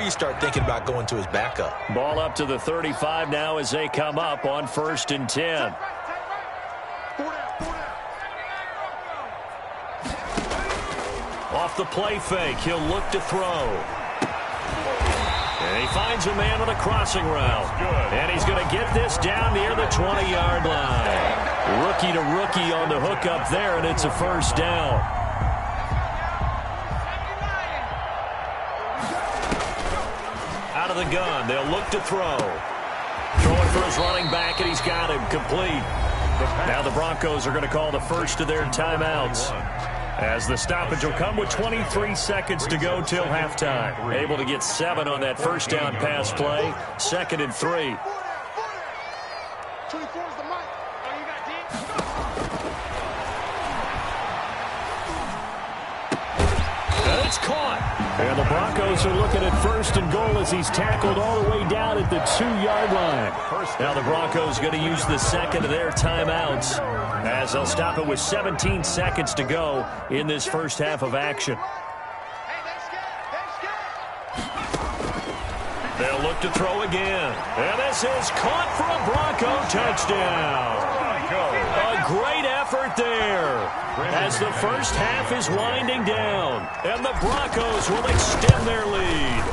you start thinking about going to his backup. Ball up to the 35 now as they come up on 1st and 10. Off the play fake, he'll look to throw. And he finds a man on a crossing route. And he's going to get this down near the 20-yard line. Rookie to rookie on the hook up there, and it's a first down. Out of the gun, they'll look to throw. Throwing for his running back, and he's got him complete. Now the Broncos are going to call the first of their timeouts, as the stoppage will come with 23 seconds to go till halftime. Able to get 7 on that first down pass play. 2nd and 3. And it's caught. And the Broncos are looking at 1st and goal as he's tackled all the way down at the 2-yard line. Now the Broncos going to use the second of their timeouts, as they'll stop it with 17 seconds to go in this first half of action. They'll look to throw again. And this is caught for a Bronco touchdown. A great effort there, as the first half is winding down, and the Broncos will extend their lead.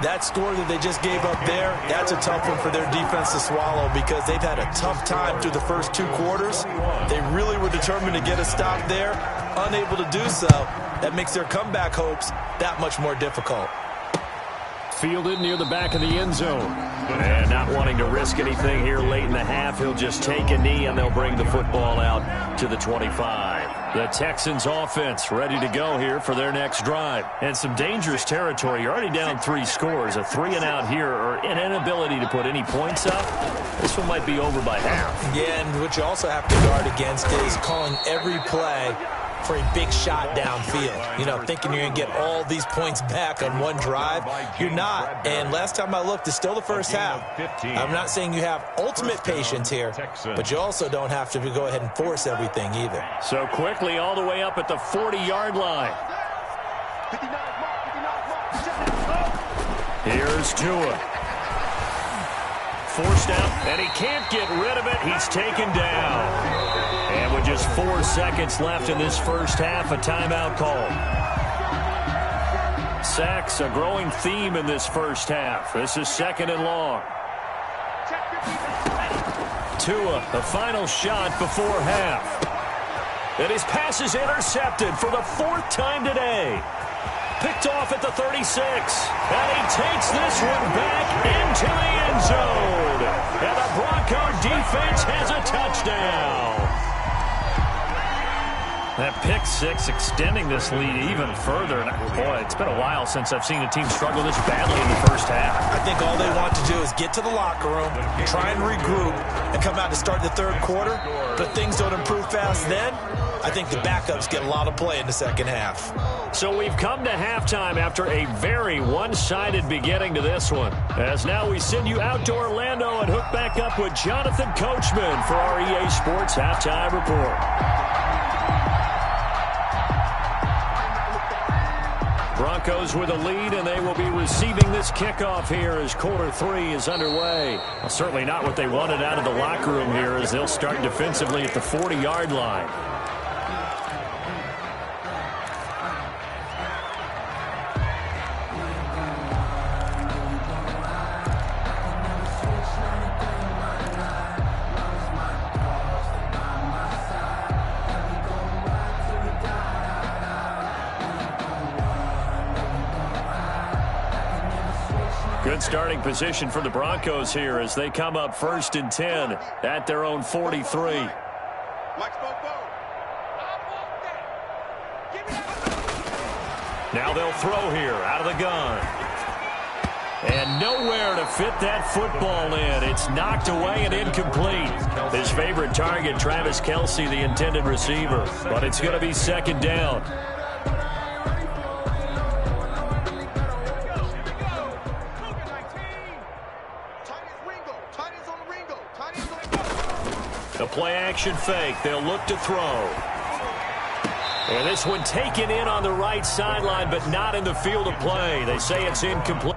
That score that they just gave up there, that's a tough one for their defense to swallow, because they've had a tough time through the first 2 quarters. They really were determined to get a stop there, unable to do so. That makes their comeback hopes that much more difficult. Fielded near the back of the end zone. And not wanting to risk anything here late in the half, he'll just take a knee, and they'll bring the football out to the 25. The Texans offense ready to go here for their next drive. And some dangerous territory. You're already down 3 scores. A 3-and-out here, or an inability to put any points up. This one might be over by half. Yeah, and what you also have to guard against is calling every play for a big shot downfield. You know, thinking you're going to get all these points back on one drive. You're not. And last time I looked, it's still the first half. I'm not saying you have ultimate patience here, but you also don't have to go ahead and force everything either. So quickly all the way up at the 40-yard line. Here's Tua. Forced out, and he can't get rid of it. He's taken down. And with just 4 seconds left in this first half, a timeout call. Sacks, a growing theme in this first half. This is 2nd and long. Tua, the final shot before half. And his pass is intercepted for the 4th time today. Picked off at the 36. And he takes this one back into the end zone. And the Bronco defense has a touchdown. That pick 6 extending this lead even further. And boy, it's been a while since I've seen a team struggle this badly in the first half. I think all they want to do is get to the locker room, try and regroup, and come out to start the 3rd quarter. But if things don't improve fast then, I think the backups get a lot of play in the second half. So we've come to halftime after a very one-sided beginning to this one. As now we send you out to Orlando and hook back up with Jonathan Coachman for our EA Sports Halftime Report. Broncos with a lead, and they will be receiving this kickoff here as quarter 3 is underway. Well, certainly not what they wanted out of the locker room here, as they'll start defensively at the 40-yard line. Good starting position for the Broncos here as they come up 1st and 10 at their own 43. Now they'll throw here out of the gun. And nowhere to fit that football in. It's knocked away and incomplete. His favorite target, Travis Kelce, the intended receiver. But it's going to be 2nd down. The play-action fake. They'll look to throw. And this one taken in on the right sideline, but not in the field of play. They say it's incomplete.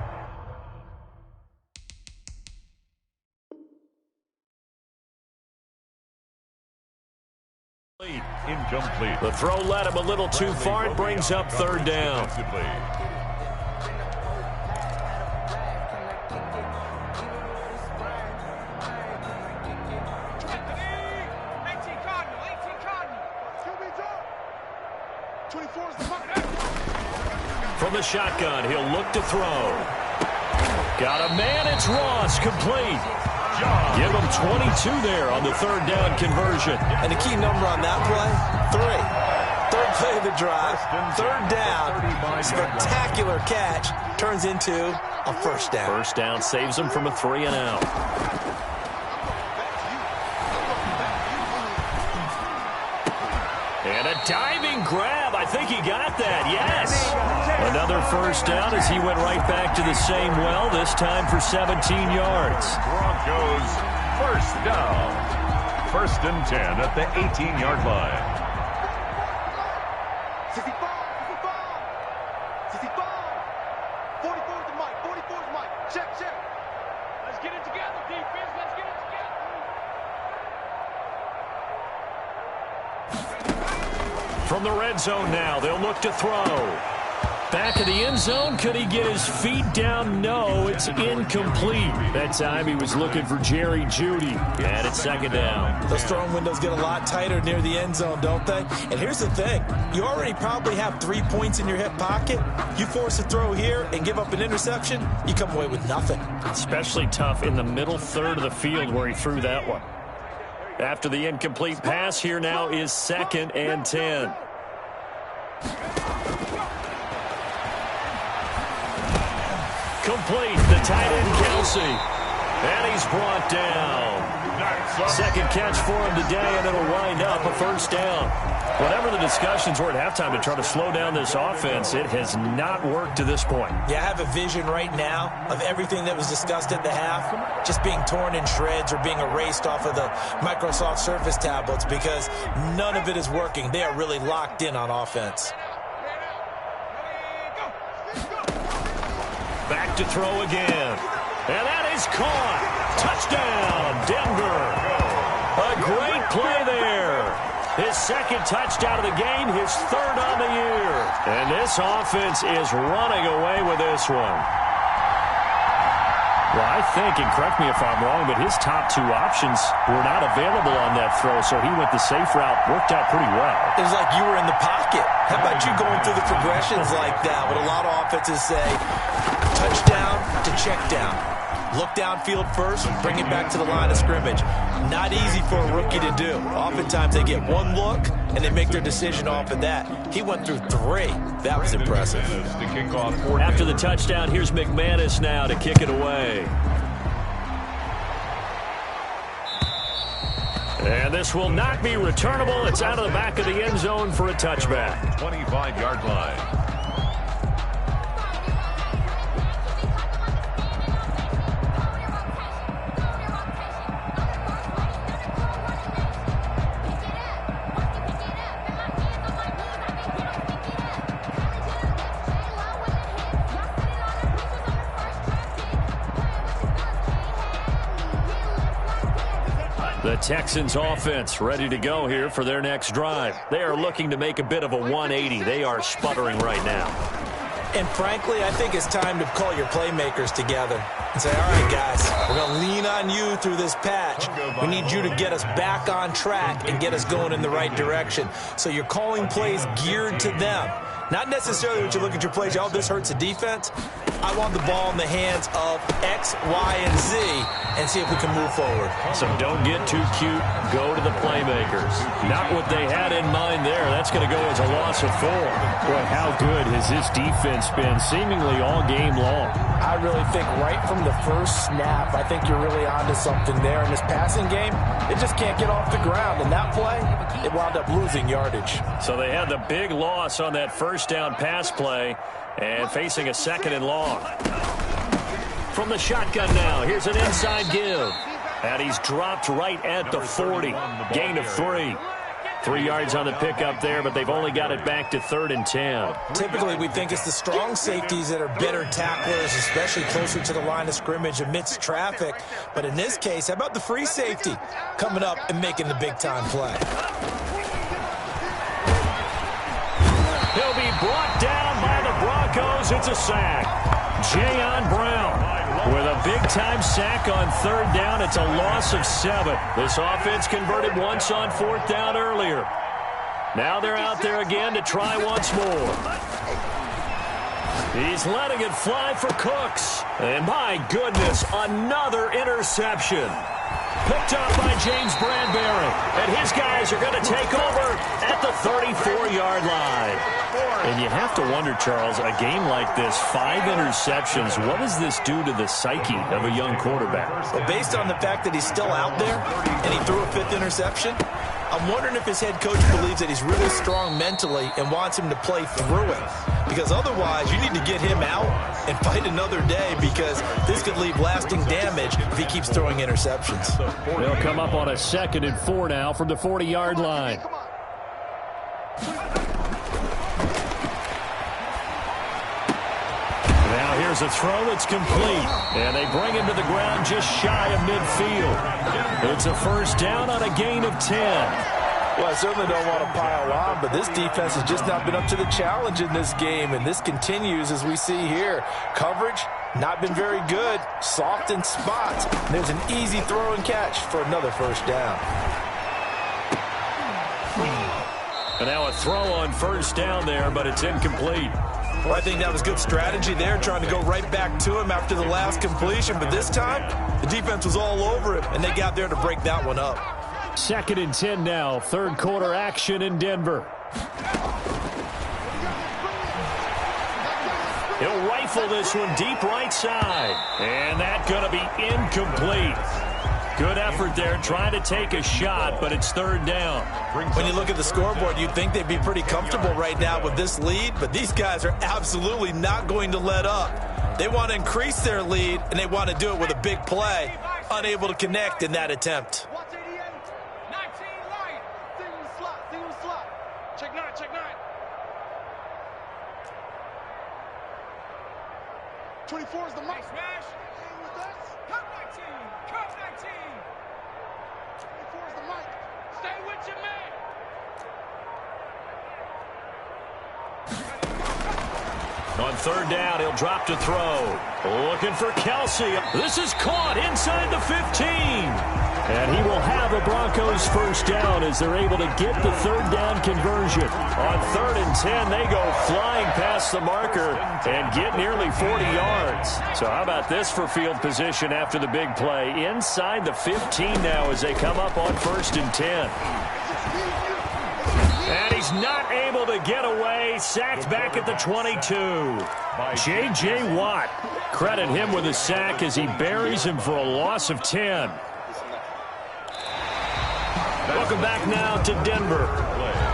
Incomplete. The throw led him a little too far. It brings up third down. From the shotgun, he'll look to throw. Got a man, it's Ross, complete. Give him 22 there on the third down conversion. And the key number on that play, 3. Third play of the drive, third down, spectacular catch, turns into a first down. First down saves him from a 3-and-out. And a diving grab. I think he got that. Yes. Another first down as he went right back to the same well, this time for 17 yards. Broncos first down. 1st and 10 at the 18-yard line. 65, 44 is the mic, 44 is the mic. Check. Let's get it together, defense. Let's get it together. From the red zone now, they'll look to throw. Back of the end zone, could he get his feet down? No, it's incomplete. That time he was looking for Jerry Jeudy. And it's 2nd down. Those throwing windows get a lot tighter near the end zone, don't they? And here's the thing. You already probably have 3 points in your hip pocket. You force a throw here and give up an interception, you come away with nothing. Especially tough in the middle third of the field where he threw that one. After the incomplete pass, here now is 2nd and 10. Complete, the tight end, Kelsey. And he's brought down. Second catch for him today, and it'll wind up a first down. Whatever the discussions were at halftime to try to slow down this offense, it has not worked to this point. Yeah, I have a vision right now of everything that was discussed at the half just being torn in shreds or being erased off of the Microsoft Surface tablets because none of it is working. They are really locked in on offense. Back to throw again. And that is caught. Touchdown, Denver. A great play there. His 2nd touchdown of the game, his 3rd on the year. And this offense is running away with this one. Well, I think, and correct me if I'm wrong, but his top 2 options were not available on that throw, so he went the safe route. Worked out pretty well. It was like you were in the pocket. How about you going through the progressions like that? What a lot of offenses say, touchdown to check down. Look downfield first, bring it back to the line of scrimmage. Not easy for a rookie to do. Oftentimes they get one look, and they make their decision off of that. He went through 3. That was impressive. After the touchdown, here's McManus now to kick it away. And this will not be returnable. It's out of the back of the end zone for a touchback. 25-yard line. The Texans offense ready to go here for their next drive. They are looking to make a bit of a 180. They are sputtering right now. And frankly, I think it's time to call your playmakers together and say, all right, guys, we're going to lean on you through this patch. We need you to get us back on track and get us going in the right direction. So you're calling plays geared to them. Not necessarily when you look at your plays, oh, this hurts the defense. I want the ball in the hands of X, Y, and Z and see if we can move forward. So don't get too cute. Go to the playmakers. Not what they had in mind there. That's going to go as a loss of 4. Boy, how good has this defense been seemingly all game long? I really think right from the first snap, I think you're really onto something there. In this passing game, it just can't get off the ground. And that play, it wound up losing yardage. So they had the big loss on that first down pass play and facing a 2nd and long. From the shotgun now, here's an inside give. And he's dropped right at the 40. Gain of 3. 3 yards on the pickup there, but they've only got it back to 3rd and 10. Typically, we think it's the strong safeties that are better tacklers, especially closer to the line of scrimmage amidst traffic. But in this case, how about the free safety coming up and making the big-time play? It's a sack. Jayon Brown with a big-time sack on third down. It's a loss of 7. This offense converted once on fourth down earlier. Now they're out there again to try once more. He's letting it fly for Cooks. And my goodness, another interception. Picked up by James Bradbury. And his guys are going to take over at the 34-yard line. And you have to wonder, Charles, a game like this, 5 interceptions, what does this do to the psyche of a young quarterback? Well, based on the fact that he's still out there and he threw a 5th interception, I'm wondering if his head coach believes that he's really strong mentally and wants him to play through it. Because otherwise, you need to get him out and fight another day, because this could leave lasting damage if he keeps throwing interceptions. They'll come up on a 2nd and 4 now from the 40-yard line. Now here's a throw that's complete. And they bring him to the ground just shy of midfield. It's a first down on a gain of 10. Well, I certainly don't want to pile on, but this defense has just not been up to the challenge in this game, and this continues as we see here. Coverage, not been very good. Soft in spots. There's an easy throw and catch for another first down. And now a throw on first down there, but it's incomplete. Well, I think that was good strategy there, trying to go right back to him after the last completion. But this time, the defense was all over it, and they got there to break that one up. 2nd and 10 now. Third quarter action in Denver. He'll rifle this one deep right side. And that's going to be incomplete. Good effort there, trying to take a shot, but it's third down. When you look at the scoreboard, you'd think they'd be pretty comfortable right now with this lead, but these guys are absolutely not going to let up. They want to increase their lead, and they want to do it with a big play. Unable to connect in that attempt. Check 9, check 9. 24 is the mark. Smash. Cut 19. Cut 19. 24 is the mark. Stay with your man. On third down, he'll drop to throw. Looking for Kelsey. This is caught inside the 15. And he will have a Broncos first down as they're able to get the third down conversion. On 3rd and 10, they go flying past the marker and get nearly 40 yards. So how about this for field position after the big play? Inside the 15 now as they come up on 1st and 10. And he's not able to get away. Sacked back at the 22. J.J. Watt. Credit him with a sack as he buries him for a loss of 10. Welcome back now to Denver.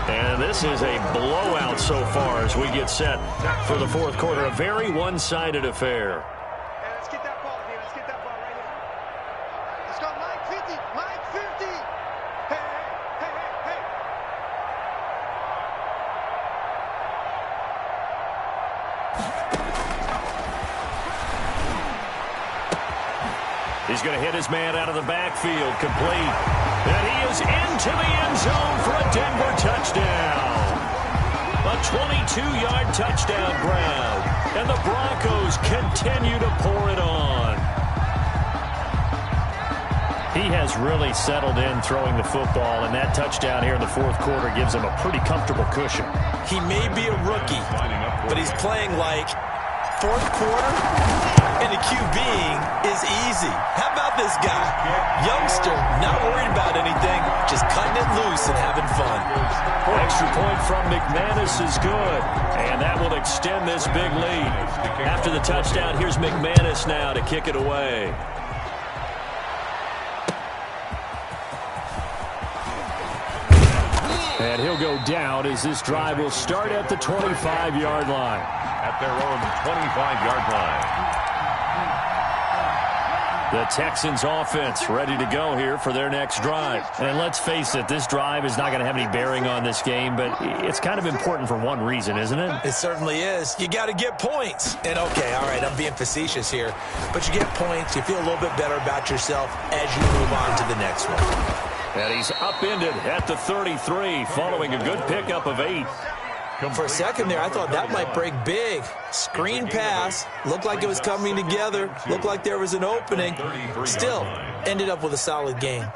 And this is a blowout so far as we get set for the fourth quarter. A very one-sided affair. Hey, let's get that ball here. Let's get that ball right here. Let's go, Mike 50. Mike 50. Hey, hey, hey, hey. He's going to hit his man out of the backfield, complete. And he is into the end zone for a Denver touchdown. A 22-yard touchdown grab. And the Broncos continue to pour it on. He has really settled in throwing the football, and that touchdown here in the fourth quarter gives him a pretty comfortable cushion. He may be a rookie, but he's playing like fourth quarter, and the QBing is easy. How about this guy? Youngster, not worried about anything, just cutting it loose and having fun. Extra point from McManus is good, and that will extend this big lead. After the touchdown, here's McManus now to kick it away. And he'll go down as this drive will start at the 25-yard line. At their own 25-yard line. The Texans offense ready to go here for their next drive. And let's face it, this drive is not going to have any bearing on this game, but it's kind of important for one reason, isn't it? It certainly is. You got to get points. And okay, all right, I'm being facetious here, but you get points, you feel a little bit better about yourself as you move on to the next one. And he's upended at the 33 following a good pickup of 8. For a second there, I thought that might break big. Screen pass. Looked like it was coming together. Looked like there was an opening. Still, ended up with a solid game.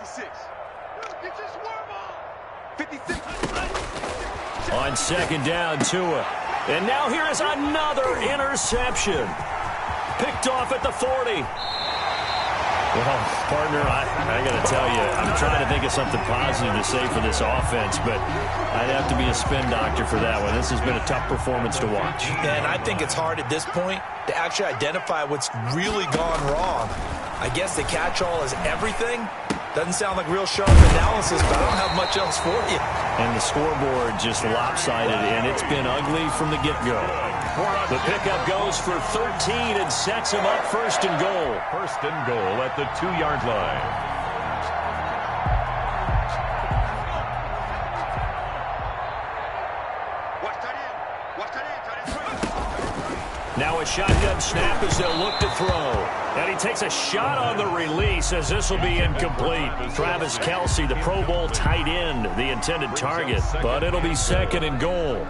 On second down, Tua. And now here is another interception. Picked off at the 40. Well, partner, I got to tell you, I'm trying to think of something positive to say for this offense, but I'd have to be a spin doctor for that one. This has been a tough performance to watch. And I think it's hard at this point to actually identify what's really gone wrong. I guess the catch-all is everything. Doesn't sound like real sharp analysis, but I don't have much else for you. And the scoreboard just lopsided, and it's been ugly from the get-go. The pickup goes for 13 and sets him up first and goal. First and goal at the 2-yard line. Now a shotgun snap as they'll look to throw. And he takes a shot on the release as this will be incomplete. Travis Kelce, the Pro Bowl tight end, the intended target. But it'll be second and goal.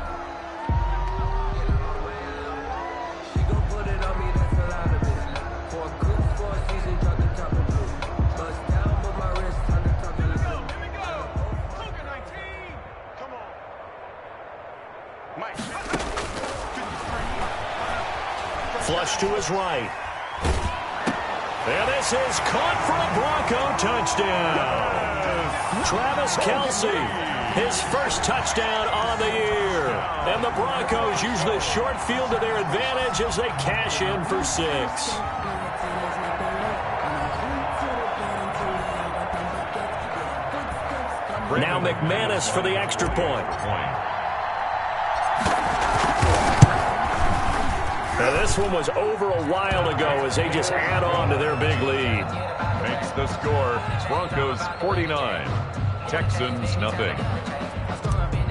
Flush to his right. And this is caught for a Bronco touchdown. Travis Kelce, his first touchdown on the year. And the Broncos use the short field to their advantage as they cash in for 6. Now McManus for the extra point. Now this one was over a while ago as they just add on to their big lead. Makes the score. Broncos 49. Texans nothing.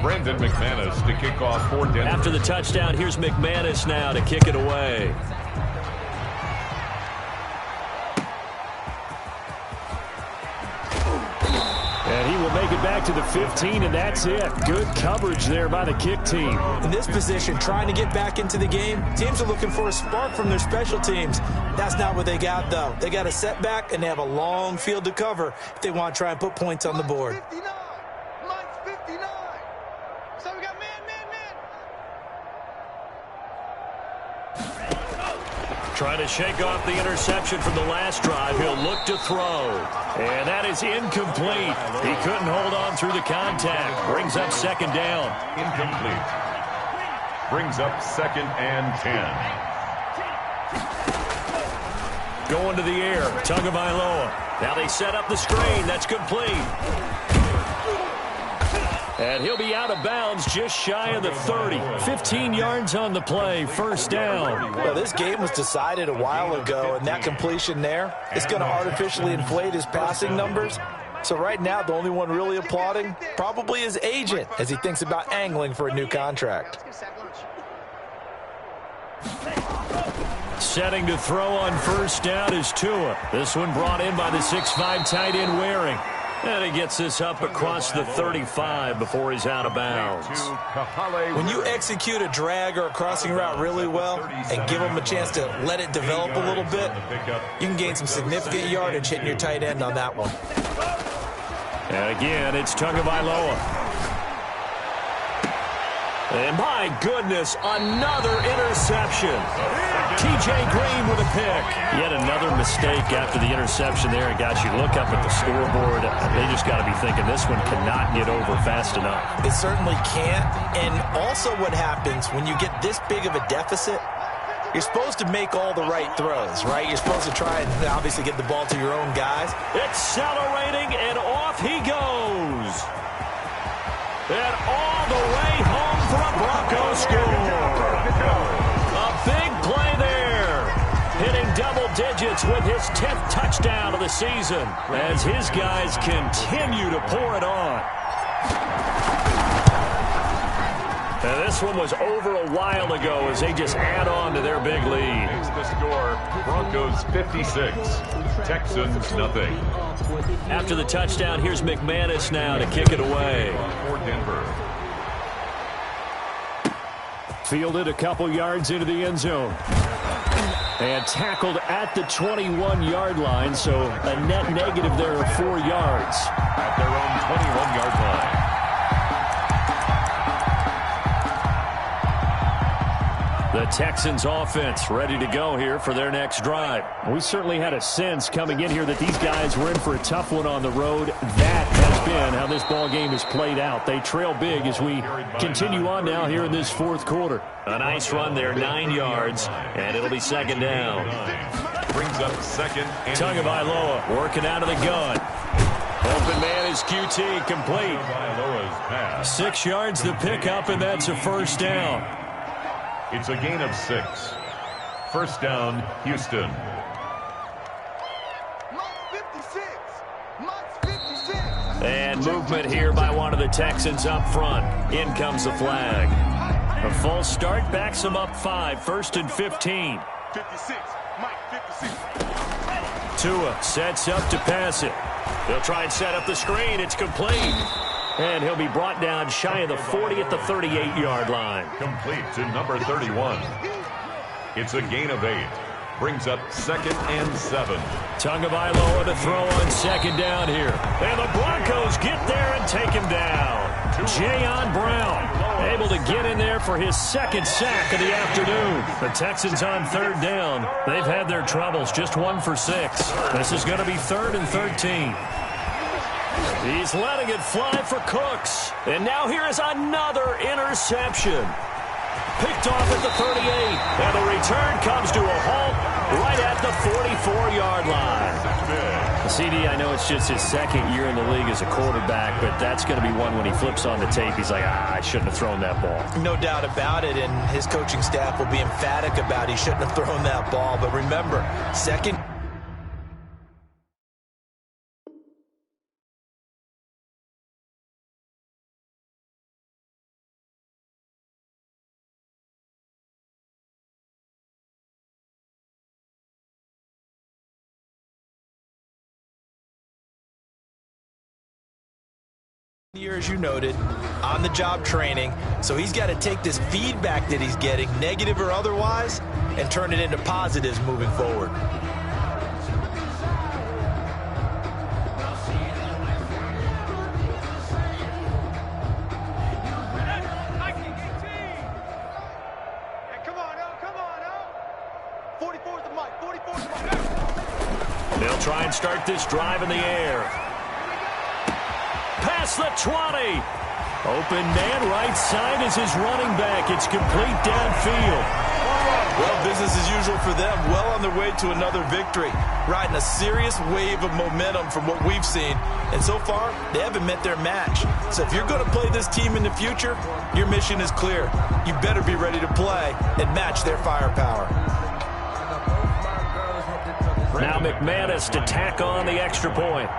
Brandon McManus to kick off for Denver. After the touchdown, here's McManus now to kick it away. And he will make it back to the 15, and that's it. Good coverage there by the kick team. In this position, trying to get back into the game, teams are looking for a spark from their special teams. That's not what they got, though. They got a setback, and they have a long field to cover if they want to try and put points on the board. Line's 59. So we got man. Trying to shake off the interception from the last drive. He'll look to throw. And that is incomplete. He couldn't hold on through the contact. Brings up second down. Incomplete. Brings up second and 10. Going to the air. Tagovailoa. Now they set up the screen. That's complete. And he'll be out of bounds just shy of the 30. 15 yards on the play. First down. Well, this game was decided a while ago, and that completion there is going to artificially inflate his passing numbers. So right now, the only one really applauding probably his agent as he thinks about angling for a new contract. Setting to throw on first down is Tua. This one brought in by the 6'5" tight end Waring. And he gets this up across the 35 before he's out of bounds. When you execute a drag or a crossing route really well and give them a chance to let it develop a little bit, you can gain some significant yardage hitting your tight end on that one. And again, it's Tagovailoa. And my goodness, another interception. T.J. Green with a pick. Yet another mistake after the interception there. And got you look up at the scoreboard. They just got to be thinking this one cannot get over fast enough. It certainly can't. And also what happens when you get this big of a deficit, you're supposed to make all the right throws, right? You're supposed to try and obviously get the ball to your own guys. Accelerating, and off he goes. And all the way home for a Bronco score. A big play there. Hitting double digits with his 10th touchdown of the season as his guys continue to pour it on. And this one was over a while ago as they just add on to their big lead. Makes the score. Broncos 56. Texans nothing. After the touchdown, here's McManus now to kick it away. For Denver. Fielded a couple yards into the end zone. And tackled at the 21-yard line, so a net negative there of 4 yards. At their own 21-yard line. The Texans offense ready to go here for their next drive. We certainly had a sense coming in here that these guys were in for a tough one on the road. That has been how this ball game has played out. They trail big as we continue on now here in this fourth quarter. A nice run there, 9 yards, and it'll be second down. Brings up second. Tagovailoa working out of the gun. Open man is QT, complete. 6 yards the pickup, and that's a first down. It's a gain of 6. First down, Houston. And movement here by one of the Texans up front. In comes the flag. A false start backs them up 5. First and 15. 56. Mike, 56. Tua sets up to pass it. They'll try and set up the screen. It's complete. And he'll be brought down shy of the 40 at the 38-yard line. Complete to number 31. It's a gain of 8. Brings up second and 7. Tagovailoa to throw on second down here. And the Broncos get there and take him down. Jayon Brown able to get in there for his second sack of the afternoon. The Texans on third down. They've had their troubles, just 1 for 6. This is going to be 3rd and 13. He's letting it fly for Cooks. And now here is another interception. Picked off at the 38. And the return comes to a halt right at the 44-yard line. CD, I know it's just his second year in the league as a quarterback, but that's going to be one when he flips on the tape. He's like, I shouldn't have thrown that ball. No doubt about it, and his coaching staff will be emphatic about he shouldn't have thrown that ball. But remember, second year, as you noted, on-the-job training. So he's got to take this feedback that he's getting, negative or otherwise, and turn it into positives moving forward. They'll try and start this drive in the air. Past the 20. Open man right side is his running back. It's complete downfield. Well, business as usual for them. Well on their way to another victory. Riding a serious wave of momentum from what we've seen. And so far, they haven't met their match. So if you're going to play this team in the future, your mission is clear. You better be ready to play and match their firepower. Now McManus to tack on the extra point.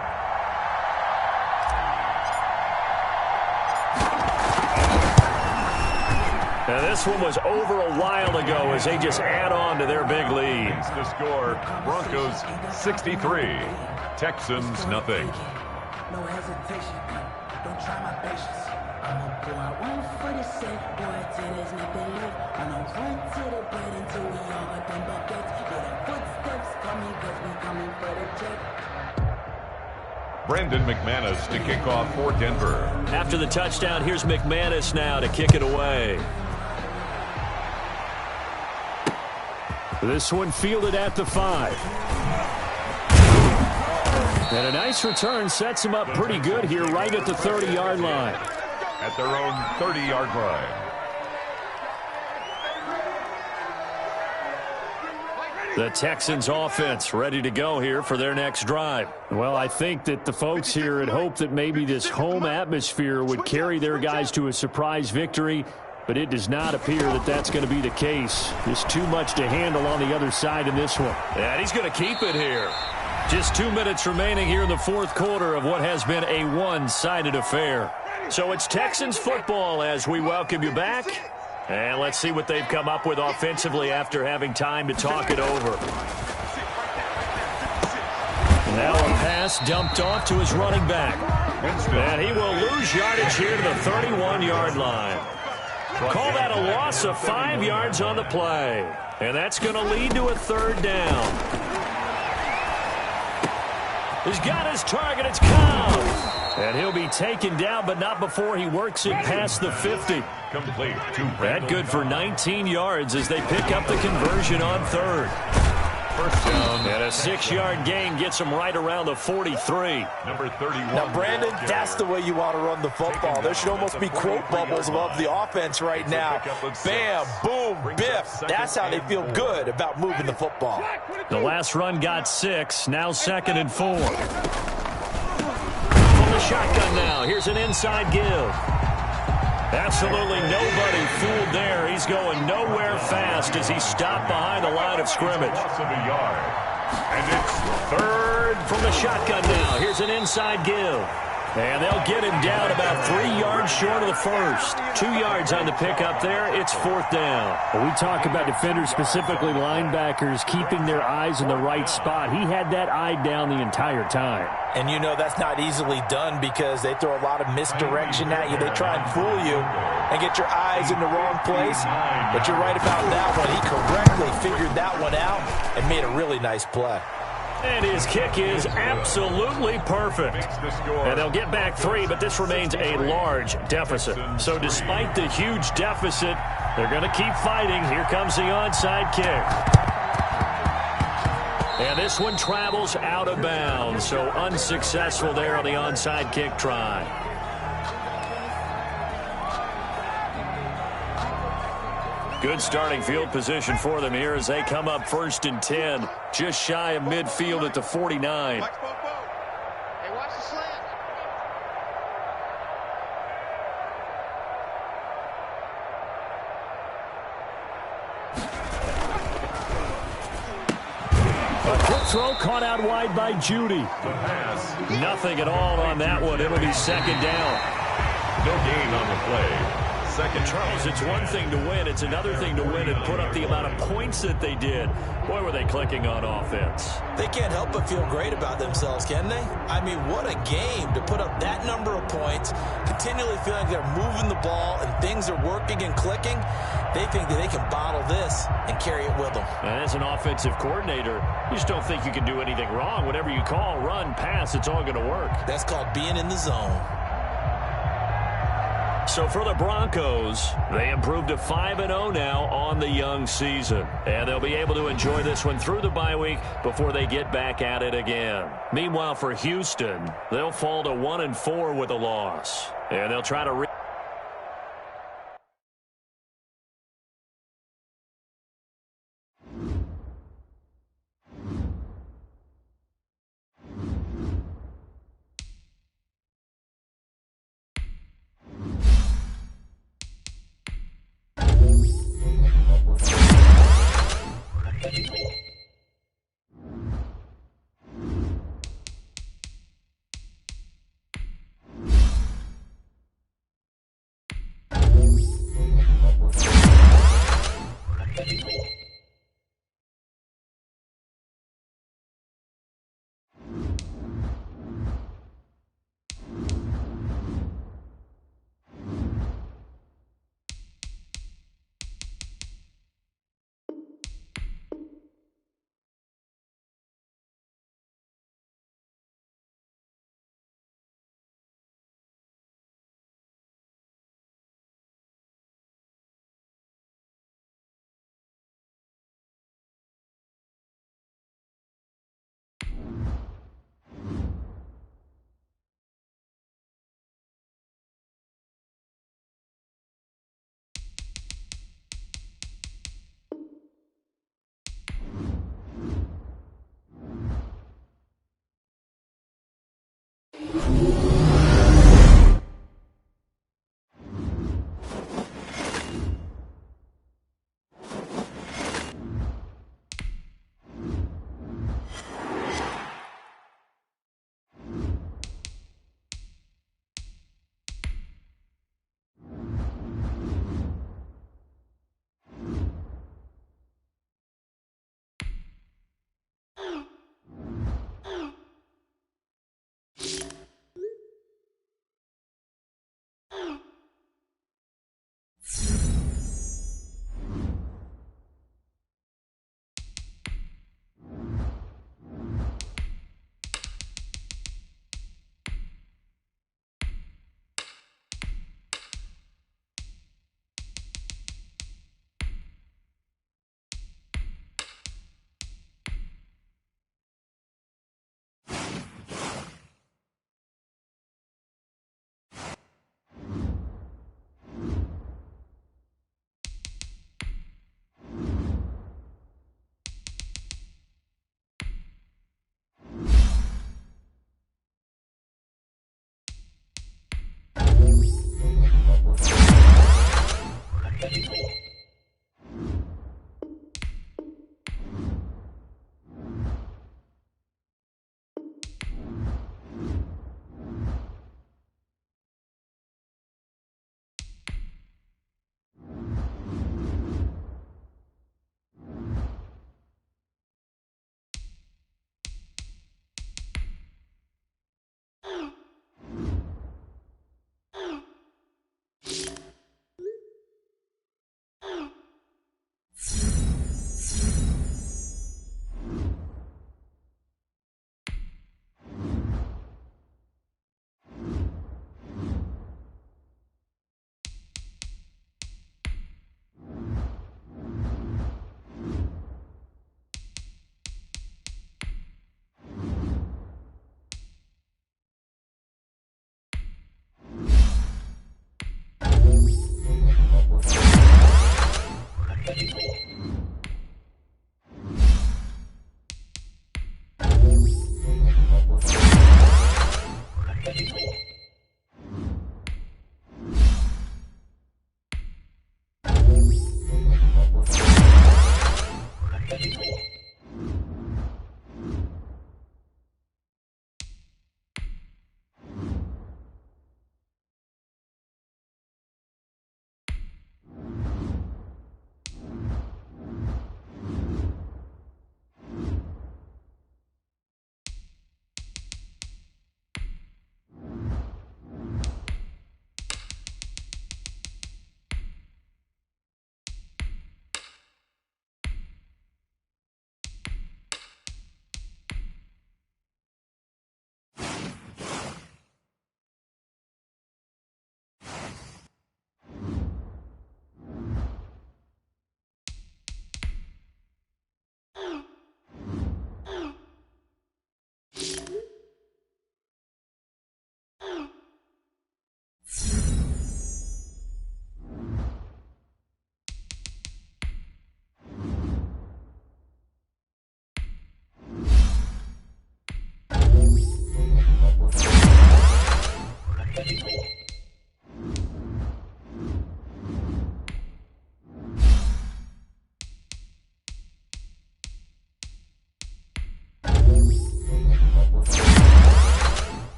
Now this one was over a while ago as they just add on to their big lead. The score, Broncos 63, Texans nothing. No hesitation, don't try my patience. I'ma pour out one for the set, boy, till there's nothing left. I'ma run to the bed until we all got them buckets. Yeah, the footsteps coming, cause we coming for the check. Brandon McManus to kick off for Denver. After the touchdown, here's McManus now to kick it away. This one fielded at the 5. And a nice return sets him up pretty good here right at the 30-yard line. At their own 30-yard line. The Texans offense ready to go here for their next drive. Well, I think that the folks here had hoped that maybe this home atmosphere would carry their guys to a surprise victory, but it does not appear that that's going to be the case. Just too much to handle on the other side in this one. And he's going to keep it here. Just 2 minutes remaining here in the fourth quarter of what has been a one-sided affair. So it's Texans football as we welcome you back. And let's see what they've come up with offensively after having time to talk it over. Now a pass dumped off to his running back. And he will lose yardage here to the 31-yard line. Call that a loss of 5 yards on the play. And that's going to lead to a third down. He's got his target. It's Cobb. And he'll be taken down, but not before he works it past the 50. Complete to That good for 19 yards as they pick up the conversion on third. First down. And a 6-yard gain gets him right around the 43. Number 31. Now, Brandon, that's the way you want to run the football. There should almost be quote bubbles above the offense right now. Bam, boom, biff. That's how they feel good about moving the football. The last run got 6. Now 2nd and 4. From the shotgun now. Here's an inside give. Absolutely nobody fooled there. He's going nowhere fast as he stopped behind the line of scrimmage. Loss of a yard. And it's Third from the shotgun now. Here's an inside give. And they'll get him down about 3 yards short of the first. 2 yards on the pickup there. It's 4th down. When we talk about defenders, specifically linebackers, keeping their eyes in the right spot. He had that eye down the entire time. And you know that's not easily done because they throw a lot of misdirection at you. They try and fool you and get your eyes in the wrong place. But you're right about that one. He correctly figured that one out and made a really nice play. And his kick is absolutely perfect. And they'll get back 3, but this remains a large deficit. So despite the huge deficit, they're going to keep fighting. Here comes the onside kick. And this one travels out of bounds, so unsuccessful there on the onside kick try. Good starting field position for them here as they come up 1st and 10, just shy of midfield at the 49. Hey, watch the slant. A quick throw caught out wide by Judy. Nothing at all on that one. It'll be 2nd down. no gain on the play. Second. Charles, it's one thing to win. It's another thing to win and put up the amount of points that they did. Boy, were they clicking on offense. They can't help but feel great about themselves, can they? I mean, what a game to put up that number of points, continually feeling they're moving the ball and things are working and clicking. They think that they can bottle this and carry it with them. And as an offensive coordinator, you just don't think you can do anything wrong. Whatever you call, run, pass, it's all going to work. That's called being in the zone. So for the Broncos, they improved to 5-0 now on the young season. And they'll be able to enjoy this one through the bye week before they get back at it again. Meanwhile, for Houston, they'll fall to 1-4 with a loss. And they'll try to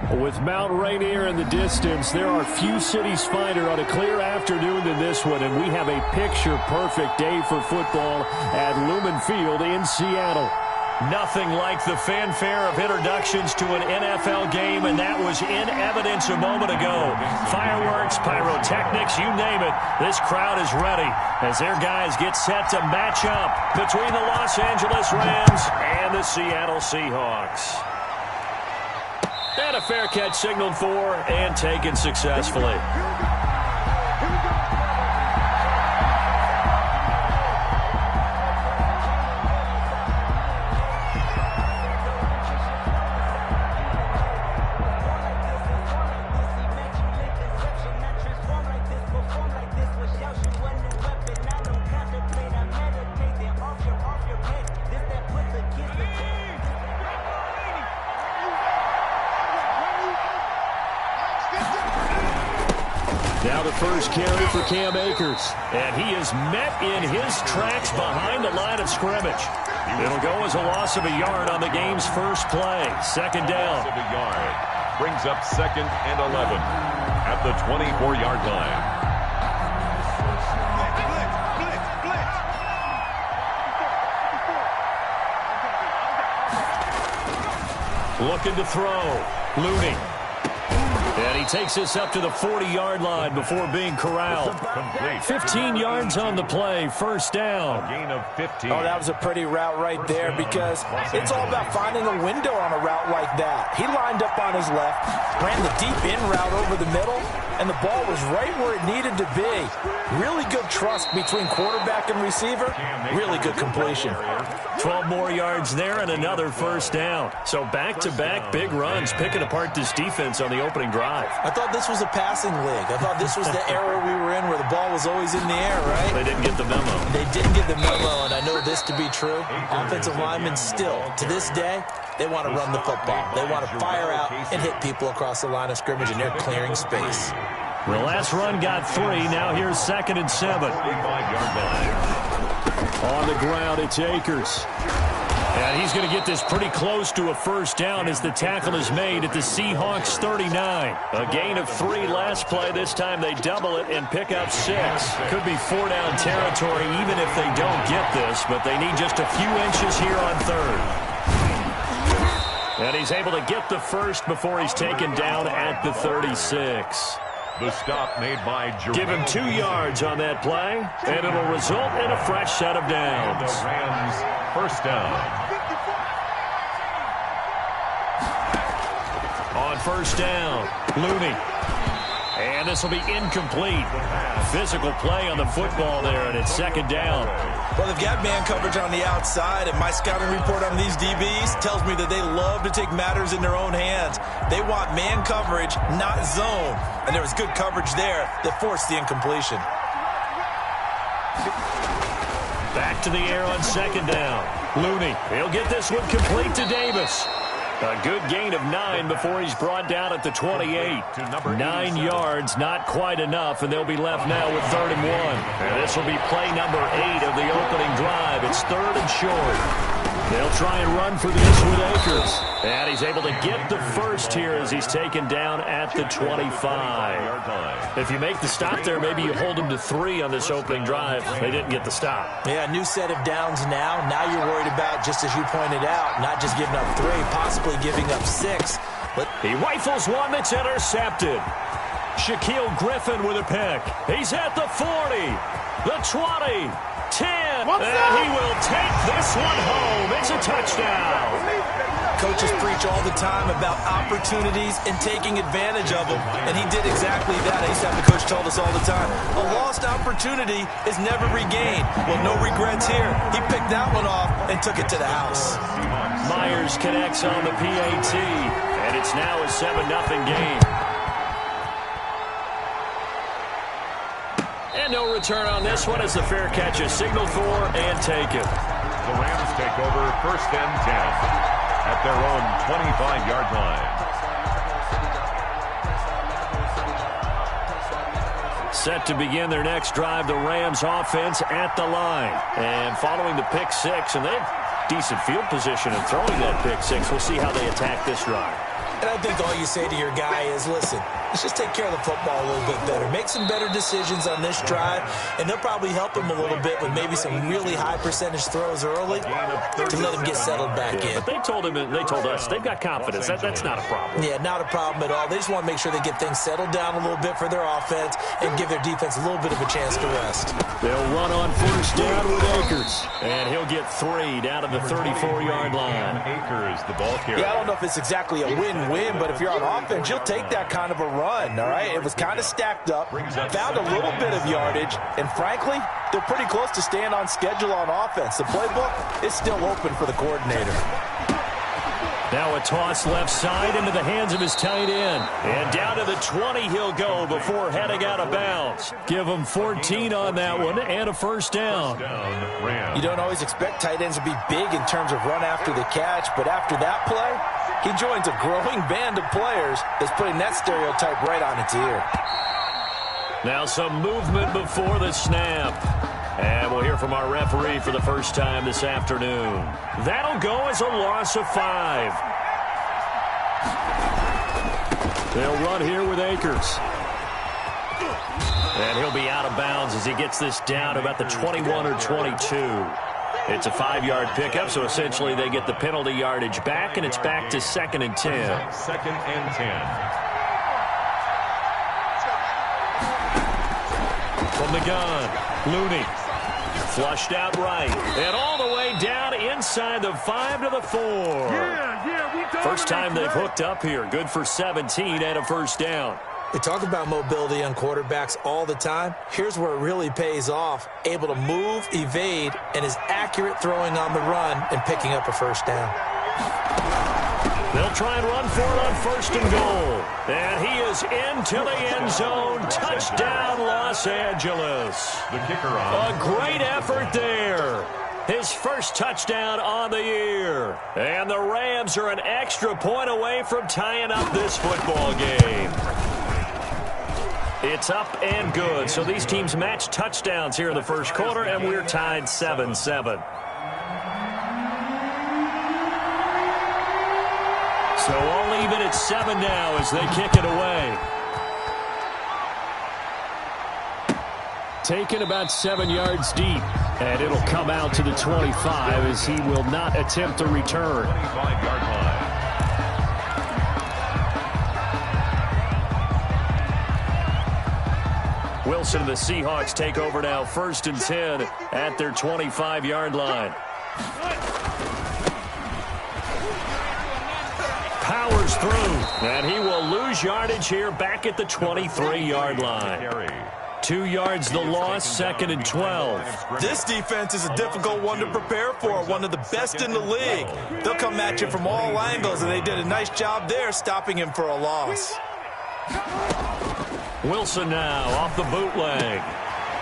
With Mount Rainier in the distance, there are few cities finer on a clear afternoon than this one, and we have a picture-perfect day for football at Lumen Field in Seattle. Nothing like the fanfare of introductions to an NFL game, and that was in evidence a moment ago. Fireworks, pyrotechnics, you name it. This crowd is ready as their guys get set to match up between the Los Angeles Rams and the Seattle Seahawks. And a fair catch signaled for and taken successfully. Now the first carry for Cam Akers. And he is met in his tracks behind the line of scrimmage. It'll go as a loss of a yard on the game's first play. Second down. Loss of a yard. Brings up 2nd and 11 at the 24-yard line. Looking to throw. Looney. And he takes this up to the 40-yard line before being corralled. Complete. 15 yards on the play, first down. A gain of 15. Oh, that was a pretty route right there because it's all about finding a window on a route like that. He lined up on his left, ran the deep in route over the middle, and the ball was right where it needed to be. Really good trust between quarterback and receiver. Really good completion. 12 more yards there and another first down. So back-to-back big runs, picking apart this defense on the opening drive. I thought this was a passing league. I thought this was the era we were in where the ball was always in the air, right? They didn't get the memo. They didn't get the memo, and I know this to be true. Offensive linemen still, to this day, they want to run the football. They want to fire out and hit people across the line of scrimmage, and they're clearing space. The last run got 3. Now here's 2nd and 7. 45-yard line. On the ground, it's Akers. And he's going to get this pretty close to a first down as the tackle is made at the Seahawks 39. A gain of 3 last play. This time they double it and pick up 6. Could be 4-down territory even if they don't get this, but they need just a few inches here on 3rd. And he's able to get the first before he's taken down at the 36. The stop made by Jerome. Give him 2 yards on that play, and it'll result in a fresh set of downs. The Rams first down. On first down, Looney. And this will be incomplete. Physical play on the football there, and it's 2nd down. Well, they've got man coverage on the outside, and my scouting report on these DBs tells me that they love to take matters in their own hands. They want man coverage, not zone. And there was good coverage there that forced the incompletion. Back to the air on 2nd down. Looney, he'll get this one complete to Davis. A good gain of 9 before he's brought down at the 28. 9 yards, not quite enough, and they'll be left now with 3rd and 1. And this will be play number 8 of the opening drive. It's 3rd and short. They'll try and run for this with Akers. And he's able to get the first here as he's taken down at the 25. If you make the stop there, maybe you hold him to 3 on this opening drive. They didn't get the stop. Yeah, new set of downs now. Now you're worried about, just as you pointed out, not just giving up 3, possibly giving up 6. But he rifles one that's intercepted. Shaquille Griffin with a pick. He's at the 40, the 20, 10, and he will take this one home. It's a touchdown. Coaches preach all the time about opportunities and taking advantage of them, and he did exactly that. I used to have the coach told us all the time, a lost opportunity is never regained. Well, no regrets here. He picked that one off and took it to the house. Myers connects on the PAT, and it's now a 7-0 game. And no return on this one as the fair catch is signaled for and taken. The Rams take over 1st and 10 at their own 25-yard line. Set to begin their next drive, the Rams offense at the line. And following the pick 6, and they have decent field position and throwing that pick 6. We'll see how they attack this drive. And I think all you say to your guy is, listen, let's just take care of the football a little bit better. Make some better decisions on this drive, and they'll probably help him a little bit with maybe some really high percentage throws early to let him get settled back in. But they told us they've got confidence. That's not a problem. Yeah, not a problem at all. They just want to make sure they get things settled down a little bit for their offense and give their defense a little bit of a chance to rest. They'll run on first down with Akers. And he'll get 3 down to the 34-yard line. Akers, the ball carrier. Yeah, I don't know if it's exactly a win-win, but if you're on offense, you'll take that kind of a run, all right? It was kind of stacked up, found a little bit of yardage, and frankly, they're pretty close to staying on schedule on offense. The playbook is still open for the coordinator. Now a toss left side into the hands of his tight end. And down to the 20 he'll go before heading out of bounds. Give him 14 on that one and a first down. You don't always expect tight ends to be big in terms of run after the catch, but after that play, he joins a growing band of players that's putting that stereotype right on its ear. Now some movement before the snap. And we'll hear from our referee for the first time this afternoon. That'll go as a loss of 5. They'll run here with Akers. And he'll be out of bounds as he gets this down about the 21 or 22. It's a 5-yard pickup, so essentially they get the penalty yardage back, and it's back to 2nd and 10. 2nd and 10. From the gun, Looney. Flushed out right. And all the way down inside the 5 to the 4. First time they've hooked up here. Good for 17 and a first down. We talk about mobility on quarterbacks all the time. Here's where it really pays off. Able to move, evade, and is accurate throwing on the run and picking up a first down. They'll try and run for it on 1st and goal. And he is into the end zone. Touchdown, Los Angeles. The kicker on. A great effort there. His first touchdown on the year. And the Rams are an extra point away from tying up this football game. It's up and good. So these teams match touchdowns here in the first quarter, and we're tied 7-7. So all even at 7 now as they kick it away. Taken about 7 yards deep. And it'll come out to the 25 as he will not attempt a return. 25-yard line. Wilson and the Seahawks take over now 1st and 10 at their 25-yard line. Powers through, and he will lose yardage here back at the 23-yard line. 2 yards the loss, 2nd and 12. This defense is a difficult one to prepare for, one of the best in the league. They'll come at you from all angles, and they did a nice job there stopping him for a loss. Wilson now off the bootleg.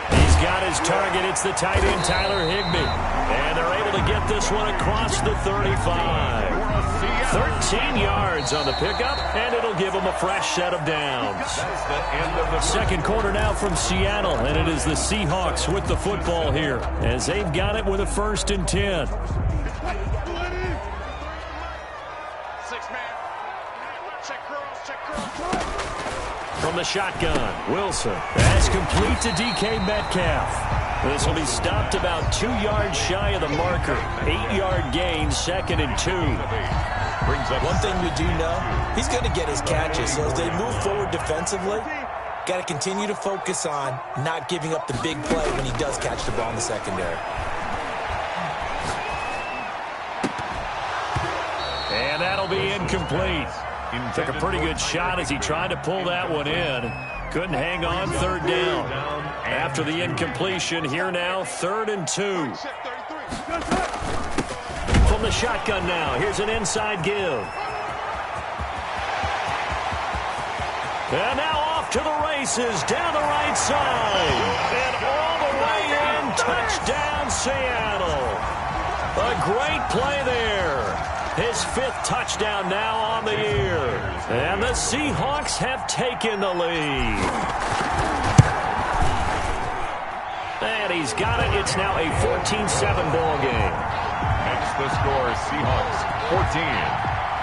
He's got his target. It's the tight end, Tyler Higbee. And they're able to get this one across the 35. 13 yards on the pickup, and it'll give them a fresh set of downs. Second quarter now from Seattle, and it is the Seahawks with the football here as they've got it with a 1st and 10. From the shotgun, Wilson. That's complete to DK Metcalf. This will be stopped about 2 yards shy of the marker. 8-yard gain, 2nd and 2. One thing we do know, he's going to get his catches. So as they move forward defensively, got to continue to focus on not giving up the big play when he does catch the ball in the secondary. And that'll be incomplete. Took a pretty good shot as he tried to pull that one in. Couldn't hang on, 3rd down. After the incompletion, here now, 3rd and 2. From the shotgun now, here's an inside give. And now off to the races, down the right side. And all the way in, touchdown Seattle. A great play there. His 5th touchdown now on the year. And the Seahawks have taken the lead. And he's got it. It's now a 14-7 ball game. Next the score, Seahawks 14,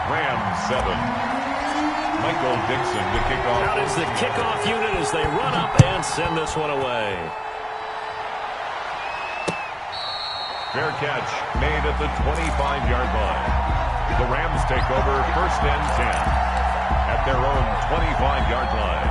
Rams 7. Michael Dixon to kick off. Out is the kickoff unit as they run up and send this one away. Fair catch made at the 25-yard line. The Rams take over 1st and 10 at their own 25-yard line.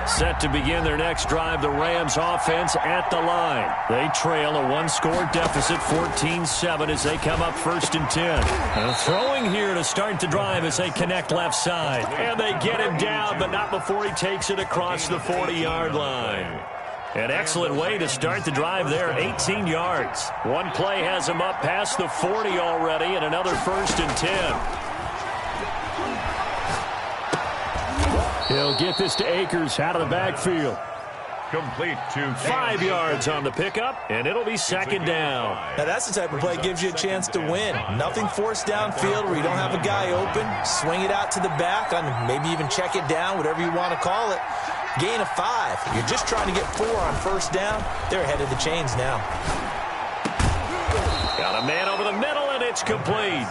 Set to begin their next drive, the Rams offense at the line. They trail a one-score deficit, 14-7, as they come up 1st and 10. And throwing here to start the drive as they connect left side. And they get him down, but not before he takes it across the 40-yard line. An excellent way to start the drive there, 18 yards. One play has him up past the 40 already, and another 1st and 10. He'll get this to Akers out of the backfield. Complete to 5 yards on the pickup, and it'll be 2nd down. Now that's the type of play that gives you a chance to win. Nothing forced downfield where you don't have a guy open. Swing it out to the back, on maybe even check it down, whatever you want to call it. Gain of 5. You're just trying to get 4 on 1st down. They're ahead of the chains now. Got a man over the middle, and it's complete.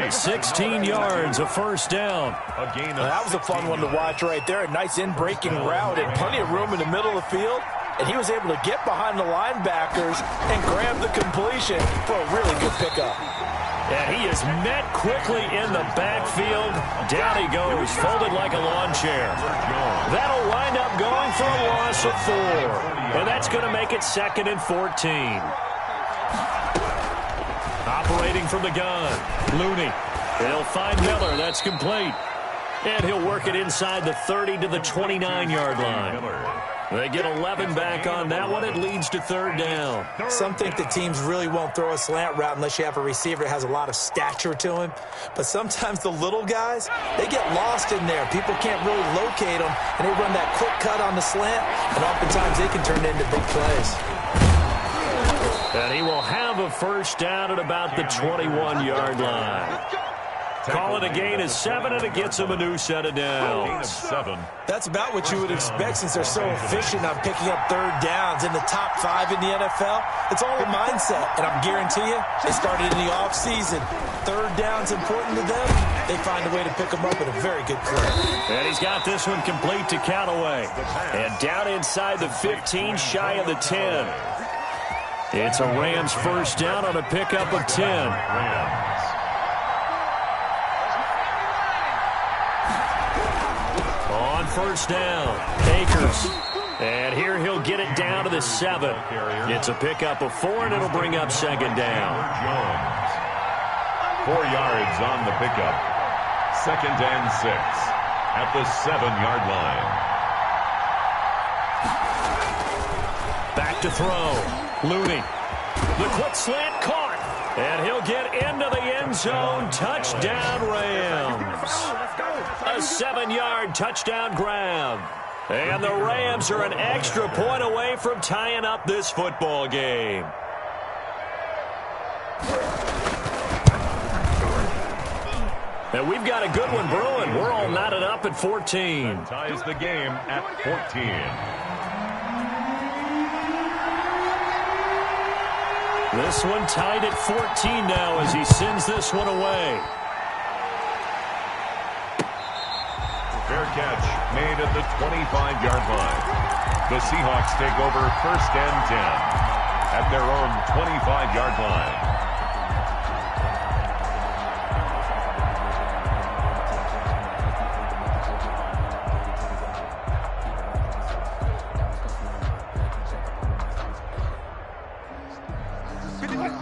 16 yards, a 1st down. That was a fun one to watch right there. A nice in-breaking route and plenty of room in the middle of the field. And he was able to get behind the linebackers and grab the completion for a really good pickup. And he is met quickly in the backfield. Down he goes, folded like a lawn chair. That'll wind up going for a loss of 4. And that's going to make it 2nd and 14. Operating from the gun, Looney. He'll find Miller. That's complete. And he'll work it inside the 30 to the 29-yard line. They get 11 back on that one. It leads to 3rd down. Some think that teams really won't throw a slant route unless you have a receiver that has a lot of stature to him. But sometimes the little guys, they get lost in there. People can't really locate them, and they run that quick cut on the slant, and oftentimes they can turn it into big plays. And he will have a 1st down at about the 21-yard line. Call it a gain of 7, and it gets him a new set of downs. That's about what you would expect since they're so efficient on picking up 3rd downs in the top 5 in the NFL. It's all a mindset, and I guarantee you, they started in the offseason. 3rd down's important to them. They find a way to pick them up at a very good clip. And he's got this one complete to Callaway. And down inside the 15, shy of the 10. It's a Rams 1st down on a pickup of 10. On 1st down, Akers. And here he'll get it down to the 7. It's a pickup of 4, and it'll bring up 2nd down. 4 yards on the pickup. 2nd and 6 at the 7-yard line. Back to throw. Looney. The quick slant caught. And he'll get into the end zone. Touchdown, Rams. A 7-yard touchdown grab. And the Rams are an extra point away from tying up this football game. And we've got a good one brewing. We're all knotted up at 14. Ties the game at 14. This one tied at 14 now as he sends this one away. Fair catch made at the 25-yard line. The Seahawks take over 1st and 10 at their own 25-yard line.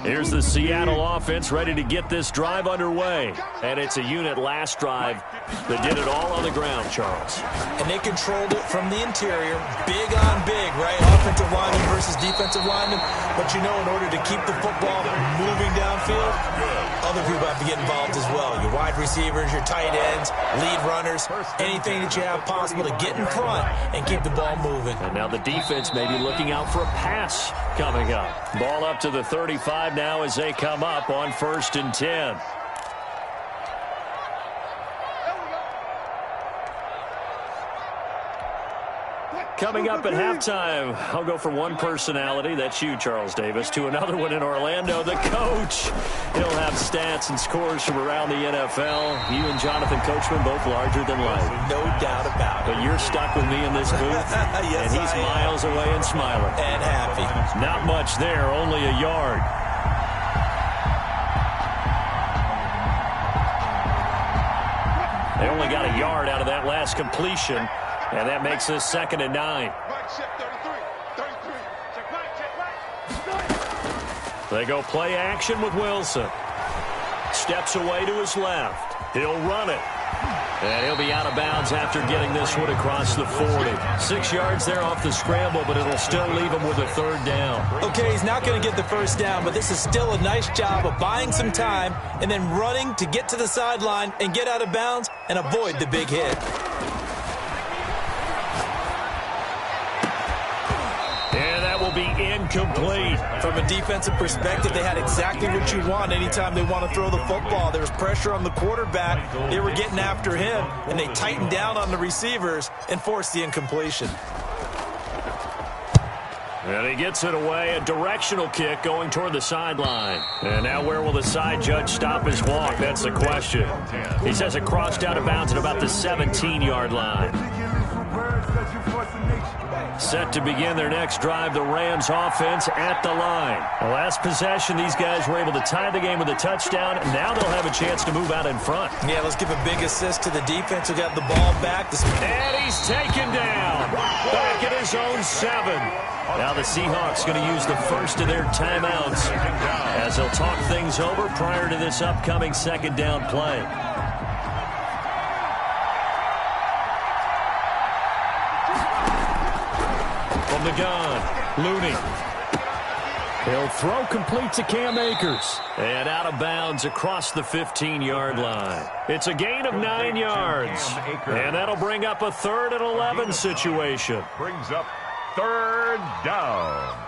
Here's the Seattle offense ready to get this drive underway. And it's a unit last drive that did it all on the ground, Charles. And they controlled it from the interior. Big on big, right? Offensive lineman versus defensive lineman. But you know, in order to keep the football moving downfield, other people have to get involved as well. Your wide receivers, your tight ends, lead runners, anything that you have possible to get in front and keep the ball moving. And now the defense may be looking out for a pass coming up. Ball up to the 35 now as they come up on 1st and 10. Coming up at halftime, I'll go from one personality, that's you, Charles Davis, to another one in Orlando, the coach. He'll have stats and scores from around the NFL. You and Jonathan Coachman both larger than life. No doubt about it. But you're stuck with me in this booth, yes, and he's miles away and smiling. And happy. Not much there, only a yard. They only got a yard out of that last completion. And that makes this 2nd and 9. They go play action with Wilson. Steps away to his left. He'll run it. And he'll be out of bounds after getting this one across the 40. 6 yards there off the scramble, but it'll still leave him with a 3rd down. Okay, he's not going to get the 1st down, but this is still a nice job of buying some time and then running to get to the sideline and get out of bounds and avoid the big hit. Will be incomplete. From a defensive perspective, they had exactly what you want anytime they want to throw the football. There was pressure on the quarterback. They were getting after him, and they tightened down on the receivers and forced the incompletion. And he gets it away, a directional kick going toward the sideline. And now where will the side judge stop his walk? That's the question. He says it crossed out of bounds at about the 17-yard line. Set to begin their next drive, the Rams offense at the line. The last possession, these guys were able to tie the game with a touchdown, and now they'll have a chance to move out in front. Yeah, let's give a big assist to the defense who got the ball back. And he's taken down. Back at his own 7. Now the Seahawks going to use the first of their timeouts as they'll talk things over prior to this upcoming 2nd down play. From the gun, Looney. He'll throw complete to Cam Akers. And out of bounds across the 15-yard line. It's a gain of 9 yards. And that'll bring up a 3rd and 11 situation. Brings up 3rd down.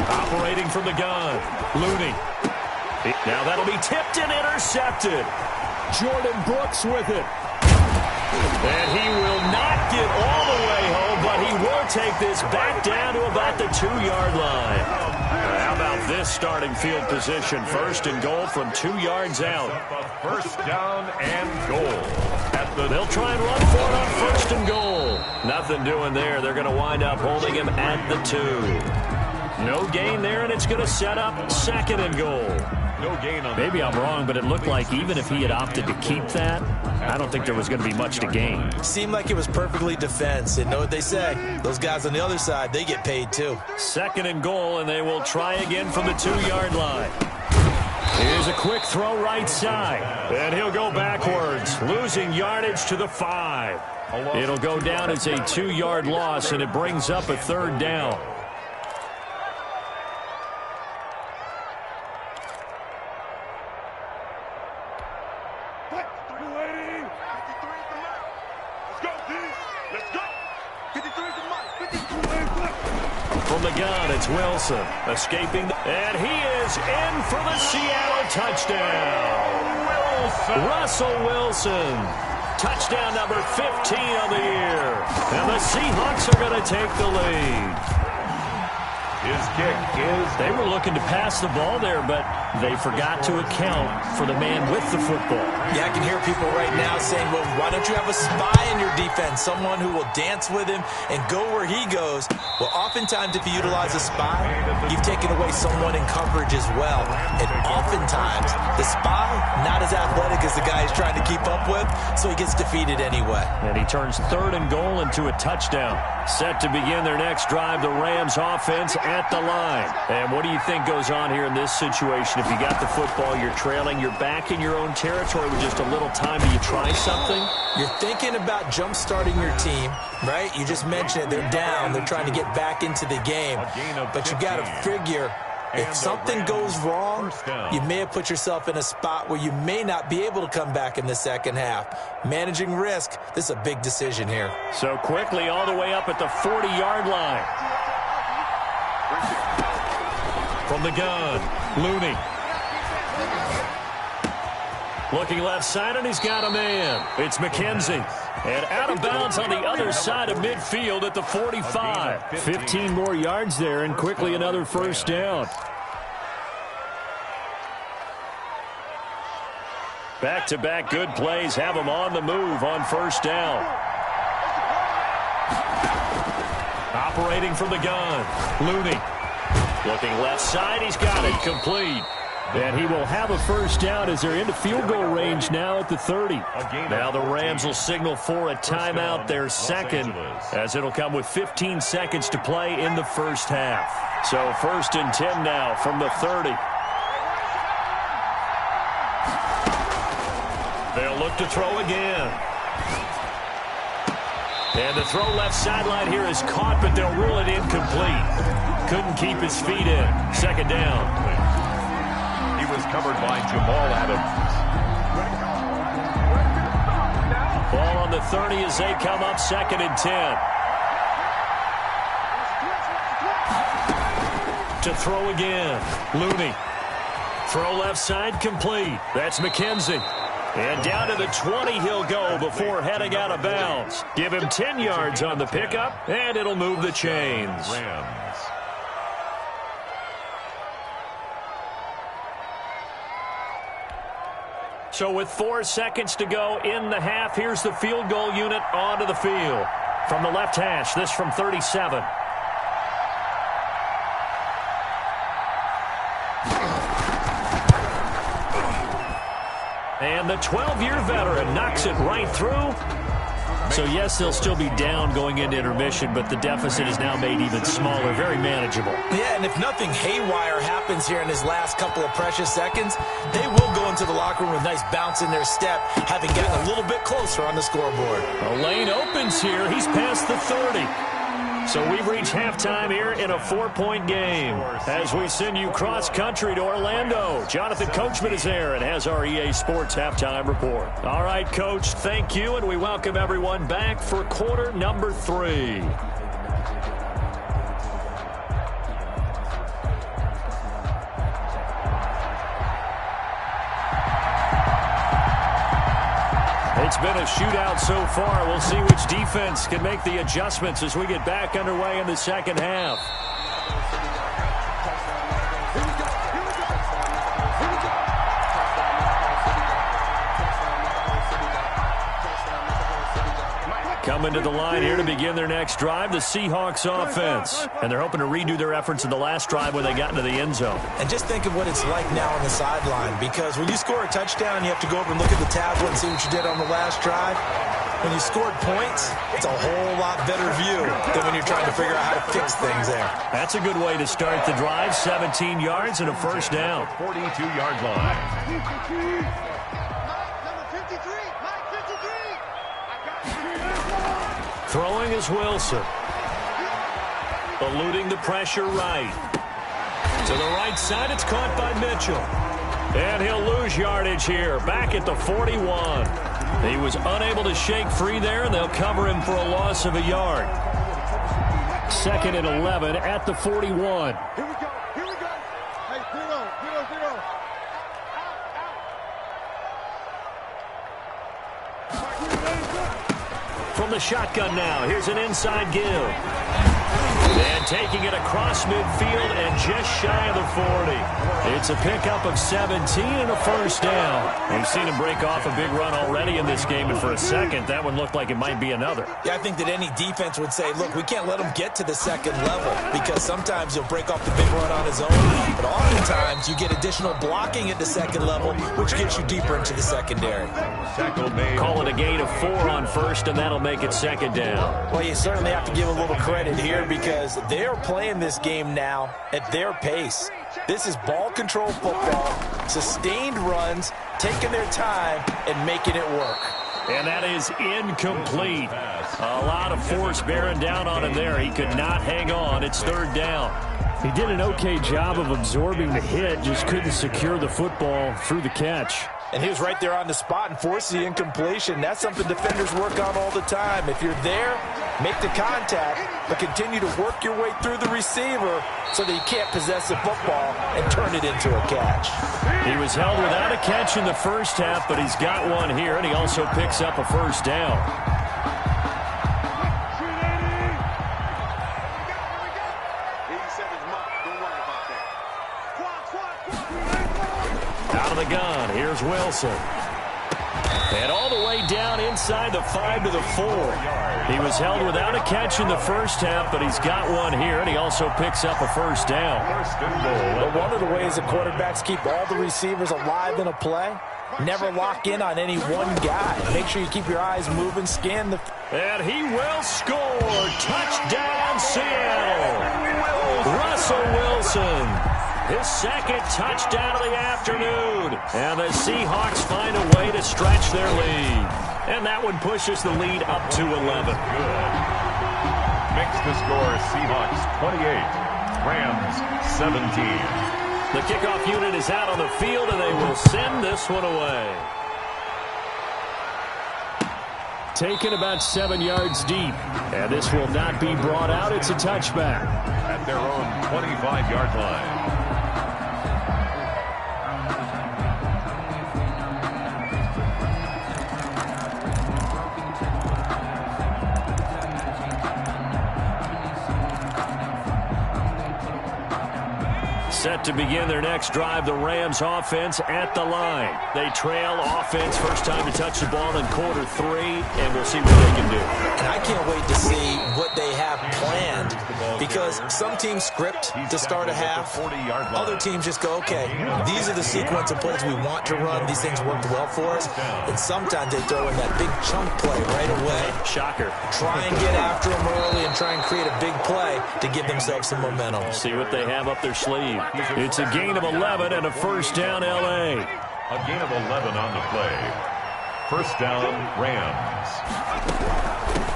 Operating from the gun, Looney. Now that'll be tipped and intercepted. Jordan Brooks with it. And he will not get all the way home, but he will take this back down to about the 2-yard line. How about this starting field position? 1st and goal from 2 yards out. 1st down and goal. They'll try and run for it on 1st and goal. Nothing doing there. They're going to wind up holding him at the 2. No gain there, and it's going to set up 2nd and goal. No gain on that. Maybe I'm wrong, but it looked like even if he had opted to keep that, I don't think there was going to be much to gain. Seemed like it was perfectly defense. And know what they say? Those guys on the other side, they get paid too. 2nd and goal, and they will try again from the 2-yard line. Here's a quick throw right side. And he'll go backwards, losing yardage to the 5. It'll go down as a 2-yard loss, and it brings up a 3rd down. From the gun, it's Wilson escaping, and he is in for the Seattle touchdown. Russell Wilson, touchdown number 15 on the year, and the Seahawks are going to take the lead. His kick is... They were looking to pass the ball there, but they forgot to account for the man with the football. Yeah, I can hear people right now saying, well, why don't you have a spy in your defense, someone who will dance with him and go where he goes? Well, oftentimes if you utilize a spy, you've taken away someone in coverage as well. And oftentimes, the spy, not as athletic as the guy he's trying to keep up with, so he gets defeated anyway. And he turns 3rd and goal into a touchdown. Set to begin their next drive, the Rams offense at the line. And what do you think goes on here in this situation? If you got the football, you're trailing, you're back in your own territory with just a little time. Do you try something? You're thinking about jump-starting your team, right? You just mentioned it. They're down. They're trying to get back into the game. But you got to figure If something goes wrong, you may have put yourself in a spot where you may not be able to come back in the second half. Managing risk, this is a big decision here. So quickly all the way up at the 40-yard line. From the gun, Looney. Looking left side, and he's got a man. It's McKenzie. And out of bounds on the other side of midfield at the 45. 15 more yards there, and quickly another first down. Back-to-back good plays have him on the move on first down. Operating from the gun, Looney. Looking left side, he's got it, complete. And he will have a first down as they're into field goal range now at the 30. Now the Rams will signal for a timeout, their second, as it'll come with 15 seconds to play in the first half. So 1st and 10 now from the 30. They'll look to throw again. And the throw left sideline here is caught, but they'll rule it incomplete. Couldn't keep his feet in. Second down. Was covered by Jamal Adams. Ball on the 30 as they come up 2nd and 10. To throw again, Looney. Throw left side complete. That's McKenzie. And down to the 20 he'll go before heading out of bounds. Give him 10 yards on the pickup, and it'll move the chains. Rams. So with 4 seconds to go in the half, here's the field goal unit onto the field. From the left hash, this from 37. And the 12-year veteran knocks it right through. So, yes, they'll still be down going into intermission, but the deficit is now made even smaller, very manageable. Yeah, and if nothing haywire happens here in his last couple of precious seconds, they will go into the locker room with a nice bounce in their step, having gotten a little bit closer on the scoreboard. A lane opens here. He's past the 30. So we've reached halftime here in a 4-point game. As we send you cross-country to Orlando, Jonathan Coachman is there and has our EA Sports halftime report. All right, Coach, thank you, and we welcome everyone back for quarter number 3. It's been a shootout so far. We'll see which defense can make the adjustments as we get back underway in the second half. Coming to the line here to begin their next drive, the Seahawks offense. And they're hoping to redo their efforts in the last drive when they got into the end zone. And just think of what it's like now on the sideline, because when you score a touchdown, you have to go over and look at the tablet and see what you did on the last drive. When you scored points, it's a whole lot better view than when you're trying to figure out how to fix things there. That's a good way to start the drive. 17 yards and a first down. 42-yard line. Throwing is Wilson. Eluding the pressure right. To the right side, it's caught by Mitchell. And he'll lose yardage here, back at the 41. He was unable to shake free there, and they'll cover him for a loss of a yard. 2nd and 11 at the 41. Here we go. Hey, zero. From the shotgun now, here's an inside give. And taking it across midfield and just shy of the 40. It's a pickup of 17 and a first down. We've seen him break off a big run already in this game, and for a second, that one looked like it might be another. Yeah, I think that any defense would say, look, we can't let him get to the second level, because sometimes he'll break off the big run on his own, but oftentimes you get additional blocking at the second level, which gets you deeper into the secondary. Call it a gain of 4 on first, and that'll make it second down. Well, you certainly have to give a little credit here, because they're playing this game now at their pace. This is ball control football, sustained runs, taking their time, and making it work. And that is incomplete. A lot of force bearing down on him there. He could not hang on. It's third down. He did an okay job of absorbing the hit, just couldn't secure the football through the catch. And he was right there on the spot and forced the incompletion. That's something defenders work on all the time. If you're there, make the contact, but continue to work your way through the receiver so that you can't possess the football and turn it into a catch. He was held without a catch in the first half, but he's got one here, and he also picks up a first down. Out of the gun, here's Wilson. And all the way down inside the 5 to the 4. He was held without a catch in the first half, but he's got one here, and he also picks up a first down. But one of the ways the quarterbacks keep all the receivers alive in a play, never lock in on any one guy. Make sure you keep your eyes moving, scan the... And he will score. Touchdown, Seattle. Russell Wilson. His second touchdown of the afternoon. And the Seahawks find a way to stretch their lead. And that one pushes the lead up to 11. Good. Makes the score Seahawks 28, Rams 17. The kickoff unit is out on the field, and they will send this one away. Taken about 7 yards deep. And this will not be brought out. It's a touchback. At their own 25-yard line. Set to begin their next drive, the Rams offense at the line. They trail offense, first time to touch the ball in quarter 3, and we'll see what they can do. And I can't wait to see what they have planned, because some teams script to start a half. Other teams just go, okay, these are the sequence of plays we want to run. These things worked well for us. And sometimes they throw in that big chunk play right away. Shocker. Try and get after them early and try and create a big play to give themselves some momentum. See what they have up their sleeve. It's a gain of 11 and a first down, L.A. A gain of 11 on the play. First down, Rams.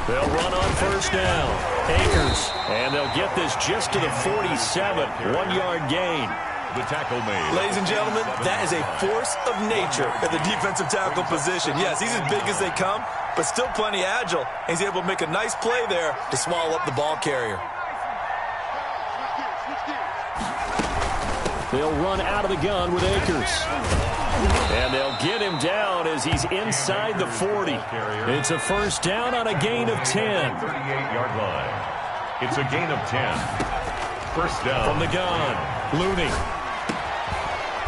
They'll run on first down. Akers. And they'll get this just to the 47. 1-yard gain. The tackle made. Ladies and gentlemen, that is a force of nature at the defensive tackle position. Yes, he's as big as they come, but still plenty agile. He's able to make a nice play there to swallow up the ball carrier. They'll run out of the gun with Akers. And they'll get him down as he's inside the 40. It's a first down on a gain of 10. 38-yard line. It's a gain of 10. First down. From the gun, Looney.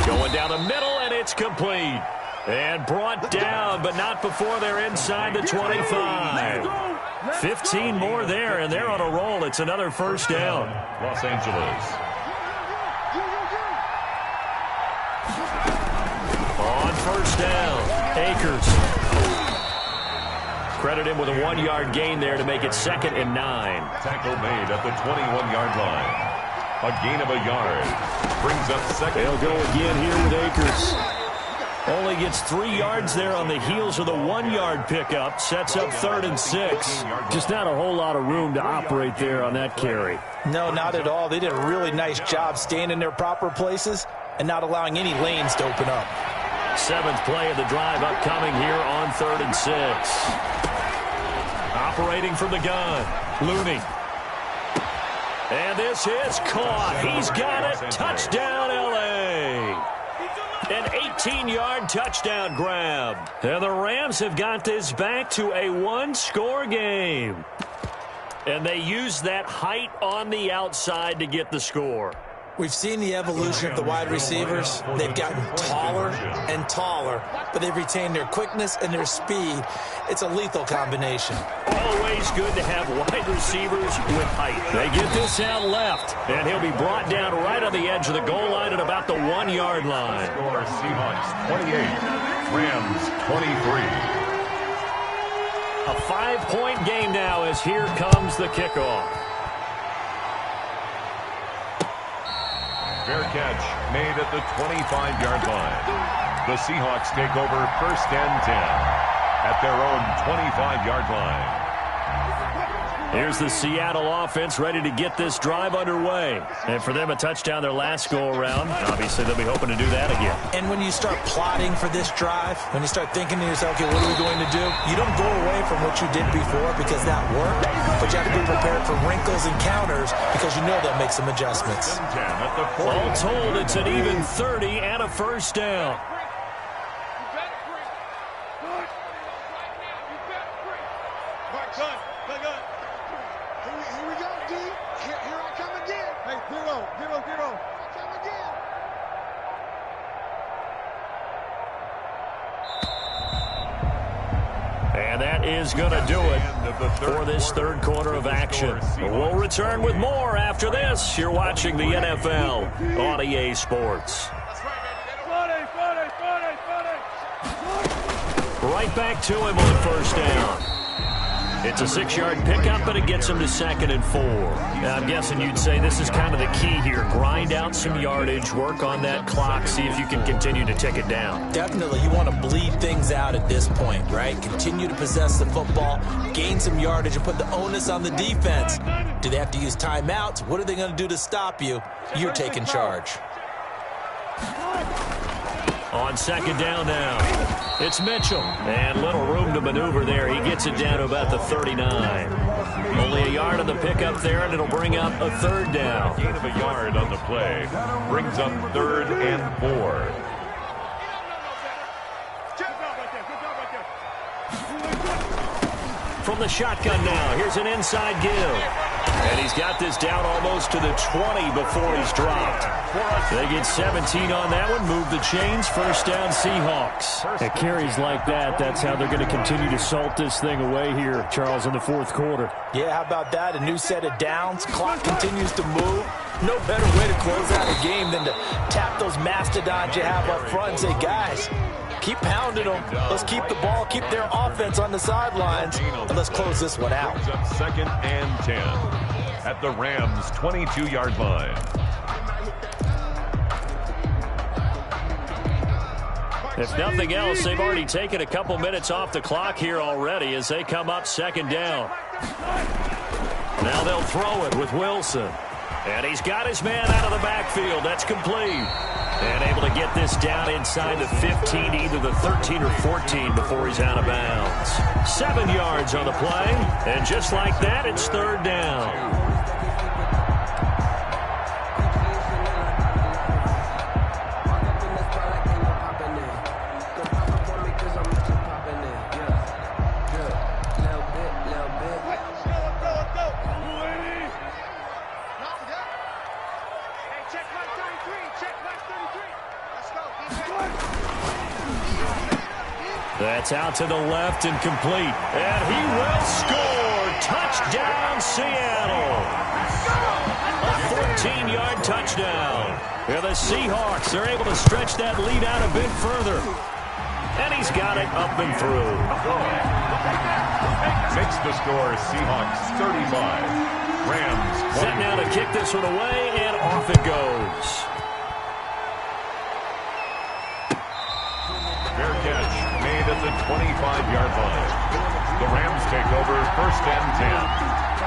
Going down the middle, and it's complete. And brought down, but not before they're inside the 25. 15 more there, and they're on a roll. It's another first down. Los Angeles. On first down, Akers. Credit him with a 1-yard gain there to make it 2nd and 9. Tackle made at the 21-yard line. A gain of a yard. Brings up second. They'll go again here with Akers. Only gets 3 yards there on the heels of the 1-yard pickup. Sets up 3rd and 6. Just not a whole lot of room to operate there on that carry. No, not at all. They did a really nice job staying in their proper places and not allowing any lanes to open up. 7th play of the drive upcoming here on 3rd and 6. Operating from the gun, Looney. And this is caught. He's got it. Touchdown, L.A. An 18-yard touchdown grab. And the Rams have got this back to a 1-score game. And they use that height on the outside to get the score. We've seen the evolution of the wide receivers. They've gotten taller and taller, but they've retained their quickness and their speed. It's a lethal combination. Always good to have wide receivers with height. They get this out left, and he'll be brought down right on the edge of the goal line at about the 1-yard line. Score Seahawks 28, Rams 23. A 5-point game now as here comes the kickoff. Fair catch made at the 25-yard line. The Seahawks take over 1st and 10 at their own 25-yard line. Here's the Seattle offense ready to get this drive underway. And for them, a touchdown their last go-around. Obviously, they'll be hoping to do that again. And when you start plotting for this drive, when you start thinking to yourself, okay, what are we going to do? You don't go away from what you did before because that worked, but you have to be prepared for wrinkles and counters because you know they'll make some adjustments. All told, it's an even 30 and a first down. Here we go, D. Here I come again. Hey, get on. Here I come again. And that is going to do it for this third quarter of action. We'll return with more after this. You're watching the NFL on EA Sports. Right back to him on first down. It's a 6-yard pickup, but it gets him to 2nd and 4. Now, I'm guessing you'd say this is kind of the key here. Grind out some yardage, work on that clock, see if you can continue to tick it down. Definitely. You want to bleed things out at this point, right? Continue to possess the football, gain some yardage, and put the onus on the defense. Do they have to use timeouts? What are they going to do to stop you? You're taking charge. On 2nd down now. It's Mitchell. And little room to maneuver there. He gets it down to about the 39. Only a yard on the pickup there, and it'll bring up a 3rd down. Gain of a yard on the play. Brings up 3rd and 4. From the shotgun now, here's an inside give. And he's got this down almost to the 20 before he's dropped. They get 17 on that one, move the chains, first down Seahawks. At carries like that, that's how they're going to continue to salt this thing away here, Charles, in the 4th quarter. Yeah, how about that? A new set of downs. Clock continues to move. No better way to close out a game than to tap those mastodons you have up front and say, guys, keep pounding them. Let's keep the ball, keep their offense on the sidelines, and let's close this one out. 2nd and 10 at the Rams' 22-yard line. If nothing else, they've already taken a couple minutes off the clock here already as they come up 2nd down. Now they'll throw it with Wilson. And he's got his man out of the backfield. That's complete. And able to get this down inside the 15, either the 13 or 14 before he's out of bounds. 7 yards on the play. And just like that, it's 3rd down. That's out to the left and complete. And he will score. Touchdown, Seattle. A 14-yard touchdown. Yeah, the Seahawks are able to stretch that lead out a bit further. And he's got it up and through. Makes the score Seahawks 35. Rams 20. Set now to kick this one away, and off it goes. Fair catch made at the 25-yard line. The Rams take over 1st and 10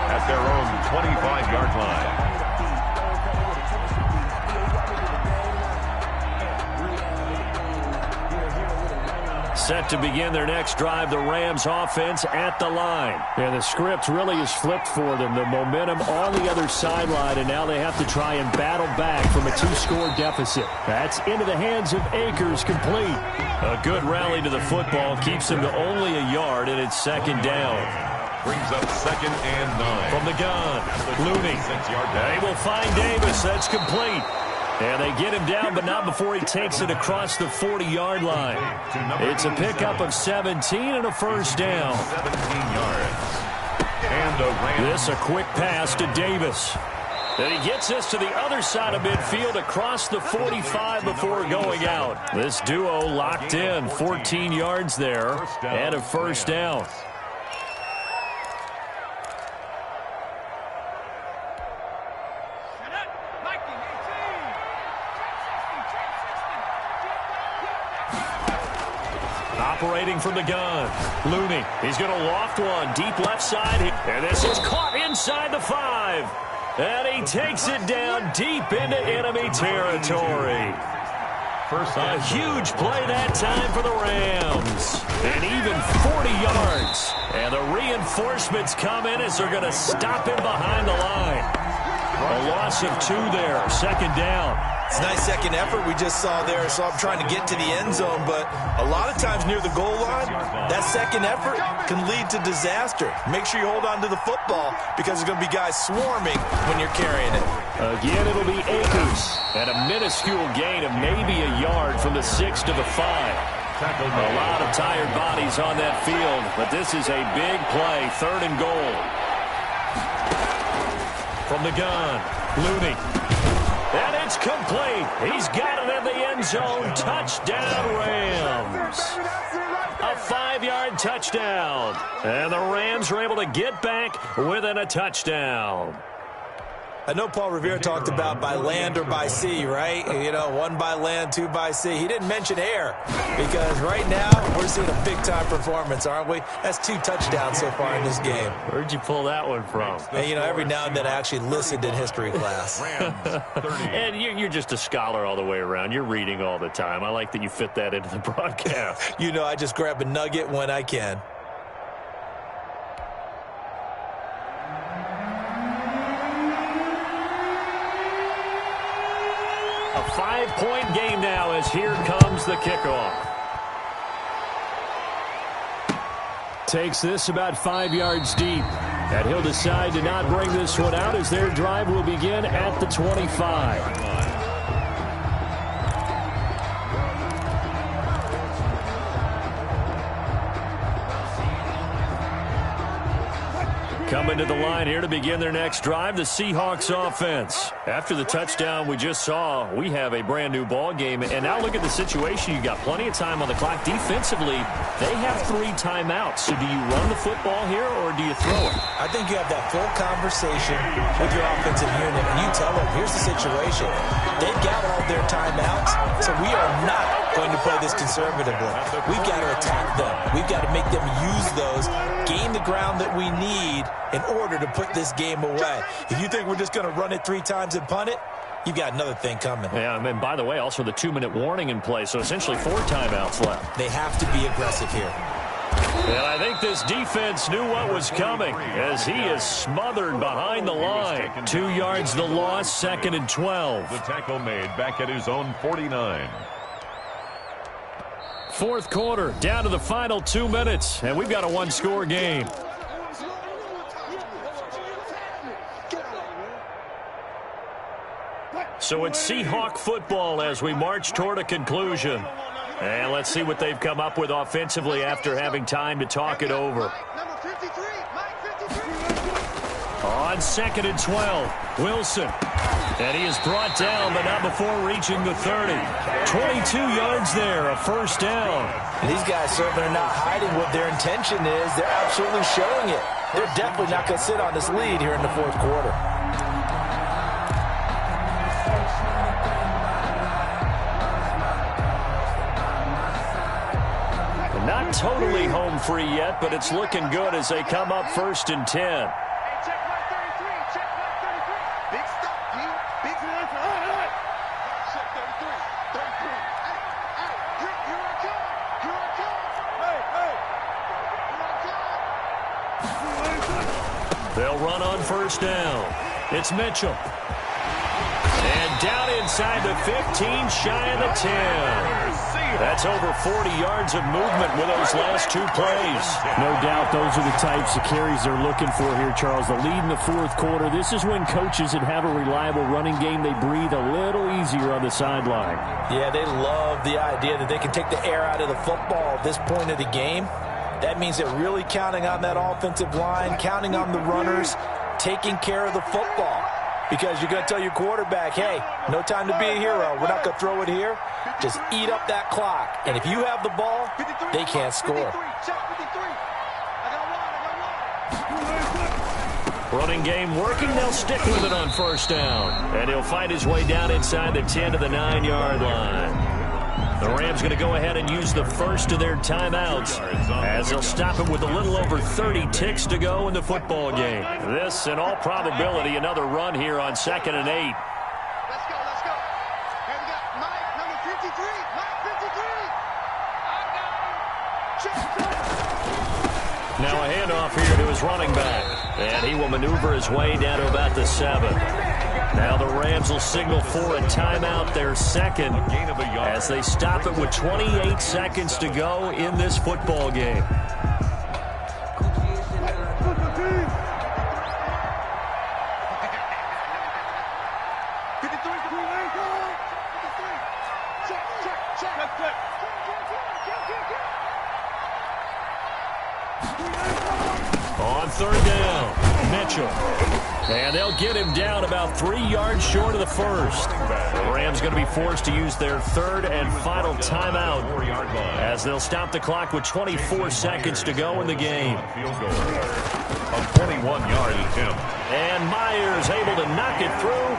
at their own 25-yard line. Set to begin their next drive, the Rams offense at the line. And the script really is flipped for them. The momentum on the other sideline, and now they have to try and battle back from a 2-score deficit. That's into the hands of Akers, complete. A good rally to the football keeps them to only a yard, and it's 2nd down. Brings up 2nd and 9. From the gun, Looney. They will find Davis. That's complete. And they get him down, but not before he takes it across the 40-yard line. It's a pickup of 17 and a first down. 17 yards. And this a quick pass to Davis. And he gets this to the other side of midfield across the 45 before going out. This duo locked in, 14 yards there, and a first down. Operating from the gun. Looney, he's going to loft one. Deep left side. And this is caught inside the 5. And he takes it down deep into enemy territory. A huge play that time for the Rams. And even 40 yards. And the reinforcements come in as they're going to stop him behind the line. A loss of 2 there. Second down. It's a nice second effort we just saw there, so I'm trying to get to the end zone, but a lot of times near the goal line, that second effort can lead to disaster. Make sure you hold on to the football because there's going to be guys swarming when you're carrying it. Again, it'll be Akers at a minuscule gain of maybe a yard from the 6 to the 5. A lot of tired bodies on that field, but this is a big play, 3rd and goal. From the gun, Looney. And it's complete. He's got it in the end zone. Touchdown, Rams. A 5-yard touchdown. And the Rams are able to get back within a touchdown. I know Paul Revere talked about by land or by sea, right? You know, 1 by land, 2 by sea. He didn't mention air because right now we're seeing a big-time performance, aren't we? That's 2 touchdowns so far in this game. Where'd you pull that one from? And, you know, every now and then I actually listened in history class. And you're just a scholar all the way around. You're reading all the time. I like that you fit that into the broadcast. You know, I just grab a nugget when I can. A 5-point game now as here comes the kickoff. Takes this about 5 yards deep. And he'll decide to not bring this one out as their drive will begin at the 25. Coming to the line here to begin their next drive, the Seahawks offense. After the touchdown we just saw, we have a brand new ball game. And now look at the situation. You've got plenty of time on the clock. Defensively, they have 3 timeouts. So do you run the football here or do you throw it? I think you have that full conversation with your offensive unit, and you tell them, here's the situation. They've got all their timeouts, so we are not going to play this conservatively. We've got to attack them. We've got to make them use those, gain the ground that we need in order to put this game away. If you think we're just going to run it 3 times and punt it, you've got another thing coming. Yeah, and by the way, also the 2-minute warning in play, so essentially 4 timeouts left. They have to be aggressive here. And I think this defense knew what was coming as he is smothered behind the line. 2 yards the loss, 2nd and 12. The tackle made back at his own 49. 4th quarter, down to the final 2 minutes, and we've got a 1-score game. So it's Seahawk football as we march toward a conclusion. And let's see what they've come up with offensively after having time to talk it over. On 2nd and 12, Wilson. And he is brought down, but not before reaching the 30. 22 yards there, a 1st down. And these guys certainly are not hiding what their intention is. They're absolutely showing it. They're definitely not going to sit on this lead here in the 4th quarter. Not totally home free yet, but it's looking good as they come up 1st and 10. They'll run on 1st down. It's Mitchell. And down inside the 15, shy of the 10. That's over 40 yards of movement with those last 2 plays. No doubt those are the types of carries they're looking for here, Charles. The lead in the 4th quarter. This is when coaches that have a reliable running game, they breathe a little easier on the sideline. Yeah, they love the idea that they can take the air out of the football at this point of the game. That means they're really counting on that offensive line, counting on the runners, taking care of the football. Because you're going to tell your quarterback, hey, no time to be a hero. We're not going to throw it here. Just eat up that clock. And if you have the ball, they can't score. Running game working. They'll stick with it on 1st down. And he'll find his way down inside the 10 to the 9-yard line. The Rams going to go ahead and use the first of their timeouts as they'll stop it with a little over 30 ticks to go in the football game. This, in all probability, another run here on 2nd and 8. Let's go, let's go. And we got Mike, number 53. Mike, 53. Now a handoff here to his running back. And he will maneuver his way down to about the 7. Now the Rams will signal for a timeout, their second, as they stop it with 28 seconds to go in this football game. On 3rd down, Mitchell. And they'll get him down about 3 yards short of the first. The Rams going to be forced to use their 3rd and final timeout as they'll stop the clock with 24 seconds to go in the game. A 21-yard attempt. And Myers able to knock it through,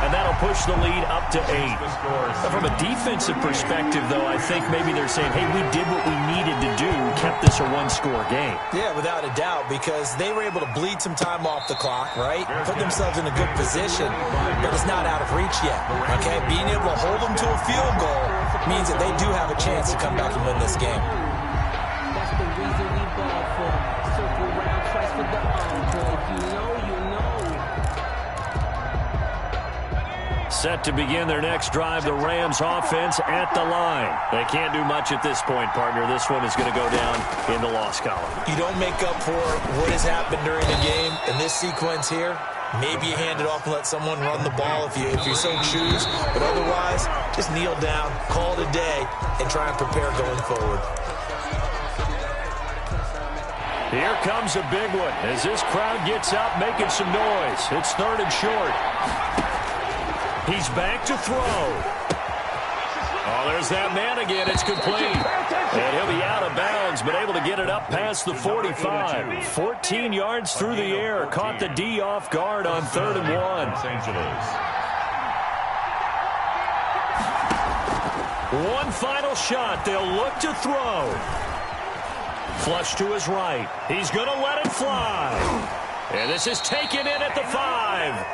and that'll push the lead up to 8. But from a defensive perspective, though, I think maybe they're saying, hey, we did what we needed to do, kept this a one-score game. Yeah, without a doubt, because they were able to bleed some time off the clock, right? Put themselves in a good position, but it's not out of reach yet, okay? Being able to hold them to a field goal means that they do have a chance to come back and win this game. That's the reason we ball for. Circle round twice for the encore. If you know, you know. Set to begin their next drive, the Rams offense at the line. They can't do much at this point, partner. This one is going to go down in the loss column. You don't make up for what has happened during the game in this sequence here. Maybe you hand it off and let someone run the ball if you so choose. But otherwise, just kneel down, call it a day, and try and prepare going forward. Here comes a big one as this crowd gets up making some noise. It's 3rd and short. He's back to throw. Oh, there's that man again. It's complete. And he'll be out of bounds, but able to get it up past the 45. 14 yards through the air. Caught the D off guard on 3rd and 1. Los Angeles. One final shot. They'll look to throw. Flush to his right. He's going to let it fly. And this is taken in at the 5.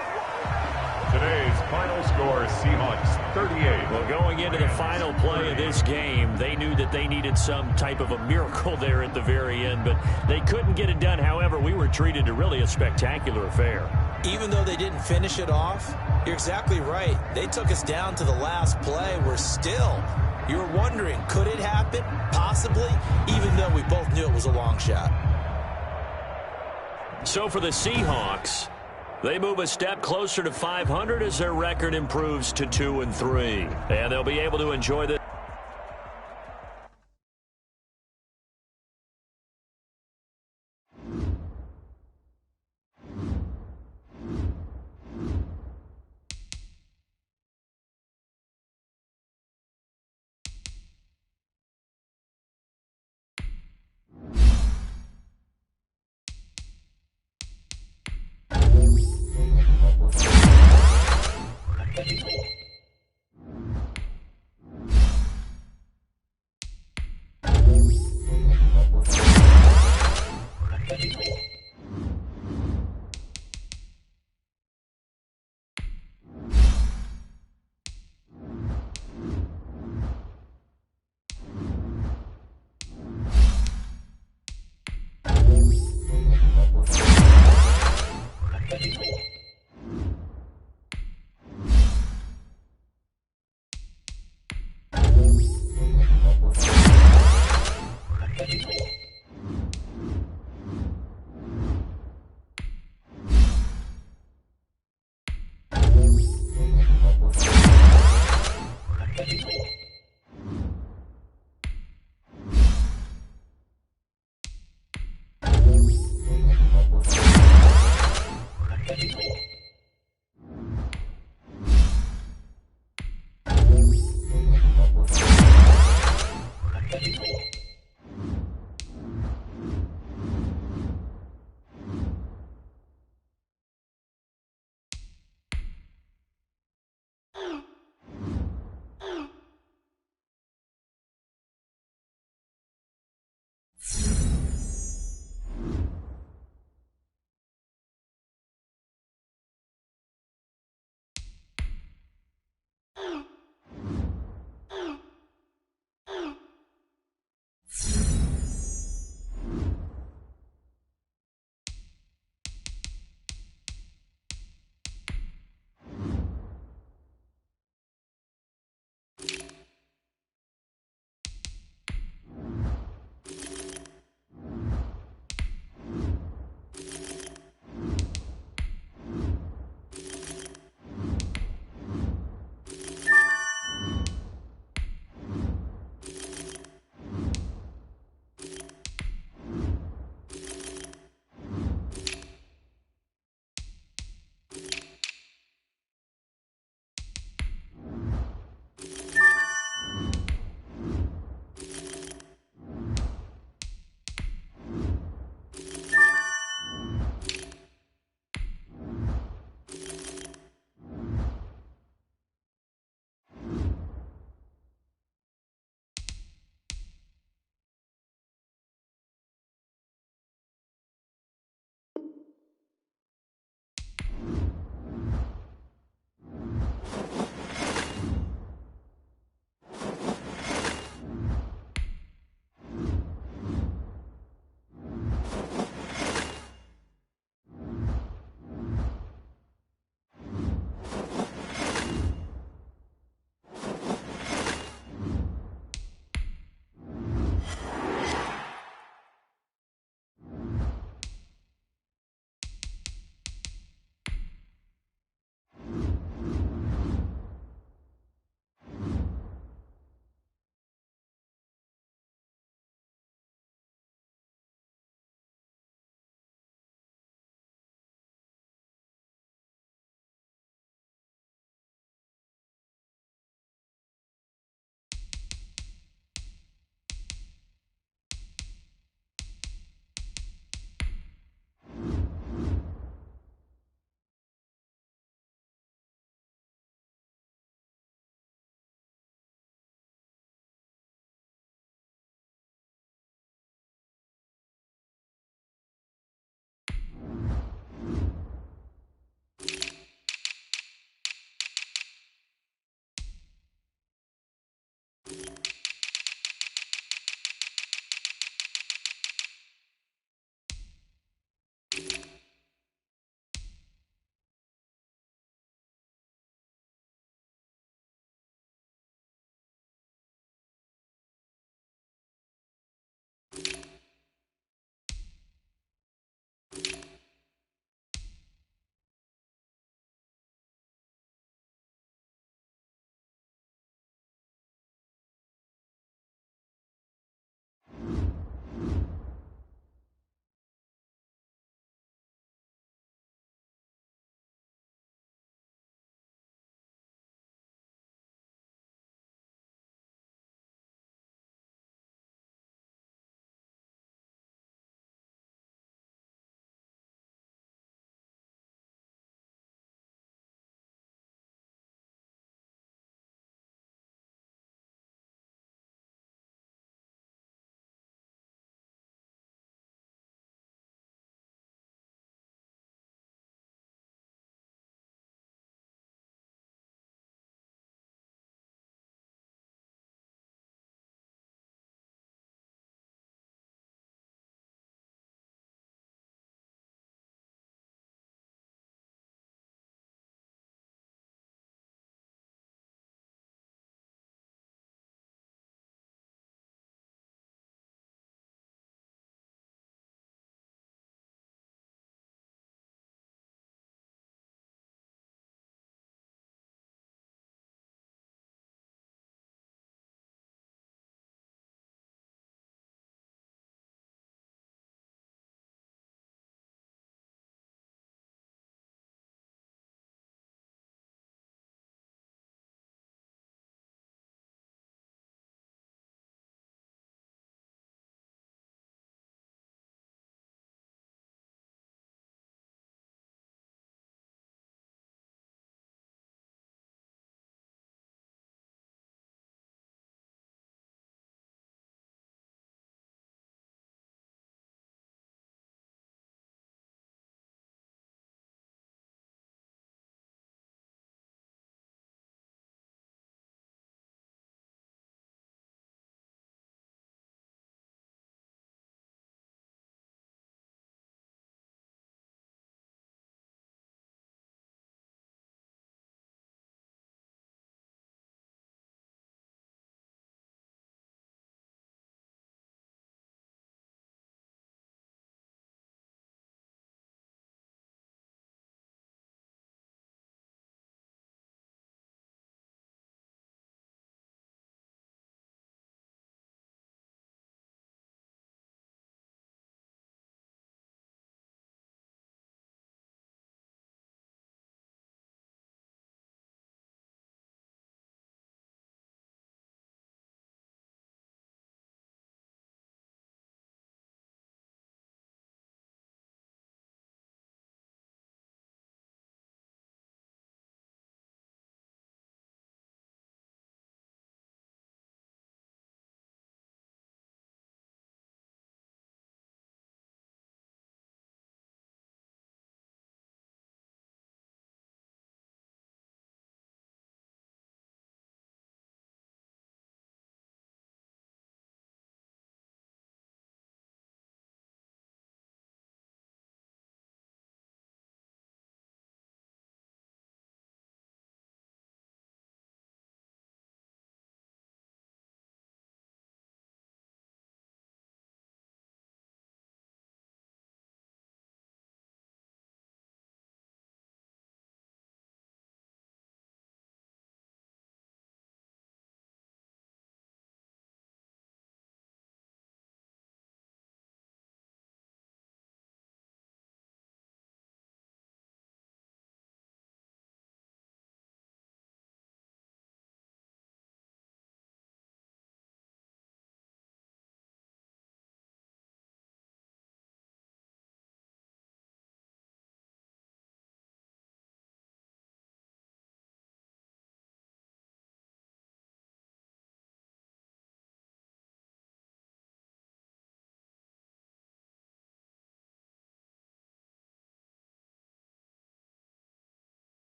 Today's final score, Seahawks 38. Well, going into the final play of this game, they knew that they needed some type of a miracle there at the very end, but they couldn't get it done. However, we were treated to really a spectacular affair. Even though they didn't finish it off, you're exactly right. They took us down to the last play. We're still, you were wondering, could it happen? Possibly, even though we both knew it was a long shot. So for the Seahawks, they move a step closer to 500 as their record improves to 2-3. And they'll be able to enjoy this.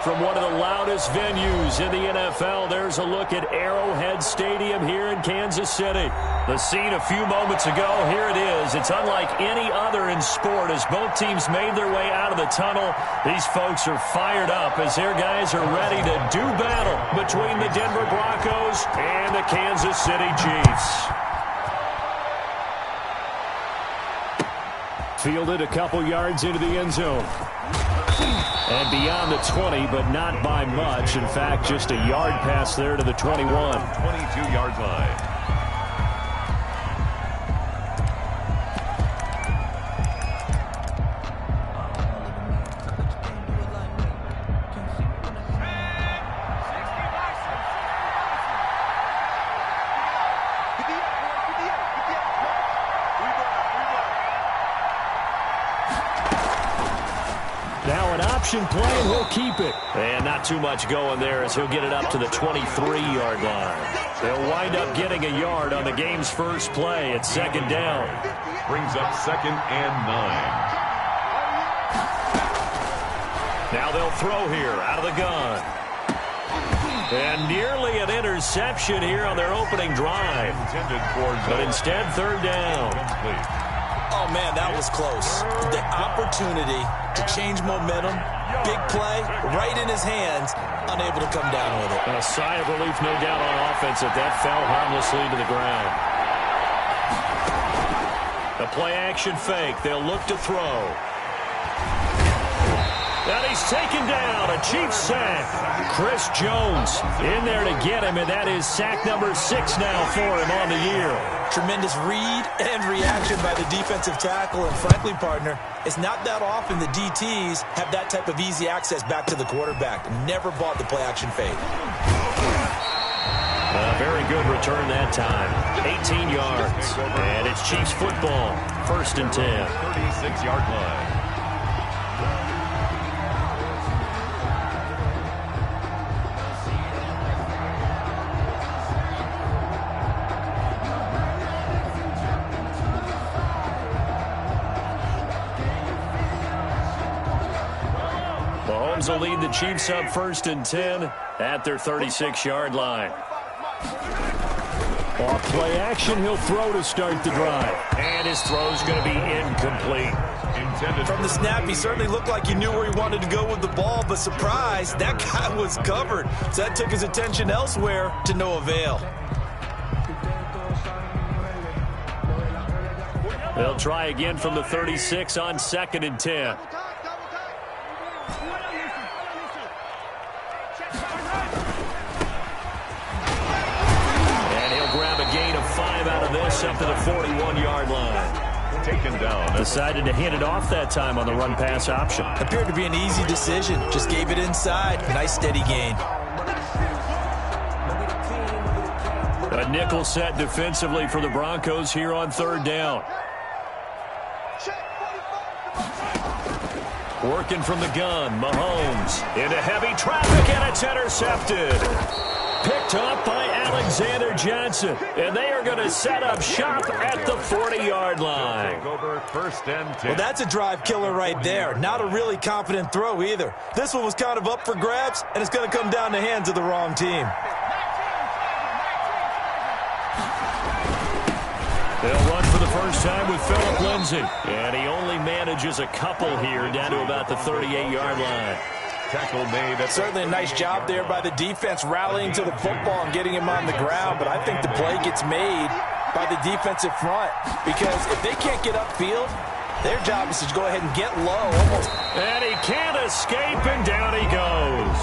from one of the loudest venues in the NFL. There's a look at Arrowhead Stadium here in Kansas City. The scene a few moments ago, here it is. It's unlike any other in sport as both teams made their way out of the tunnel. These folks are fired up as their guys are ready to do battle between the Denver Broncos and the Kansas City Chiefs. Fielded a couple yards into the end zone. And beyond the 20, but not by much. In fact, just a yard pass there to the 21. 22-yard line. Play, and he'll keep it. And not too much going there as he'll get it up to the 23-yard line. They'll wind up getting a yard on the game's first play at second down. Brings up 2nd and 9. Now they'll throw here out of the gun. And nearly an interception here on their opening drive. But instead, third down. Oh, man, that was close. The opportunity to change momentum, big play, right in his hands, unable to come down with it. A sigh of relief, no doubt, on offense that fell harmlessly to the ground. A play-action fake. They'll look to throw. And he's taken down. A Chiefs sack. Chris Jones in there to get him, and that is sack number 6 now for him on the year. Tremendous read and reaction by the defensive tackle, and frankly, partner, it's not that often the DTs have that type of easy access back to the quarterback. Never bought the play-action fake. A very good return that time. 18 yards. And it's Chiefs football. 1st and 10. 36-yard line. Mahomes will lead the Chiefs up 1st and 10 at their 36-yard line. Off play action, he'll throw to start the drive. And his throw's going to be incomplete. From the snap, he certainly looked like he knew where he wanted to go with the ball, but surprise, that guy was covered. So that took his attention elsewhere to no avail. They'll try again from the 36 on 2nd and 10. Out of this up to the 41-yard line. Taken down. Decided to hand it off that time on the run-pass option. Appeared to be an easy decision. Just gave it inside. Nice steady gain. A nickel set defensively for the Broncos here on 3rd down. Working from the gun, Mahomes into heavy traffic, and it's intercepted. Picked up by Alexander Johnson. And they are going to set up shop at the 40-yard line. Over 1st and 10. Well, that's a drive killer right there. Not a really confident throw either. This one was kind of up for grabs, and it's going to come down the hands of the wrong team. They'll run for the first time with Phillip Lindsay. And he only manages a couple here down to about the 38-yard line. Tackle made. Certainly a nice job there by the defense rallying to the football and getting him on the ground, but I think the play gets made by the defensive front because if they can't get upfield, their job is to go ahead and get low almost. And he can't escape, and down he goes.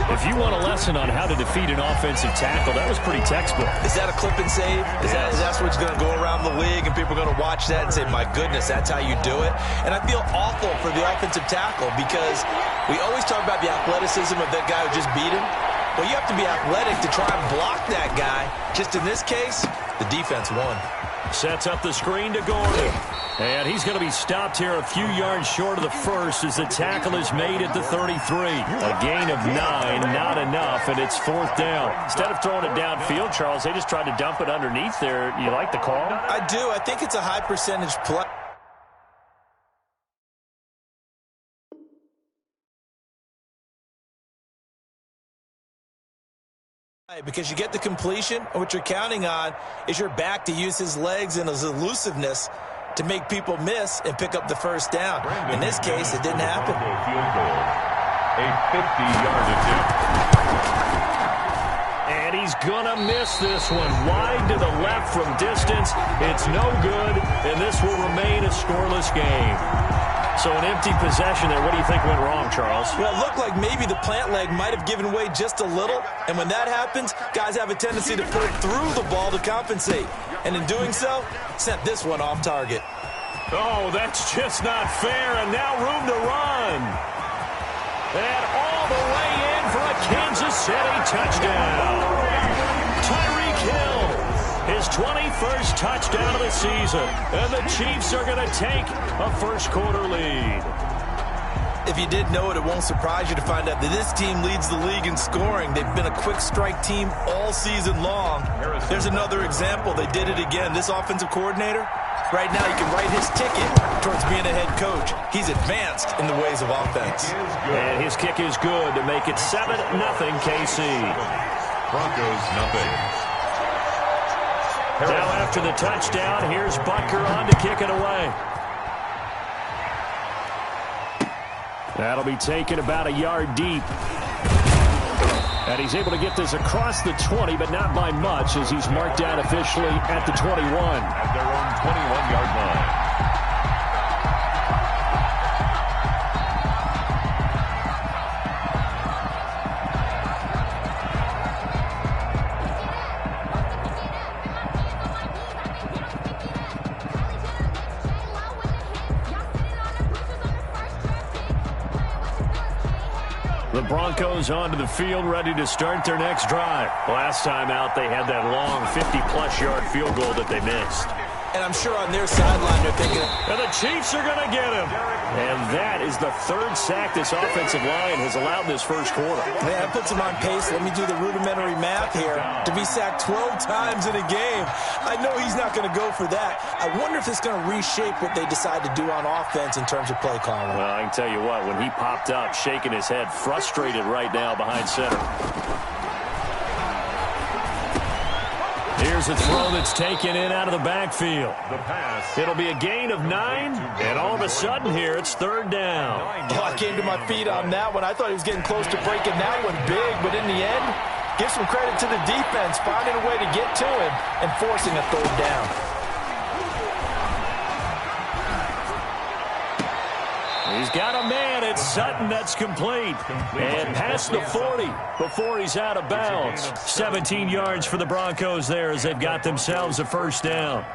If you want a lesson on how to defeat an offensive tackle, that was pretty textbook. Is that a clip and save? Is that's what's going to go around the league, and people are going to watch that and say, my goodness, that's how you do it? And I feel awful for the offensive tackle because we always talk about the athleticism of that guy who just beat him. Well, you have to be athletic to try and block that guy. Just in this case, the defense won. Sets up the screen to Gordon. And he's going to be stopped here a few yards short of the first as the tackle is made at the 33. A gain of 9, not enough, and it's 4th down. Instead of throwing it downfield, Charles, they just tried to dump it underneath there. You like the call? I do. I think it's a high percentage play. Because you get the completion, and what you're counting on is your back to use his legs and his elusiveness to make people miss and pick up the first down. In this case, it didn't happen. Field goal. A 50-yard attempt. And he's going to miss this one. Wide to the left from distance. It's no good, and this will remain a scoreless game. So an empty possession there. What do you think went wrong, Charles? Well, it looked like maybe the plant leg might have given way just a little. And when that happens, guys have a tendency to pull through the ball to compensate. And in doing so, sent this one off target. Oh, that's just not fair. And now room to run. And all the way in for a Kansas City touchdown. Tyreek Hill, his 21st touchdown of the season. And the Chiefs are going to take a first-quarter lead. If you did know it, it won't surprise you to find out that this team leads the league in scoring. They've been a quick strike team all season long. There's another example. They did it again. This offensive coordinator, right now, you can write his ticket towards being a head coach. He's advanced in the ways of offense. And his kick is good to make it 7-0 KC. Broncos, nothing. Now after the touchdown, here's Butker on to kick it away. That'll be taken about a yard deep. And he's able to get this across the 20, but not by much, as he's marked down officially at the 21. At their own 21-yard line. The Broncos onto the field, ready to start their next drive. Last time out, they had that long 50-plus yard field goal that they missed. And I'm sure on their sideline they're thinking, and the Chiefs are going to get him. And that is the third sack this offensive line has allowed this first quarter. man, that puts them on pace. Let me do the rudimentary math here. To be sacked 12 times in a game, I know he's not going to go for that. I wonder if it's going to reshape what they decide to do on offense in terms of play calling. Well, I can tell you what, when he popped up, shaking his head, frustrated right now behind center. Here's a throw that's taken in out of the backfield. The pass. It'll be a gain of 9, and all of a sudden here, it's third down. Oh, I came to my feet on that one. I thought he was getting close to breaking that one big, but in the end, give some credit to the defense, finding a way to get to him and forcing a third down. He's got a man at Sutton that's complete. And past the 40 before he's out of bounds. 17 yards for the Broncos there as they've got themselves a first down.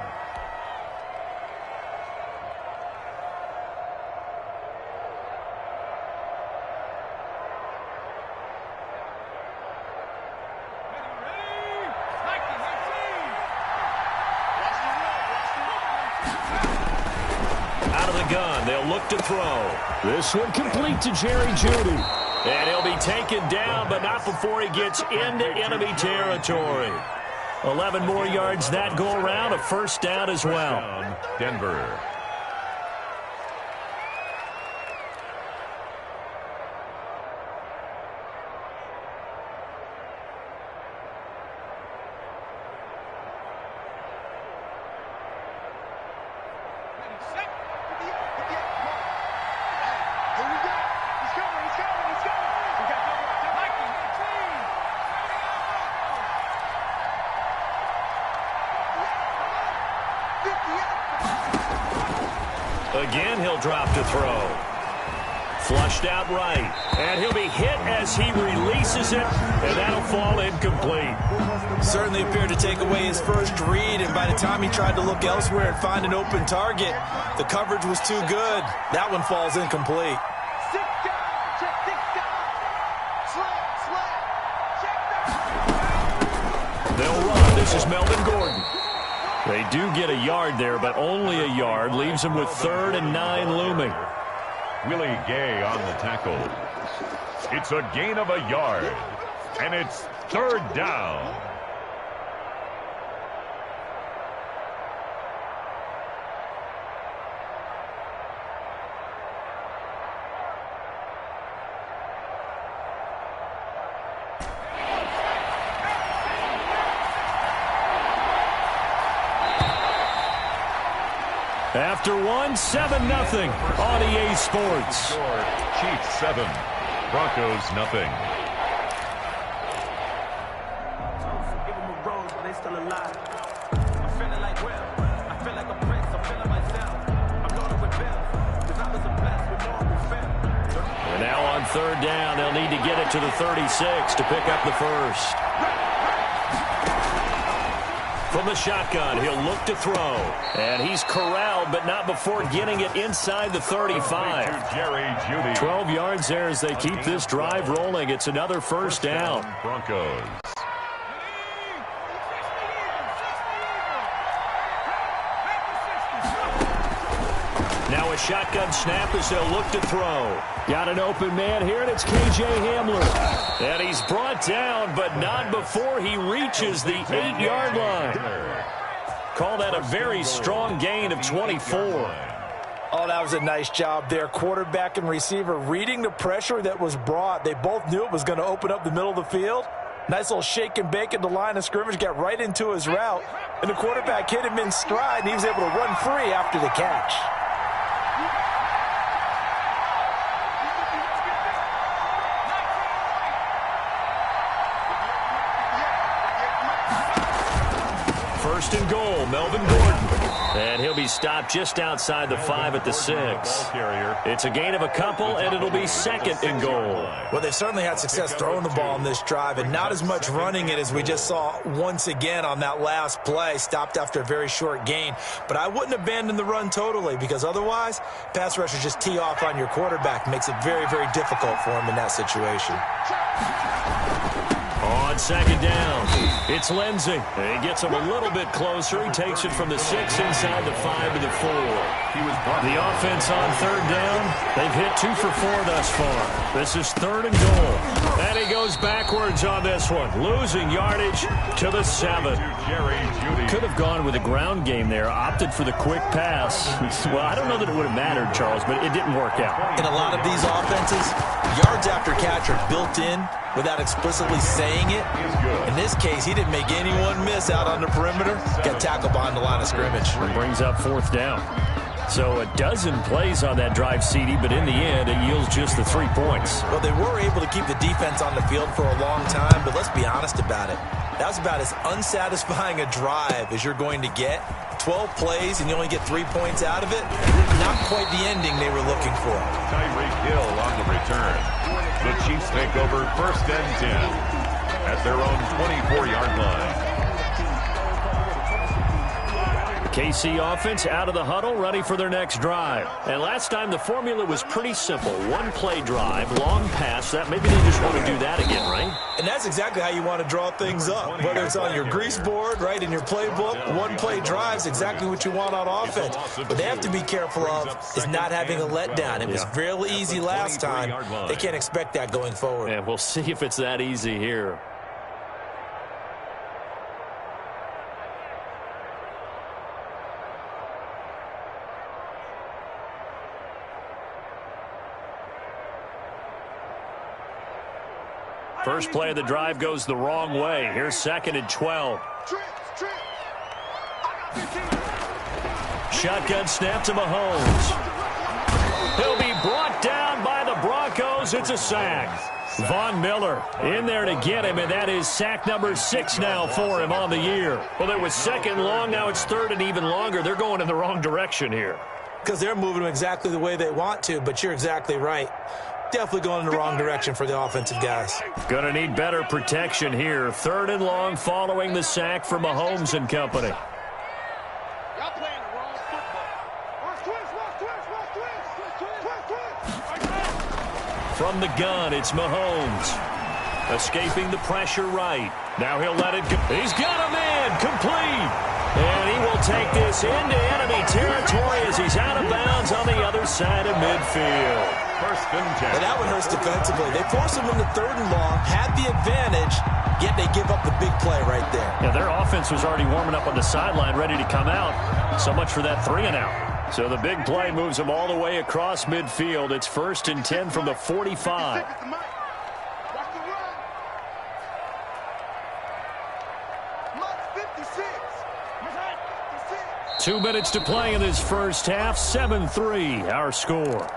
They'll look to throw. This one complete to Jerry Jeudy. And he'll be taken down, but not before he gets into enemy territory. 11 more yards that go around, a first down as well. Denver. Again, he'll drop to throw. Flushed out right. And he'll be hit as he releases it, and that'll fall incomplete. Certainly appeared to take away his first read, and by the time he tried to look elsewhere and find an open target, the coverage was too good. That one falls incomplete. They'll run. This is Melvin Gordon. They do get a yard there, but only a yard. Leaves them with 3rd and 9 looming. Willie Gay on the tackle. It's a gain of a yard, and it's 3rd down. After one, 7-0 on EA Sports. Chiefs 7, Broncos nothing. Give them a rose, but they still alive. I'm feeling like well. I feel like a prince. I'm feeling myself. I'm loaded with bells. Cause I was a blessed with normal fell. And now on third down, they'll need to get it to the 36 to pick up the first. From the shotgun, he'll look to throw. And he's corralled, but not before getting it inside the 35. 12 yards there as they keep this drive rolling. It's another first down. Broncos. Now a shotgun snap as they'll look to throw. Got an open man here, and it's K.J. Hamler. And he's brought down, but not before he reaches the 8-yard line. Call that a very strong gain of 24. Oh, that was a nice job there. Quarterback and receiver reading the pressure that was brought. They both knew it was going to open up the middle of the field. Nice little shake and bake at the line of scrimmage, got right into his route. And the quarterback hit him in stride, and he was able to run free after the catch. First and goal, Melvin Gordon. And he'll be stopped just outside the 5 at the 6. It's a gain of a couple, and it'll be second and goal. Well, they've certainly had success throwing the ball in this drive, and not as much running it as we just saw once again on that last play, stopped after a very short gain. But I wouldn't abandon the run totally, because otherwise, pass rushers just tee off on your quarterback. Makes it very, very difficult for him in that situation. On second down, it's Lindsey. He gets him a little bit closer. He takes it from the 6 inside the 5 to the 4. The offense on third down, they've hit 2 for 4 thus far. This is third and goal. And he goes backwards on this one, losing yardage to the 7. Could have gone with a ground game there, opted for the quick pass. Well, I don't know that it would have mattered, Charles, but it didn't work out. In a lot of these offenses, yards after catch are built in without explicitly saying it. In this case, he didn't make anyone miss out on the perimeter. Got tackled behind the line of scrimmage. Brings up fourth down. So a dozen plays on that drive, CD, but in the end, it yields just the 3 points. Well, they were able to keep the defense on the field for a long time, but let's be honest about it. That was about as unsatisfying a drive as you're going to get. 12 plays and you only get 3 points out of it. Not quite the ending they were looking for. Tyreek Hill on the return. The Chiefs take over first and 10 at their own 24-yard line. KC offense out of the huddle, ready for their next drive. And last time the formula was pretty simple. One play drive, long pass. That maybe they just want to do that again, right? And that's exactly how you want to draw things up. Whether it's on your grease board, right, in your playbook, one play drive is exactly what you want on offense. But they have to be careful of is not having a letdown. It was fairly easy last time. They can't expect that going forward. And we'll see if it's that easy here. First play of the drive goes the wrong way. Here's second and 12. Shotgun snap to Mahomes. He'll be brought down by the Broncos. It's a sack. Von Miller in there to get him, and that is sack number 6 now for him on the year. Well, it was second long. Now it's third and even longer. They're going in the wrong direction here. Because they're moving them exactly the way they want to, but you're exactly right. Definitely going in the wrong direction for the offensive guys. Going to need better protection here. Third and long following the sack for Mahomes and company. Y'all playing the wrong football. From the gun, it's Mahomes. Escaping the pressure right. Now he'll let it go. He's got a man complete. And he will take this into enemy territory as he's out of bounds on the other side of midfield. First and 10. And that one hurts defensively. They force him into third and long, had the advantage, yet they give up the big play right there. Yeah, their offense was already warming up on the sideline, ready to come out. So much for that 3-and-out. So the big play moves them all the way across midfield. It's first and 10 from the 45. 2 minutes to play in this first half. 7-3, our score.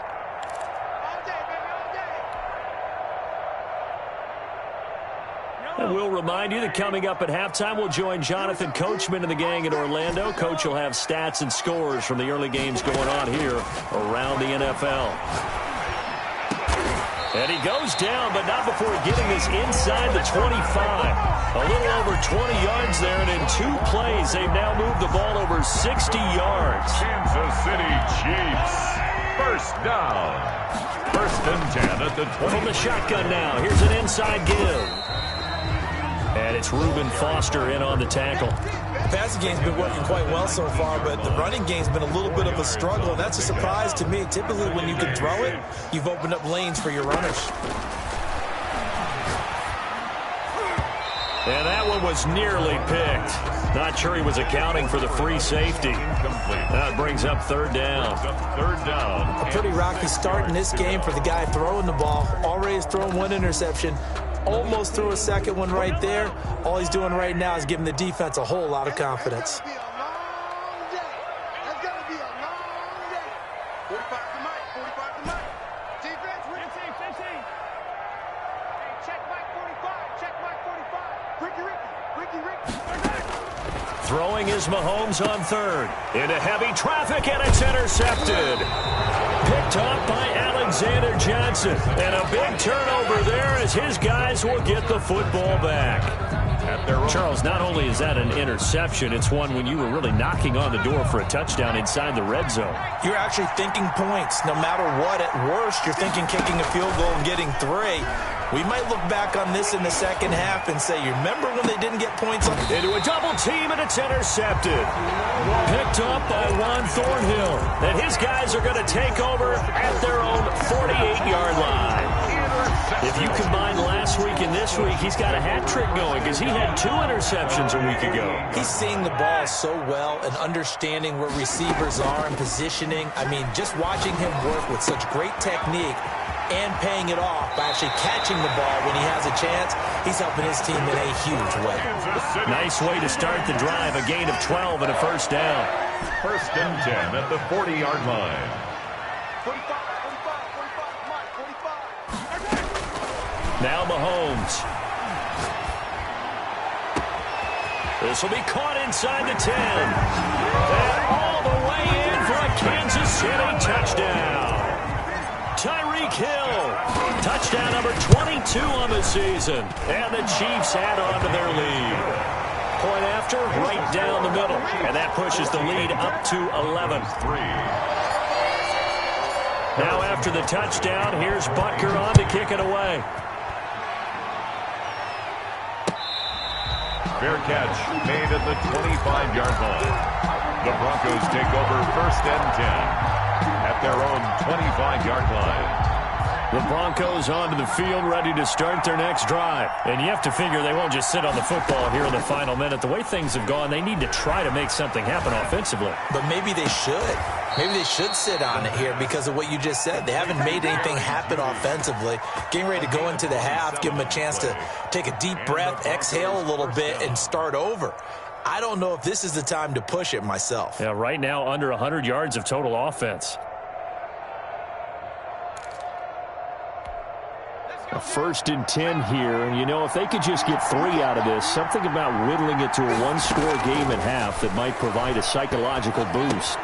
And we'll remind you that coming up at halftime, we'll join Jonathan Coachman and the gang in Orlando. Coach will have stats and scores from the early games going on here around the NFL. And he goes down, but not before getting this inside the 25. A little over 20 yards there, and in 2 plays, they've now moved the ball over 60 yards. Kansas City Chiefs. First down. 1st and 10 at the 20. From the shotgun now, here's an inside give. And it's Reuben Foster in on the tackle. The passing game's been working quite well so far, but the running game's been a little bit of a struggle, and that's a surprise to me. Typically, when you can throw it, you've opened up lanes for your runners. And that one was nearly picked. Not sure he was accounting for the free safety. That brings up 3rd down. A pretty rocky start in this game for the guy throwing the ball. Already has thrown 1 interception. Almost threw a 2nd one right there. All he's doing right now is giving the defense a whole lot of confidence. Throwing is Mahomes on 3rd. Into heavy traffic, and it's intercepted. Picked up by Alexander Johnson. And a big turnover there as his guys will get the football back. Charles, not only is that an interception, it's one when you were really knocking on the door for a touchdown inside the red zone. You're actually thinking points. No matter what, at worst, you're thinking kicking a field goal and getting 3. We might look back on this in the second half and say, you remember when they didn't get points? Into a double team, and it's intercepted. Picked up by Juan Thornhill. And his guys are going to take over at their own 48-yard line. If you combine last week and this week, he's got a hat trick going because he had 2 interceptions a week ago. He's seeing the ball so well and understanding where receivers are and positioning. I mean, just watching him work with such great technique and paying it off by actually catching the ball when he has a chance, he's helping his team in a huge way. Nice way to start the drive, a gain of 12 and a 1st down. 1st and 10 at the 40-yard line. 45. Now Mahomes. This will be caught inside the 10. And all the way in for a Kansas City touchdown. Tyreek Hill. Touchdown number 22 on the season. And the Chiefs add on to their lead. Point after, right down the middle. And that pushes the lead up to 11. Now after the touchdown, here's Butker on to kick it away. Fair catch made at the 25-yard line. The Broncos take over 1st and 10 at their own 25-yard line. The Broncos onto the field, ready to start their next drive. And you have to figure they won't just sit on the football here in the final minute. The way things have gone, they need to try to make something happen offensively. But maybe they should. Maybe they should sit on it here because of what you just said. They haven't made anything happen offensively. Getting ready to go into the half, give them a chance to take a deep breath, exhale a little bit, and start over. I don't know if this is the time to push it myself. Yeah, right now under 100 yards of total offense. A 1st and 10 here, and you know, if they could just get 3 out of this, something about whittling it to a 1-score game at half that might provide a psychological boost.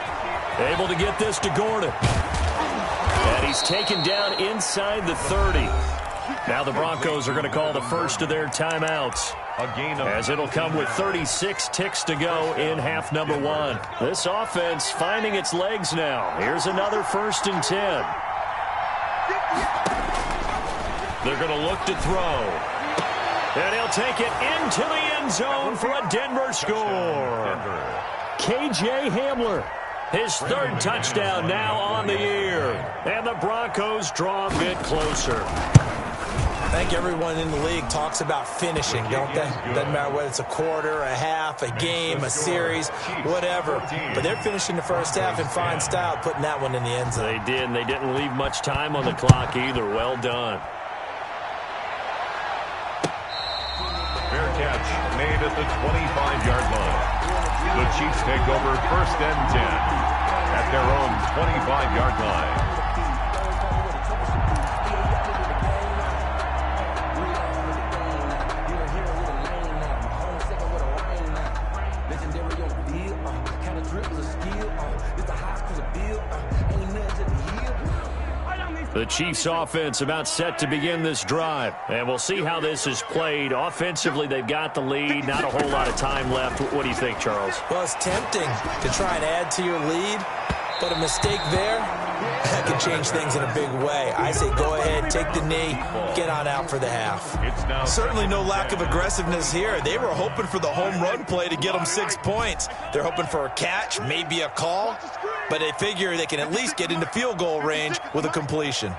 Able to get this to Gordon. And he's taken down inside the 30. Now the Broncos are going to call the first of their timeouts, as it'll come with 36 ticks to go in half number 1. This offense finding its legs now. Here's another 1st and 10. They're going to look to throw. And he'll take it into the end zone for a Denver score. KJ Hamler, his 3rd touchdown now on the year. And the Broncos draw a bit closer. I think everyone in the league talks about finishing, don't they? Doesn't matter whether it's a quarter, a half, a game, a series, whatever. But they're finishing the first half in fine style, putting that one in the end zone. They did, and they didn't leave much time on the clock either. Well done. Fair catch made at the 25-yard line. The Chiefs take over 1st and 10 at their own 25-yard line. The Chiefs offense about set to begin this drive. And we'll see how this is played. Offensively, they've got the lead. Not a whole lot of time left. What do you think, Charles? Well, it's tempting to try and add to your lead, but a mistake there, that can change things in a big way. I say go ahead, take the knee, get on out for the half. Certainly no lack of aggressiveness here. They were hoping for the home run play to get them 6 points. They're hoping for a catch, maybe a call, but they figure they can at least get into field goal range with a completion.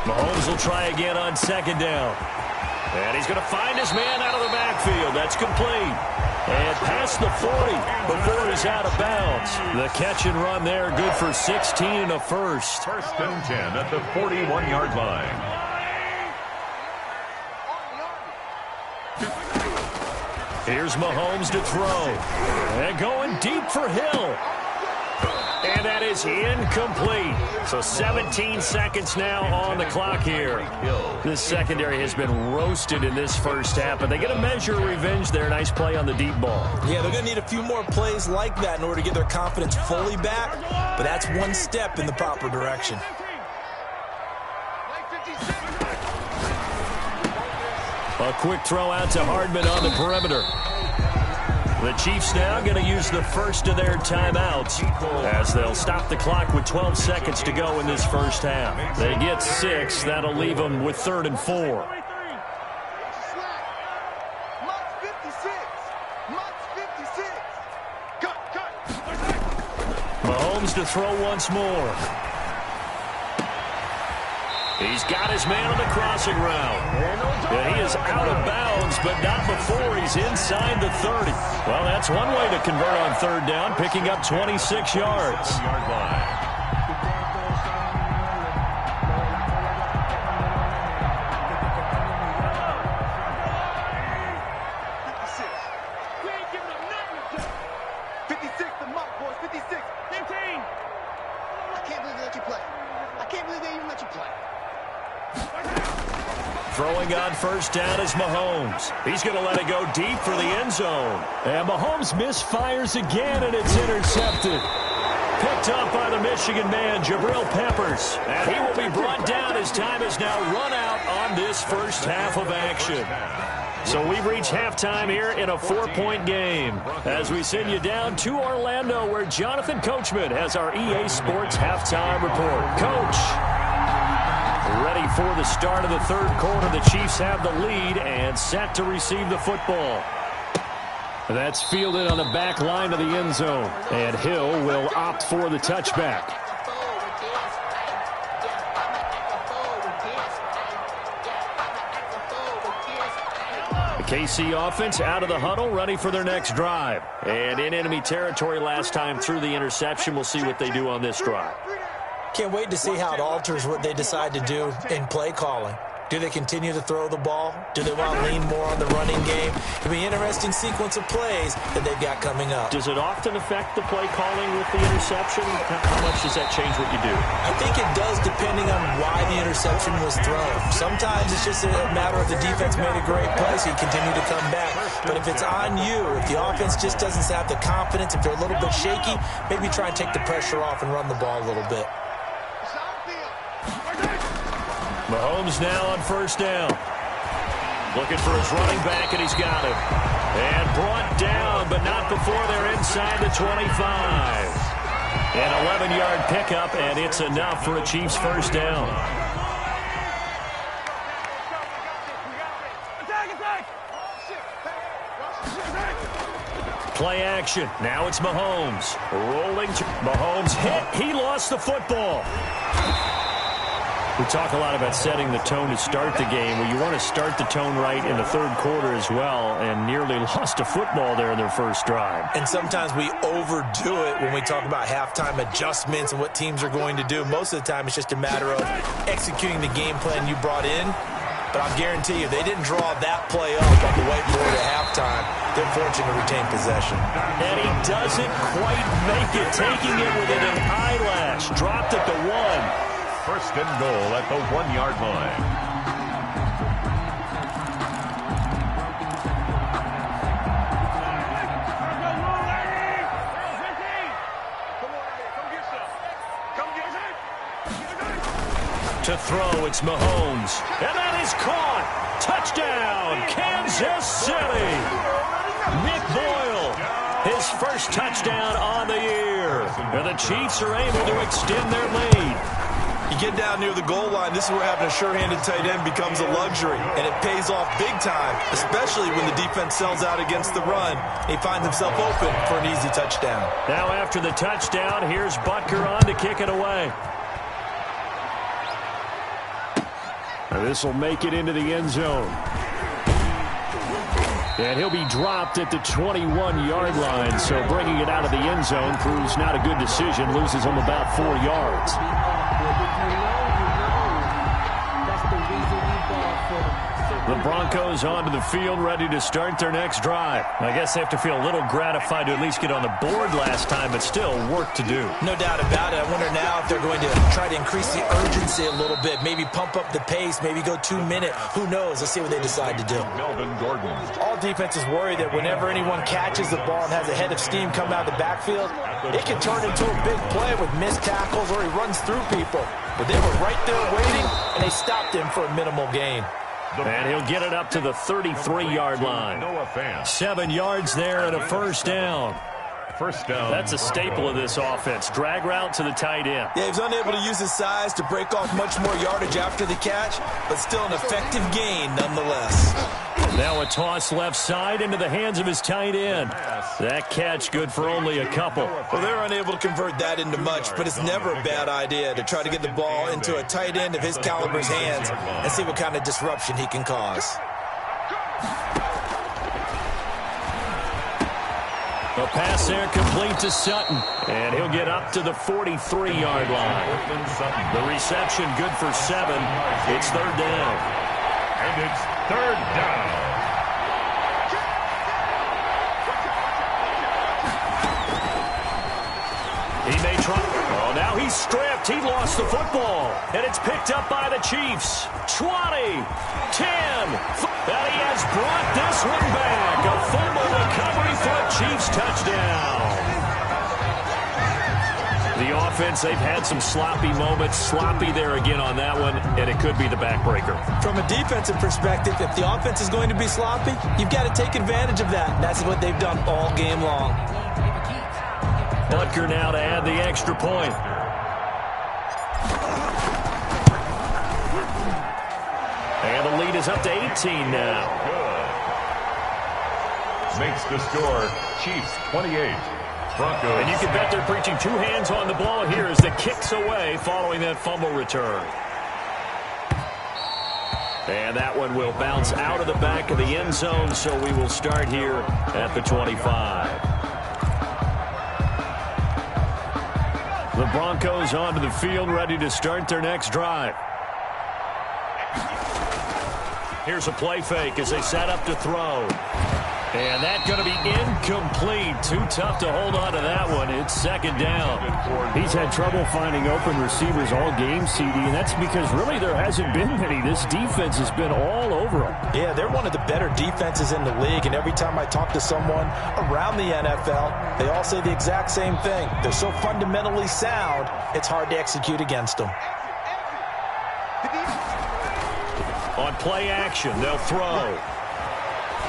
Mahomes will try again on 2nd down. And he's going to find his man out of the backfield. That's complete. And past the 40 before he's out of bounds. The catch and run there, good for 16 and a first. 1st and 10 at the 41-yard line. Here's Mahomes to throw. And going deep for Hill. And that is incomplete. So 17 seconds now on the clock here. This secondary has been roasted in this first half, but they get a measure of revenge there. Nice play on the deep ball. Yeah, they're going to need a few more plays like that in order to get their confidence fully back, but that's one step in the proper direction. A quick throw out to Hardman on the perimeter. The Chiefs now going to use the first of their timeouts as they'll stop the clock with 12 seconds to go in this first half. They get 6. That'll leave them with 3rd and 4. Mahomes to throw once more. He's got his man on the crossing route. And he is out of bounds, but not before he's inside the 30. Well, that's one way to convert on 3rd down, picking up 26 yards. Throwing on 1st down is Mahomes. He's going to let it go deep for the end zone. And Mahomes misfires again, and it's intercepted. Picked up by the Michigan man, Jabril Peppers. And he will be brought down as time has now run out on this first half of action. So we've reached halftime here in a 4-point game as we send you down to Orlando where Jonathan Coachman has our EA Sports halftime report. Coach. Ready for the start of the 3rd quarter. The Chiefs have the lead and set to receive the football. That's fielded on the back line of the end zone. And Hill will opt for the touchback. The KC offense out of the huddle, ready for their next drive. And in enemy territory last time through the interception. We'll see what they do on this drive. Can't wait to see how it alters what they decide to do in play calling. Do they continue to throw the ball? Do they want to lean more on the running game? It'll be an interesting sequence of plays that they've got coming up. Does it often affect the play calling with the interception? How much does that change what you do? I think it does depending on why the interception was thrown. Sometimes it's just a matter of the defense made a great play, so you continue to come back. But if it's on you, if the offense just doesn't have the confidence, if they're a little bit shaky, maybe try and take the pressure off and run the ball a little bit. Mahomes now on 1st down. Looking for his running back, and he's got him. And brought down, but not before they're inside the 25. An 11-yard pickup, and it's enough for a Chiefs 1st down. Play action. Now it's Mahomes. Rolling to Mahomes hit. He lost the football. We talk a lot about setting the tone to start the game. Well, you want to start the tone right in the 3rd quarter as well, and nearly lost a football there in their first drive. And sometimes we overdo it when we talk about halftime adjustments and what teams are going to do. Most of the time, it's just a matter of executing the game plan you brought in but I'll guarantee you they didn't draw that play up on the whiteboard at halftime. They're fortunate to retain possession. And he doesn't quite make it, taking it within an eyelash. Dropped at the 1. First and goal at the 1-yard line. To throw, it's Mahomes. And that is caught. Touchdown, Kansas City. Nick Boyle, his first touchdown on the year. And the Chiefs are able to extend their lead. You get down near the goal line, this is where having a sure-handed tight end becomes a luxury. And it pays off big time, especially when the defense sells out against the run. He finds himself open for an easy touchdown. Now after the touchdown, here's Butker on to kick it away. This will make it into the end zone. And he'll be dropped at the 21-yard line, so bringing it out of the end zone proves not a good decision. Loses him about 4 yards. The Broncos onto the field, ready to start their next drive. I guess they have to feel a little gratified to at least get on the board last time, but still work to do. No doubt about it. I wonder now if they're going to try to increase the urgency a little bit, maybe pump up the pace, maybe go 2 minute. Who knows? Let's see what they decide to do. Melvin Gordon. All defenses worry that whenever anyone catches the ball and has a head of steam coming out of the backfield, it can turn into a big play with missed tackles or he runs through people. But they were right there waiting, and they stopped him for a minimal gain. And he'll get it up to the 33-yard line. 7 yards there and a first down. First down. That's a staple of this offense. Drag route to the tight end. Yeah, he was unable to use his size to break off much more yardage after the catch, but still an effective gain nonetheless. Now a toss left side into the hands of his tight end. That catch good for only a couple. Well, they're unable to convert that into much, but it's never a bad idea to try to get the ball into a tight end of his caliber's hands and see what kind of disruption he can cause. A pass there complete to Sutton. And he'll get up to the 43-yard line. The reception good for 7. It's third down. And it's third down. He may try. Oh, now he's stripped. He lost the football. And it's picked up by the Chiefs. 20, 10. And he has brought this one back. A fumble recovery for a Chiefs touchdown. The offense, they've had some sloppy moments. Sloppy there again on that one, and it could be the backbreaker. From a defensive perspective, if the offense is going to be sloppy, you've got to take advantage of that. And that's what they've done all game long. Butker now to add the extra point. And the lead is up to 18 now. Good. Makes the score Chiefs 28. Broncos. And you can bet they're preaching 2 hands on the ball here as the kick's away following that fumble return. And that one will bounce out of the back of the end zone, so we will start here at the 25. The Broncos onto the field, ready to start their next drive. Here's a play fake as they set up to throw. And that's going to be incomplete. Too tough to hold on to that one. It's second down. He's had trouble finding open receivers all game, CD, and that's because really there hasn't been many. This defense has been all over him. Yeah, they're one of the better defenses in the league, and every time I talk to someone around the NFL, they all say the exact same thing. They're so fundamentally sound, it's hard to execute against them. On play action, they'll throw.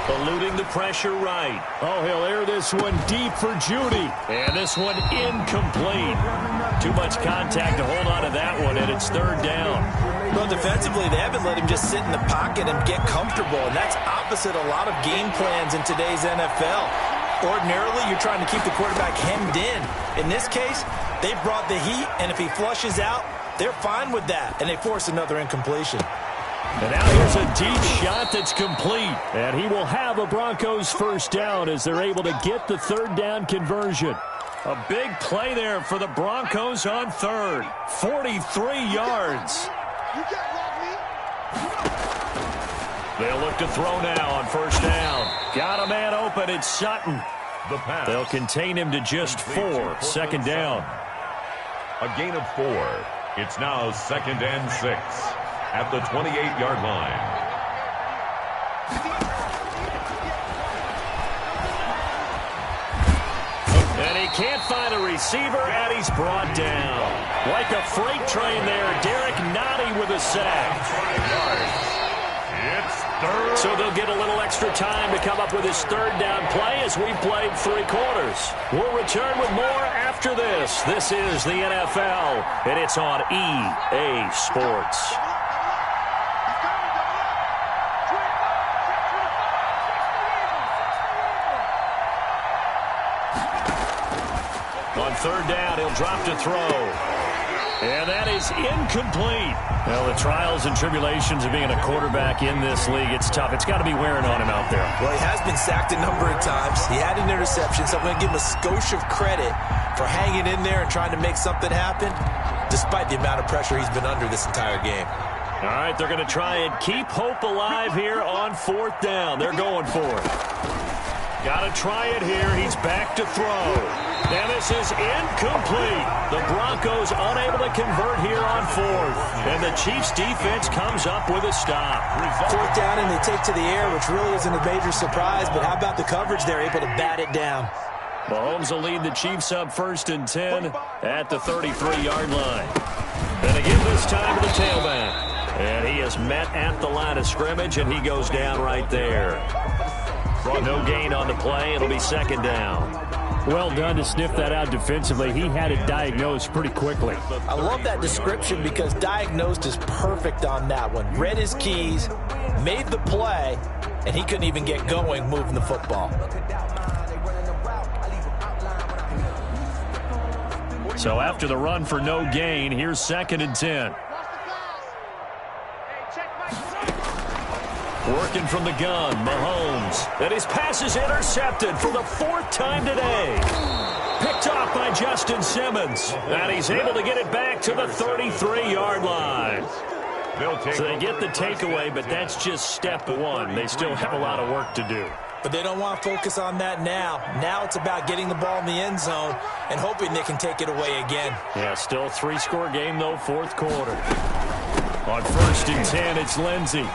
Eluding the pressure right. Oh, he'll air this one deep for Judy. And this one incomplete. Too much contact to hold on to that one, and it's third down. Well, defensively, they haven't let him just sit in the pocket and get comfortable, and that's opposite a lot of game plans in today's NFL. Ordinarily, you're trying to keep the quarterback hemmed in. In this case, they brought the heat, and if he flushes out, they're fine with that, and they force another incompletion. And now here's a deep shot that's complete. And he will have a Broncos first down as they're able to get the third down conversion. A big play there for the Broncos on third. 43 yards. They'll look to throw now on first down. Got a man open. It's Sutton. The pass. They'll contain him to just 4. Second down. A gain of 4. It's now 2nd and 6 at the 28-yard line. And he can't find a receiver, and he's brought down. Like a freight train there, Derek Nottie with a sack. It's third. So they'll get a little extra time to come up with his third down play as we've played 3 quarters. We'll return with more after this. This is the NFL, and it's on EA Sports. On third down, he'll drop to throw. And that is incomplete. Well, the trials and tribulations of being a quarterback in this league, it's tough. It's got to be wearing on him out there. Well, he has been sacked a number of times. He had an interception, so I'm going to give him a skosh of credit for hanging in there and trying to make something happen, despite the amount of pressure he's been under this entire game. All right, they're going to try and keep hope alive here on fourth down. They're going for it. Got to try it here. He's back to throw. And this is incomplete. The Broncos unable to convert here on fourth. And the Chiefs defense comes up with a stop. Fourth down and they take to the air, which really isn't a major surprise. But how about the coverage? They're able to bat it down. Mahomes will lead the Chiefs up 1st and 10 at the 33-yard line. And again this time to the tailback. And he is met at the line of scrimmage, and he goes down right there. No gain on the play. It'll be 2nd down. Well done to sniff that out defensively. He had it diagnosed pretty quickly. I love that description because diagnosed is perfect on that one. Read his keys, made the play, and he couldn't even get going moving the football. So after the run for no gain, here's 2nd and 10. Working from the gun, Mahomes. And his pass is intercepted for the 4th time today. Picked off by Justin Simmons. And he's able to get it back to the 33-yard line. So they get the takeaway, but that's just step 1. They still have a lot of work to do. But they don't want to focus on that now. Now it's about getting the ball in the end zone and hoping they can take it away again. Yeah, still 3-score game, though, 4th quarter. On 1st and 10, it's Lindsey.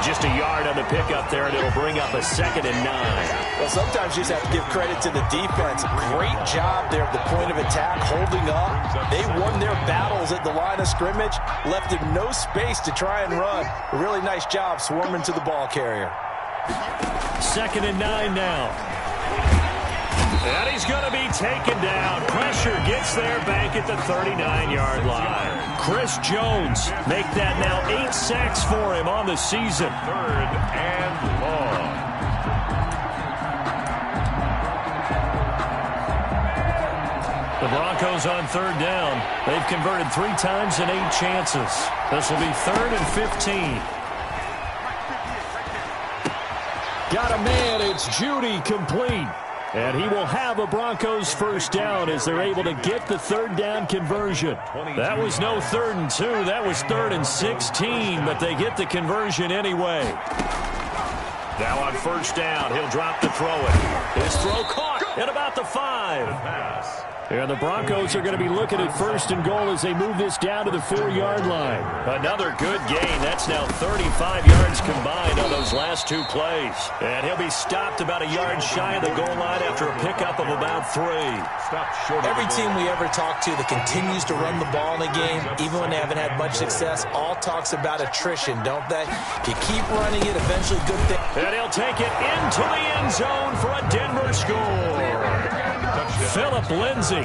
Just a yard on the pickup there, and it'll bring up a 2nd and 9. Well, sometimes you just have to give credit to the defense. Great job there at the point of attack, holding up. They won their battles at the line of scrimmage, left him no space to try and run. A really nice job swarming to the ball carrier. 2nd and 9 now. And he's going to be taken down. Pressure gets there back at the 39-yard line. Chris Jones make that now 8 sacks for him on the season. 3rd and long. The Broncos on 3rd down. They've converted 3 times in 8 chances. This will be 3rd and 15. Got a man. It's Judy complete. And he will have a Broncos 1st down as they're able to get the 3rd down conversion. That was no 3rd and 2. That was 3rd and 16, but they get the conversion anyway. Now on 1st down, he'll drop to throw it. His throw caught at about the 5. And the Broncos are going to be looking at 1st and goal as they move this down to the 4-yard line. Another good gain. That's now 35 yards combined on those last 2 plays. And he'll be stopped about a yard shy of the goal line after a pickup of about 3. Every team we ever talk to that continues to run the ball in a game, even when they haven't had much success, all talks about attrition, don't they? If you keep running it, eventually good things. And he'll take it into the end zone for a Denver score. Phillip Lindsay,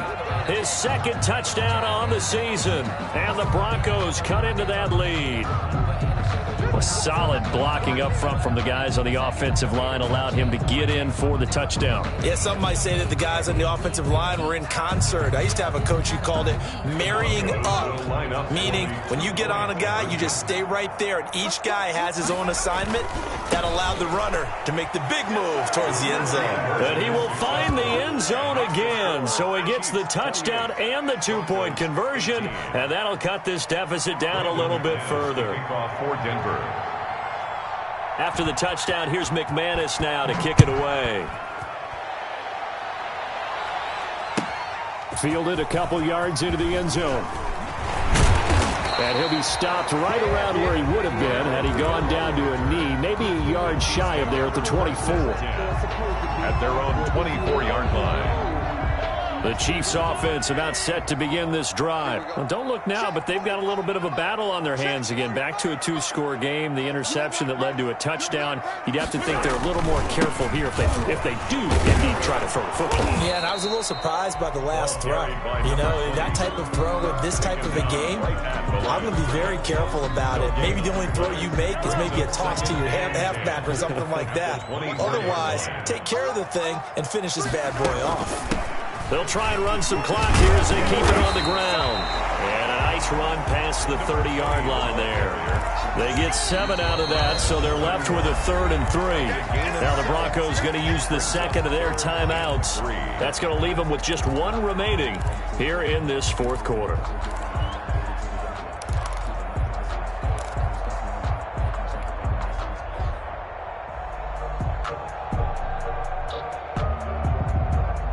his 2nd touchdown on the season. And the Broncos cut into that lead. A solid blocking up front from the guys on the offensive line allowed him to get in for the touchdown. Yeah, some might say that the guys on the offensive line were in concert. I used to have a coach who called it marrying up, meaning when you get on a guy, you just stay right there, and each guy has his own assignment. That allowed the runner to make the big move towards the end zone. And he will find the end zone again, so he gets the touchdown and the 2-point conversion, and that'll cut this deficit down a little bit further. For Denver. After the touchdown, here's McManus now to kick it away. Fielded a couple yards into the end zone. And he'll be stopped right around where he would have been had he gone down to a knee, maybe a yard shy of there at the 24. At their own 24-yard line. The Chiefs offense about set to begin this drive. Well, don't look now, but they've got a little bit of a battle on their hands again. Back to a two-score game, the interception that led to a touchdown. You'd have to think they're a little more careful here if they do indeed try to throw the football. Yeah, and I was a little surprised by the last throw. You know, that type of throw in this type of a game, I'm going to be very careful about it. Maybe the only throw you make is maybe a toss to your halfback or something like that. Otherwise, take care of the thing and finish this bad boy off. They'll try and run some clock here as they keep it on the ground. And a nice run past the 30-yard line there. They get 7 out of that, so they're left with a 3rd and 3. Now the Broncos going to use the second of their timeouts. That's going to leave them with just 1 remaining here in this 4th quarter.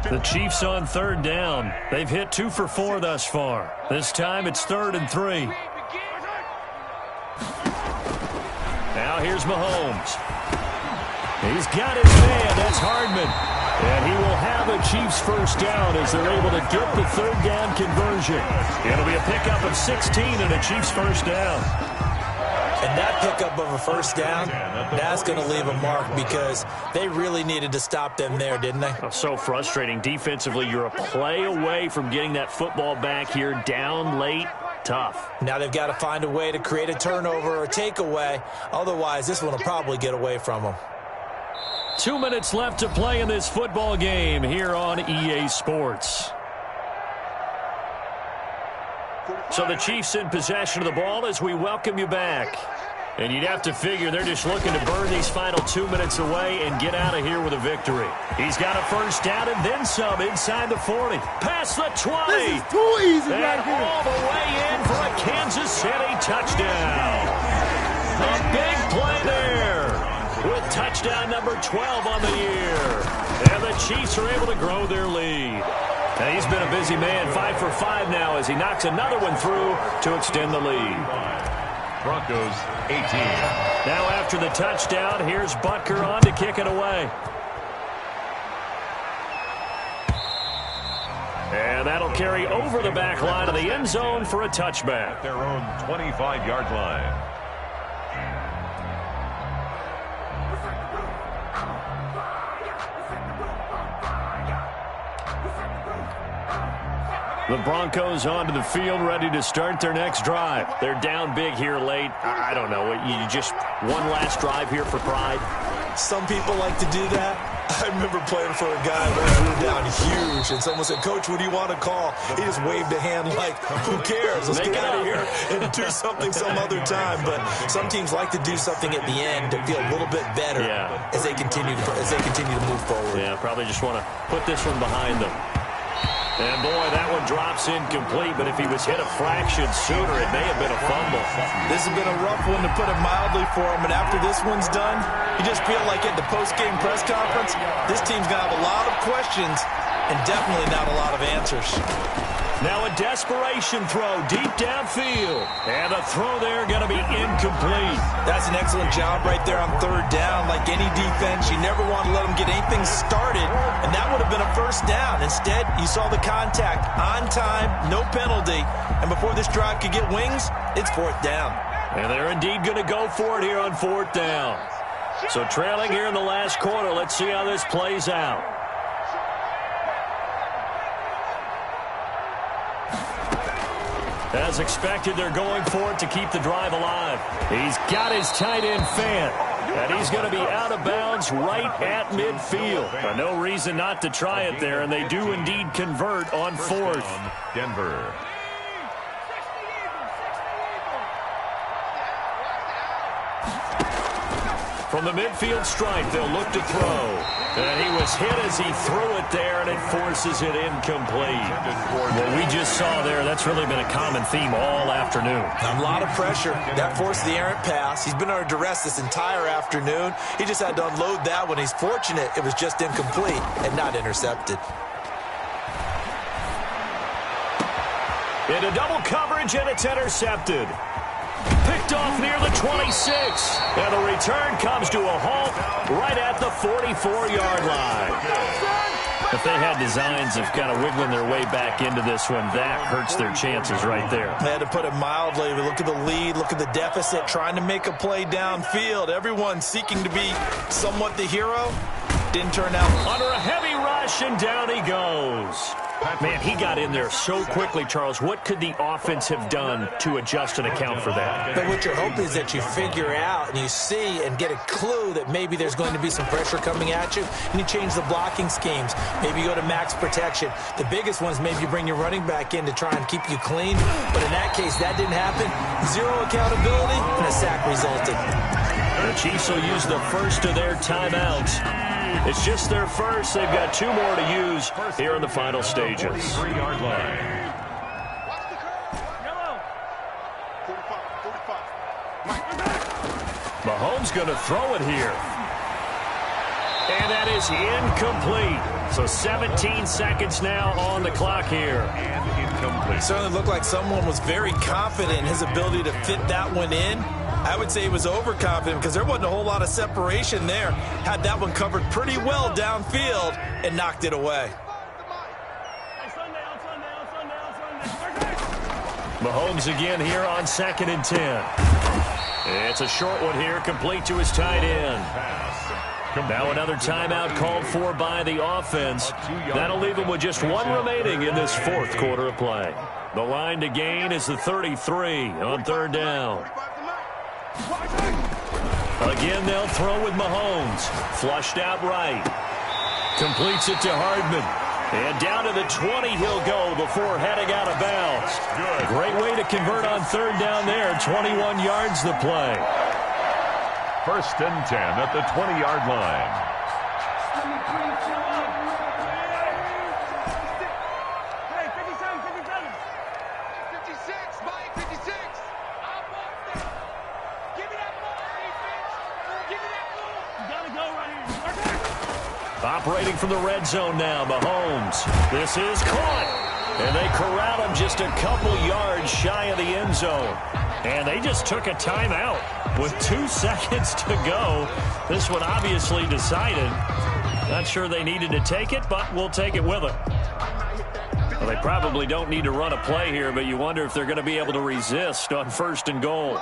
The Chiefs on 3rd down. They've hit 2 for 4 thus far. This time it's 3rd and 3. Now here's Mahomes. He's got his man. That's Hardman. And he will have a Chiefs first down as they're able to get the 3rd down conversion. It'll be a pickup of 16 and a Chiefs first down. And that pickup of a first down, that's going to leave a mark because they really needed to stop them there, didn't they? Oh, so frustrating. Defensively, you're a play away from getting that football back here down late. Tough. Now they've got to find a way to create a turnover or a takeaway. Otherwise, this one will probably get away from them. 2 minutes left to play in this football game here on EA Sports. So the Chiefs in possession of the ball as we welcome you back. And you'd have to figure they're just looking to burn these final 2 minutes away and get out of here with a victory. He's got a first down and then some inside the 40. Past the 20. This is too easy right here. All the way in for a Kansas City touchdown. A big play there with touchdown number 12 on the year. And the Chiefs are able to grow their lead. And he's been a busy man, 5 for 5 now as he knocks another one through to extend the lead. Broncos 18. Now after the touchdown, here's Butker on to kick it away. And that'll carry over the back line of the end zone for a touchback. Their own 25-yard line. The Broncos onto the field, ready to start their next drive. They're down big here late. I don't know. You just one last drive here for pride. Some people like to do that. I remember playing for a guy when we were down huge, and someone said, "Coach, what do you want to call?" He just waved a hand like, "Who cares? Let's get out of here and do something some other time." But some teams like to do something at the end to feel a little bit better as they continue to move forward. Yeah, probably just want to put this one behind them. And, boy, that one drops incomplete, but if he was hit a fraction sooner, it may have been a fumble. This has been a rough one, to put it mildly, for him, and after this one's done, you just feel like at the post-game press conference, this team's going to have a lot of questions and definitely not a lot of answers. Now a desperation throw deep downfield. And the throw there going to be incomplete. That's an excellent job right there on 3rd down. Like any defense, you never want to let them get anything started, and that would have been a first down. Instead, you saw the contact on time, no penalty, and before this drive could get wings, it's 4th down. And they're indeed going to go for it here on 4th down. So trailing here in the last quarter, let's see how this plays out. As expected, they're going for it to keep the drive alive. He's got his tight end Fant, and he's going to be out of bounds right at midfield. No reason not to try it there, and they do indeed convert on 4th. Denver. From the midfield stripe, they'll look to throw. And he was hit as he threw it there, and it forces it incomplete. What we just saw there, that's really been a common theme all afternoon. A lot of pressure. That forced the errant pass. He's been under duress this entire afternoon. He just had to unload that one. He's fortunate it was just incomplete and not intercepted. Into double coverage, and it's intercepted. Picked off near the 26. And the return comes to a halt right at the 44-yard line. If they had designs of kind of wiggling their way back into this one, that hurts their chances right there. They had to put it mildly. Look at the lead, look at the deficit, trying to make a play downfield. Everyone seeking to be somewhat the hero. Didn't turn out. Under a heavy rush, and down he goes. Man, he got in there so quickly, Charles. What could the offense have done to adjust and account for that? But what you're hoping is that you figure out and you see and get a clue that maybe there's going to be some pressure coming at you, and you change the blocking schemes. Maybe you go to max protection. The biggest one is maybe you bring your running back in to try and keep you clean. But in that case, that didn't happen. Zero accountability, and a sack resulted. The Chiefs will use the first of their timeouts. It's just their first. They've got two more to use here in the final stages. 3-yard line. Watch the curve. Yellow. 45. Mahomes going to throw it here. And that is incomplete. So 17 seconds now on the clock here. And incomplete. It certainly looked like someone was very confident in his ability to fit that one in. I would say he was overconfident because there wasn't a whole lot of separation there. Had that one covered pretty well downfield and knocked it away. Mahomes again here on 2nd and 10. It's a short one here, complete to his tight end. Now another timeout called for by the offense. That'll leave them with just one remaining in this fourth quarter of play. The line to gain is the 33 on 3rd down. Again, they'll throw with Mahomes. Flushed out right. Completes it to Hardman. And down to the 20 he'll go before heading out of bounds. Great way to convert on 3rd down there. 21 yards the play. 1st and 10 at the 20-yard line. Hey, 57, 57. 56, Mike, 56. Give me that ball, defense. Give me that ball. You gotta go right here. Operating from the red zone now, Mahomes. This is caught. And they corral him just a couple yards shy of the end zone. And they just took a timeout with 2 seconds to go. This one obviously decided. Not sure they needed to take it, but we'll take it with them. Well, they probably don't need to run a play here, but you wonder if they're going to be able to resist on 1st and goal.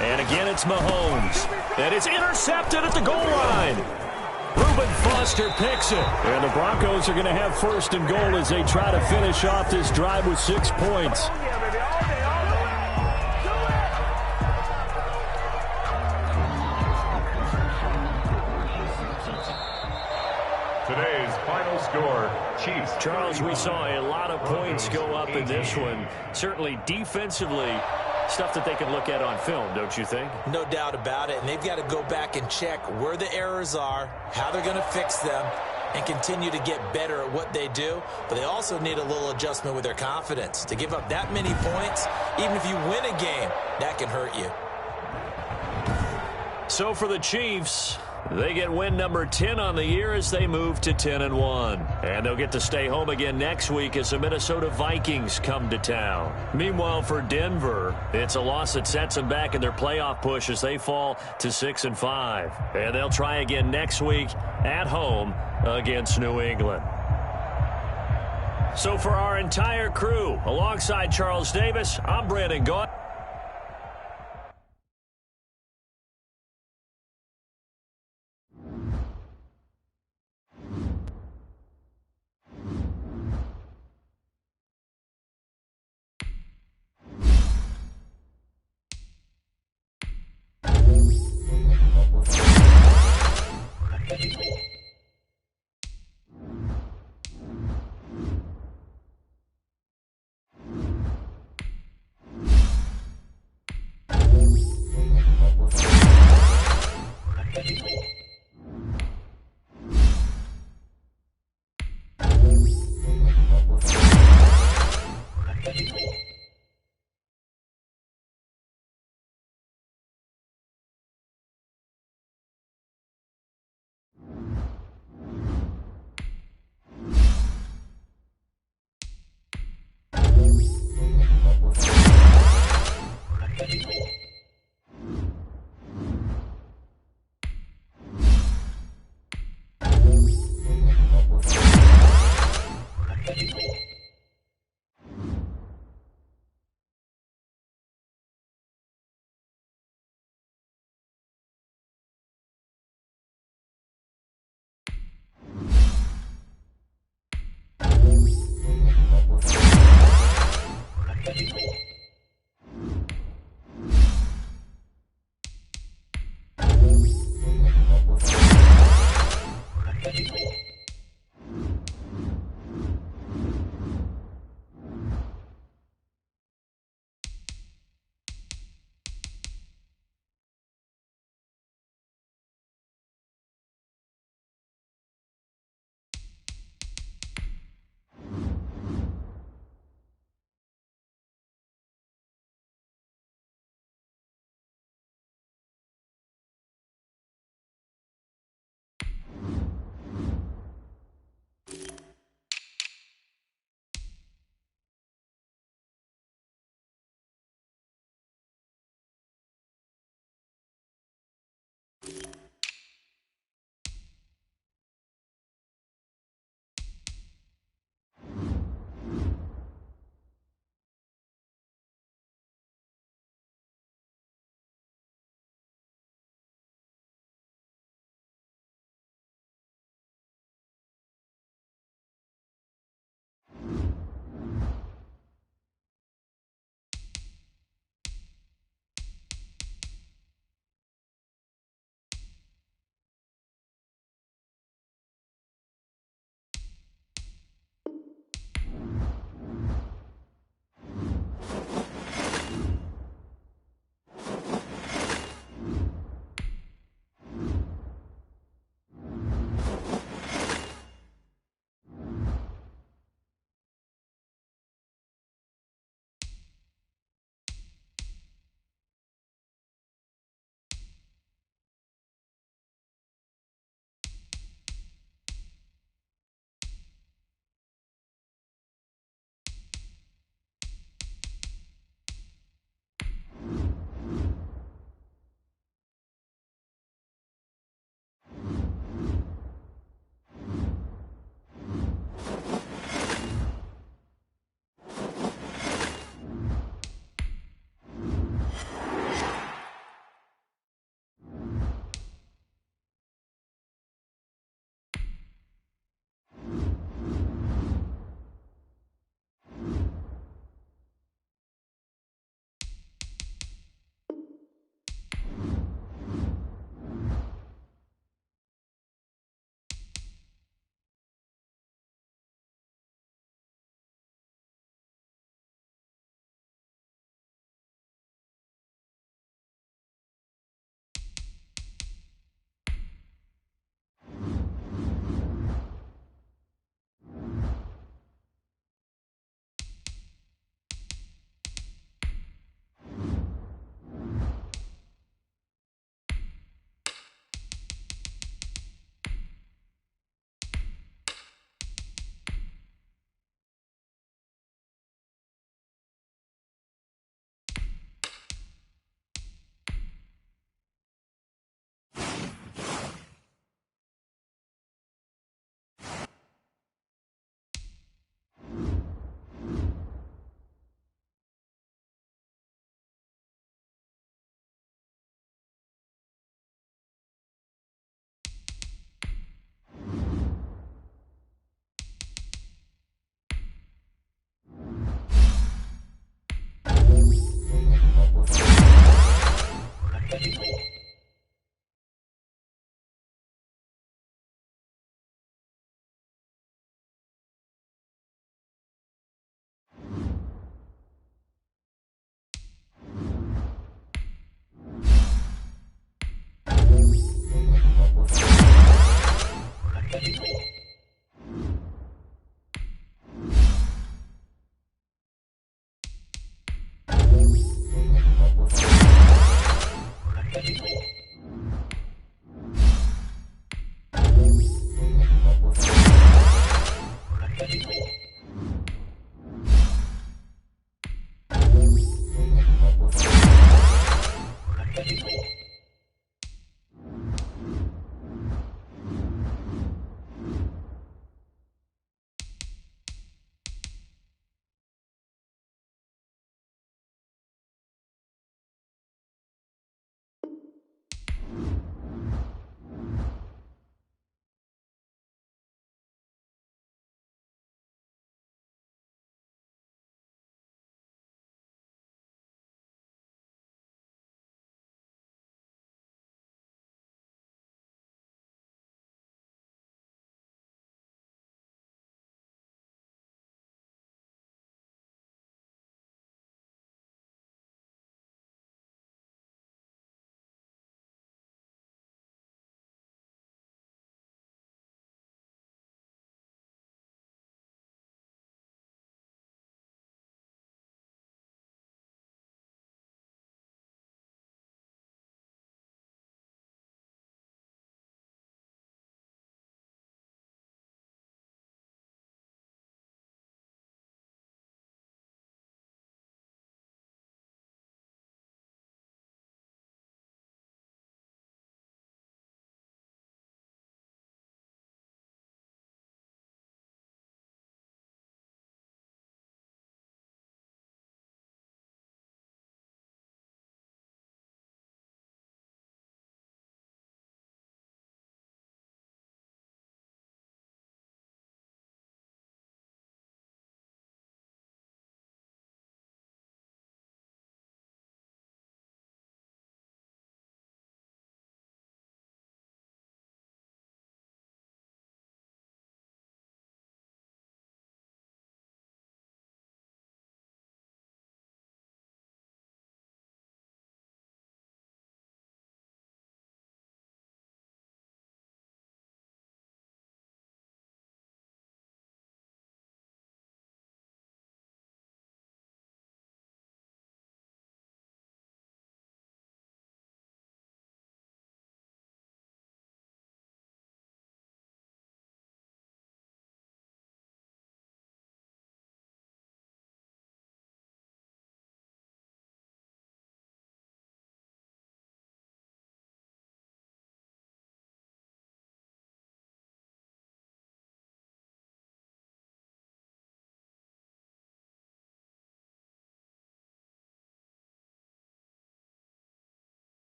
And again, it's Mahomes. And it's intercepted at the goal line. Reuben Foster picks it. And the Broncos are going to have 1st and goal as they try to finish off this drive with 6 points. Today's final score, Chiefs. Charles, we saw a lot of points go up in this one. Certainly defensively, stuff that they can look at on film, don't you think? No doubt about it. And they've got to go back and check where the errors are, how they're going to fix them, and continue to get better at what they do. But they also need a little adjustment with their confidence. To give up that many points, even if you win a game, that can hurt you. So for the Chiefs, they get win number 10 on the year as they move to 10-1. And they'll get to stay home again next week as the Minnesota Vikings come to town. Meanwhile, for Denver, it's a loss that sets them back in their playoff push as they fall to 6-5. And they'll try again next week at home against New England. So for our entire crew, alongside Charles Davis, I'm Brandon Gault.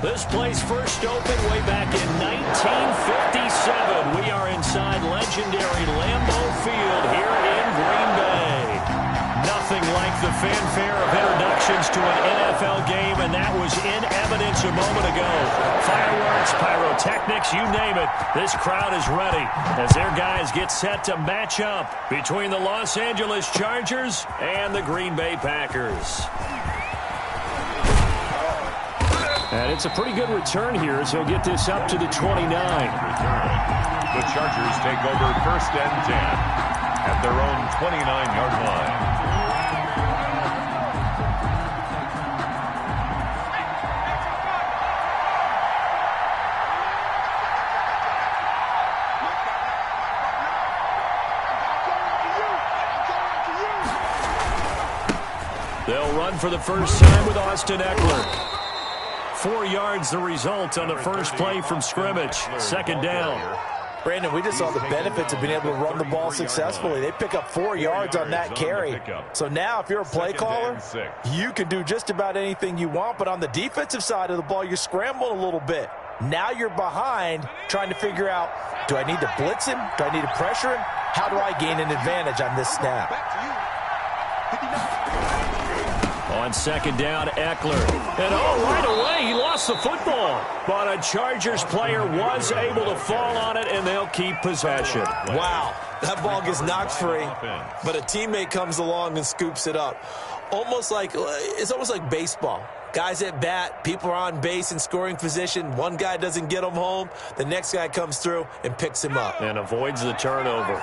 This place first opened way back in 1957. We are inside legendary Lambeau Field here in Green Bay. Nothing like the fanfare of introductions to an NFL game, and that was in evidence a moment ago. Fireworks, pyrotechnics, you name it. This crowd is ready as their guys get set to match up between the Los Angeles Chargers and the Green Bay Packers. And it's a pretty good return here as he'll get this up to the 29. The Chargers take over 1st and 10 at their own 29-yard line. They'll run for the first time with Austin Eckler. 4 yards the result on the first play from scrimmage. 2nd down. Brandon, we just saw the benefits of being able to run the ball successfully. They pick up 4 yards on that carry. So now if you're a play caller, you can do just about anything you want. But on the defensive side of the ball, you're scrambling a little bit. Now you're behind trying to figure out, do I need to blitz him? Do I need to pressure him? How do I gain an advantage on this snap? On 2nd down, Eckler. And right away, he lost the football. But a Chargers player was able to fall on it, and they'll keep possession. Wow, that ball gets knocked free, but a teammate comes along and scoops it up. It's almost like baseball. Guys at bat, people are on base in scoring position. One guy doesn't get him home. The next guy comes through and picks him up. And avoids the turnover.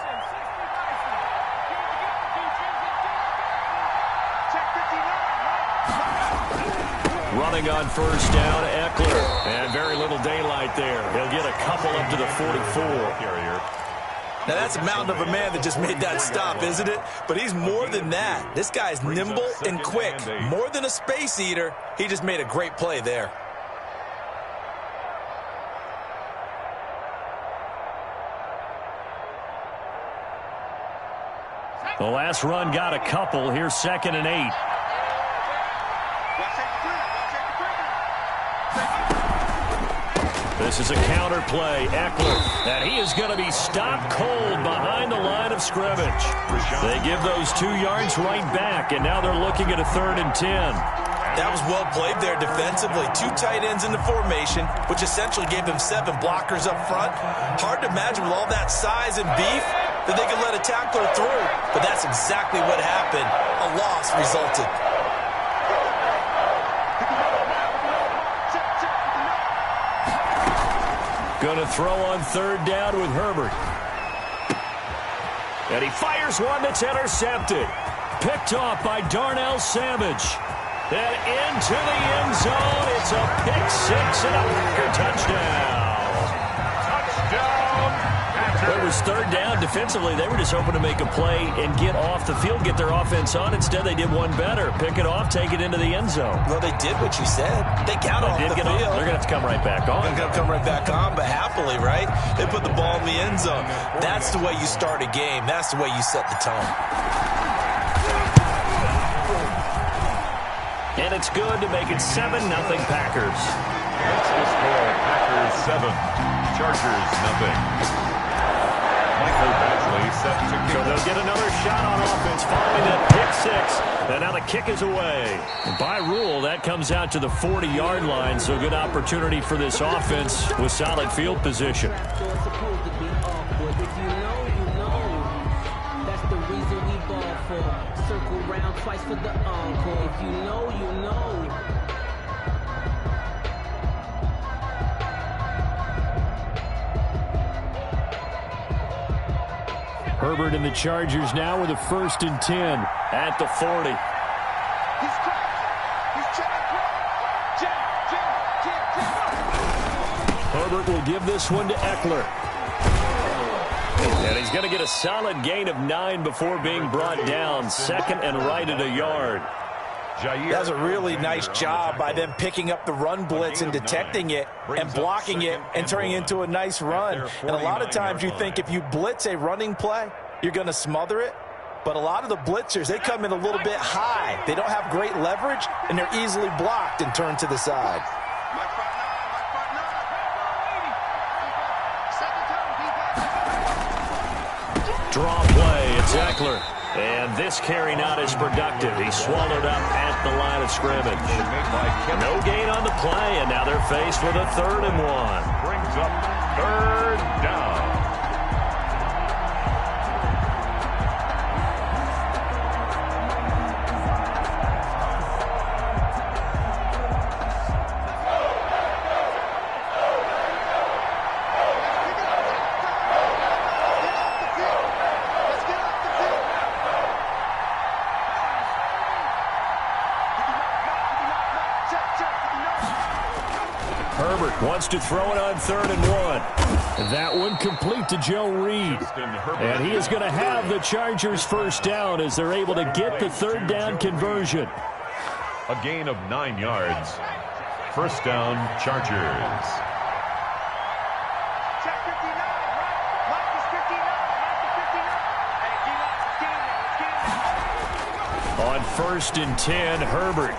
Running on 1st down, Eckler. And very little daylight there. He'll get a couple up to the 44. Now, that's a mountain of a man that just made that stop, isn't it? But he's more than that. This guy's nimble and quick. More than a space eater. He just made a great play there. The last run got a couple. Here's 2nd and 8. This is a counter play. Eckler. And he is going to be stopped cold behind the line of scrimmage. They give those 2 yards right back, and now they're looking at a 3rd and 10. That was well played there defensively. 2 tight ends in the formation, which essentially gave them 7 blockers up front. Hard to imagine with all that size and beef that they could let a tackler through. But that's exactly what happened. A loss resulted. Going to throw on 3rd down with Herbert. And he fires one that's intercepted. Picked off by Darnell Savage. And into the end zone. It's a pick 6 and a Packer touchdown. It was 3rd down. Defensively, they were just hoping to make a play and get off the field, get their offense on. Instead, they did one better. Pick it off, take it into the end zone. Well, they did what you said. They got off the field. They're going to have to come right back on. They're going to come right back on, but happily, right? They put the ball in the end zone. That's the way you start a game. That's the way you set the tone. And it's good to make it 7-0 Packers. That's the score. Packers 7, Chargers 0. Michael Badgley set to kick. So they'll get another shot on offense following that pick 6. And now the kick is away. By rule, that comes out to the 40-yard line, so good opportunity for this offense with solid field position. Circle round twice for the encore. If you know, you know. Herbert and the Chargers now with a 1st and 10 at the 40. Herbert will give this one to Eckler. And he's going to get a solid gain of 9 before being brought down. 2nd and right at a yard. That was a really nice job by them picking up the run blitz and detecting it and blocking it and turning it into a nice run. And a lot of times you think if you blitz a running play, you're going to smother it. But a lot of the blitzers, they come in a little bit high. They don't have great leverage, and they're easily blocked and turned to the side. Draw play. It's Eckler. And this carry not as productive. He swallowed up at the line of scrimmage. No gain on the play, and now they're faced with a 3rd and 1. Brings up 3rd down. Herbert wants to throw it on 3rd and 1. That one complete to Joe Reed. And he is going to have the Chargers first down as they're able to get the 3rd down conversion. A gain of 9 yards. First down, Chargers. On 1st and 10, Herbert.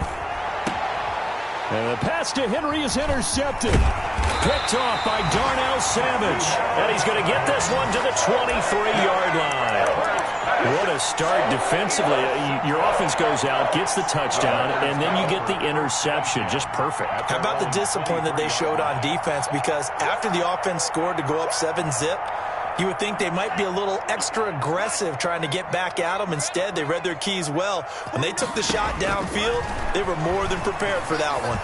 And the pass to Henry is intercepted. Picked off by Darnell Savage. And he's going to get this one to the 23-yard line. What a start defensively. Your offense goes out, gets the touchdown, and then you get the interception. Just perfect. How about the discipline that they showed on defense? Because after the offense scored to go up 7-zip, you would think they might be a little extra aggressive trying to get back at them. Instead, they read their keys well. When they took the shot downfield, they were more than prepared for that one.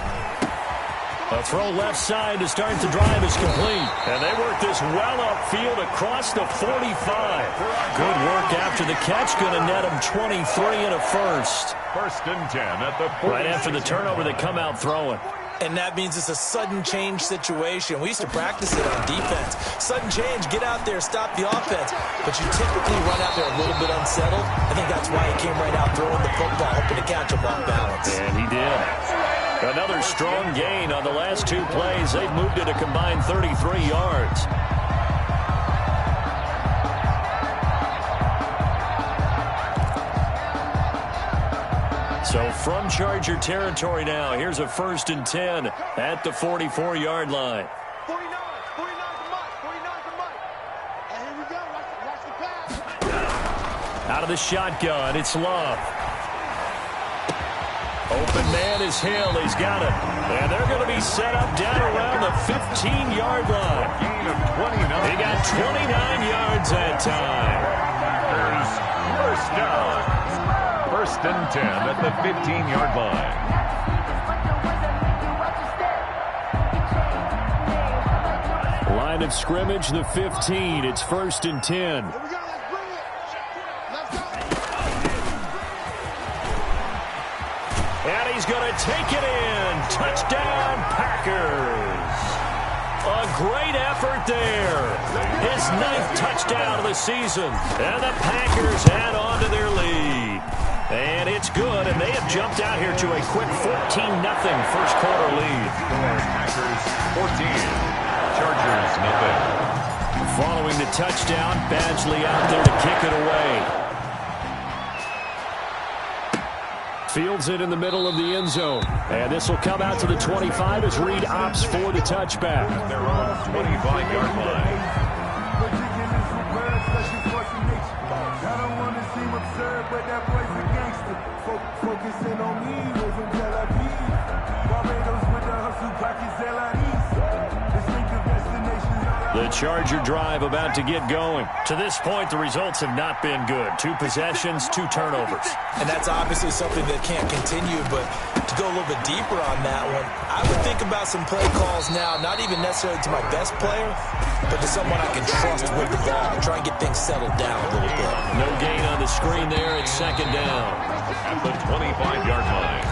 A throw left side to start the drive is complete. And they work this well upfield across the 45. Good work after the catch. Going to net them 23 and a first. 1st and 10 at the 46. Right after the turnover, they come out throwing. And that means it's a sudden change situation. We used to practice it on defense. Sudden change, get out there, stop the offense. But you typically run out there a little bit unsettled. I think that's why he came right out throwing the football, hoping to catch him off balance. And he did. Another strong gain on the last 2 plays. They've moved it a combined 33 yards. So from Charger territory now, here's a 1st and 10 at the 44-yard line. 49's the mark. And here we go. Watch the pass. Out of the shotgun, it's Love. Open man is Hill. He's got it. And they're going to be set up down around the 15-yard line. Gain of 29. He got 29 yards that time. There's first down. 1st and 10 at the 15-yard line. Line of scrimmage, the 15. It's 1st and 10. Here we go. Let's bring it. Let's go. And he's going to take it in. Touchdown, Packers. A great effort there. His 9th touchdown of the season. And the Packers add on to their lead. And it's good, and they have jumped out here to a quick 14-0 first quarter lead. Packers 14, Chargers nothing. Following the touchdown, Badgley out there to kick it away. Fields it in the middle of the end zone. And this will come out to the 25 as Reed opts for the touchback. Their own 25-yard line. I don't want to seem absurd, but that boy's a gangster. Focusing on me, was from Tel Aviv. Barbados with the hustle, pockets LIDs. Distinctive destinations. The Charger drive about to get going. To this point, the results have not been good. 2 possessions, 2 turnovers. And that's obviously something that can't continue, but to go a little bit deeper on that one, I would think about some play calls now, not even necessarily to my best player, but to someone I can trust with the ball, try and get things settled down a little bit. No gain on the screen there. It's 2nd down. At the 25-yard line.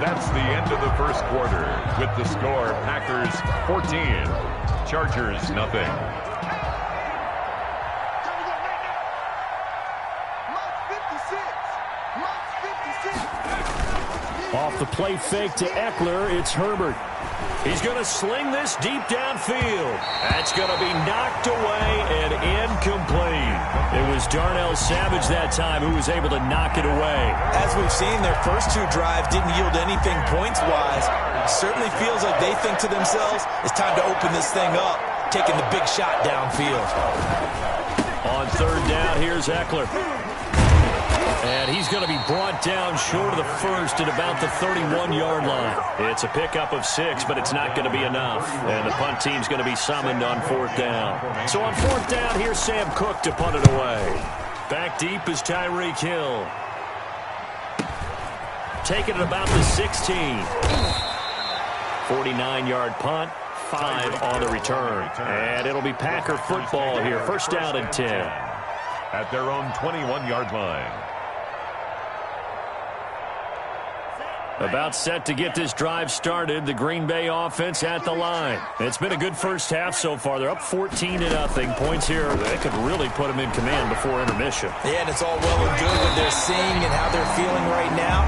That's the end of the first quarter. With the score, Packers 14, Chargers nothing. Off the play fake to Eckler, it's Herbert. He's going to sling this deep downfield. That's going to be knocked away and incomplete. It was Darnell Savage that time who was able to knock it away. As we've seen, their first 2 drives didn't yield anything points-wise. Certainly feels like they think to themselves, it's time to open this thing up, taking the big shot downfield. third down, here's Eckler. And he's going to be brought down short of the first at about the 31-yard line. It's a pickup of 6, but it's not going to be enough. And the punt team's going to be summoned on 4th down. So on 4th down, here's Sam Cook to punt it away. Back deep is Tyreek Hill. Taking it about the 16. 49-yard punt, 5 on the return. And it'll be Packer football here. First down and 10. At their own 21-yard line. About set to get this drive started. The Green Bay offense at the line. It's been a good first half so far. They're up 14-0. Points here. They could really put them in command before intermission. Yeah, and it's all well and good what they're seeing and how they're feeling right now.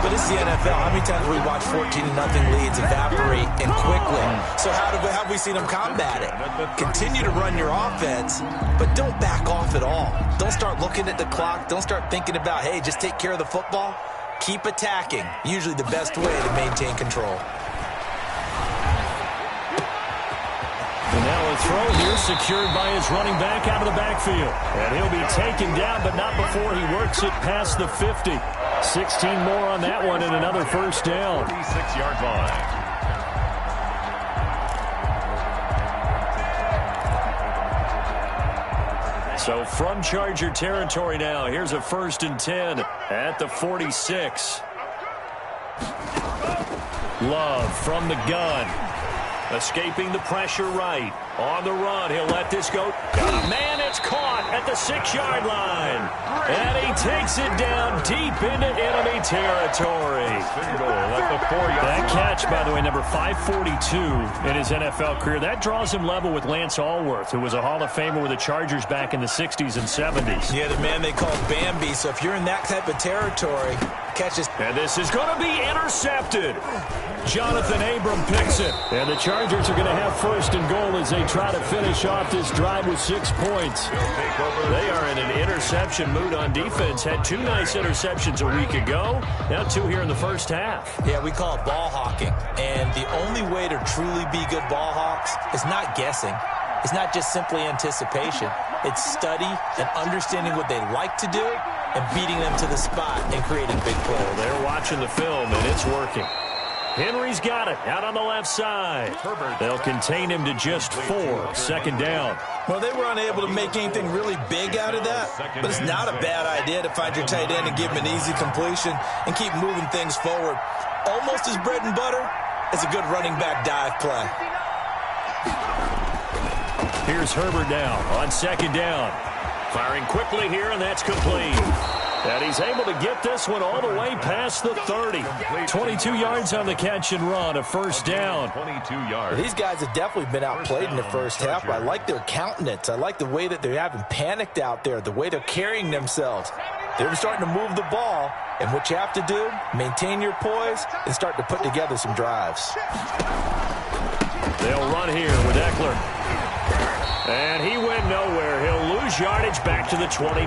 But it's the NFL. How many times we watch 14-0 leads evaporate and quickly? So how have we seen them combat it? Continue to run your offense, but don't back off at all. Don't start looking at the clock. Don't start thinking about, hey, just take care of the football. Keep attacking. Usually the best way to maintain control. And now a throw here secured by his running back out of the backfield. And he'll be taken down, but not before he works it past the 50. 16 more on that one and another first down. 36-yard line. So from Charger territory now, here's a 1st and 10 at the 46. Love from the gun. Escaping the pressure right. On the run, he'll let this go. Got a man, it's caught at the 6-yard line. And he takes it down deep into enemy territory. That catch, by the way, number 542 in his NFL career. That draws him level with Lance Allworth, who was a Hall of Famer with the Chargers back in the 60s and 70s. Yeah, the man they called Bambi. So if you're in that type of territory, catches. And this is going to be intercepted. Jonathan Abram picks it. And the Chargers are going to have 1st and goal as they try to finish off this drive with 6 points. They are in an interception mood on defense. Had 2 nice interceptions a week ago. Now 2 here in the first half. Yeah, we call it ball hawking. And the only way to truly be good ball hawks is not guessing. It's not just simply anticipation. It's study and understanding what they like to do and beating them to the spot and creating big plays. They're watching the film, and it's working. Henry's got it out on the left side. They'll contain him to just 4. 2nd down. Well, they were unable to make anything really big out of that, but it's not a bad idea to find your tight end and give him an easy completion and keep moving things forward. Almost as bread and butter as a good running back dive play. Here's Herbert now on 2nd down. Firing quickly here, and that's complete. And he's able to get this one all the way past the 30. 22 yards on the catch and run, a 1st down. 22 yards. These guys have definitely been outplayed in the first half, but I like their countenance. I like the way that they're having panicked out there, the way they're carrying themselves. They're starting to move the ball, and what you have to do, maintain your poise and start to put together some drives. They'll run here with Eckler. And he went nowhere. He'll lose yardage back to the 29.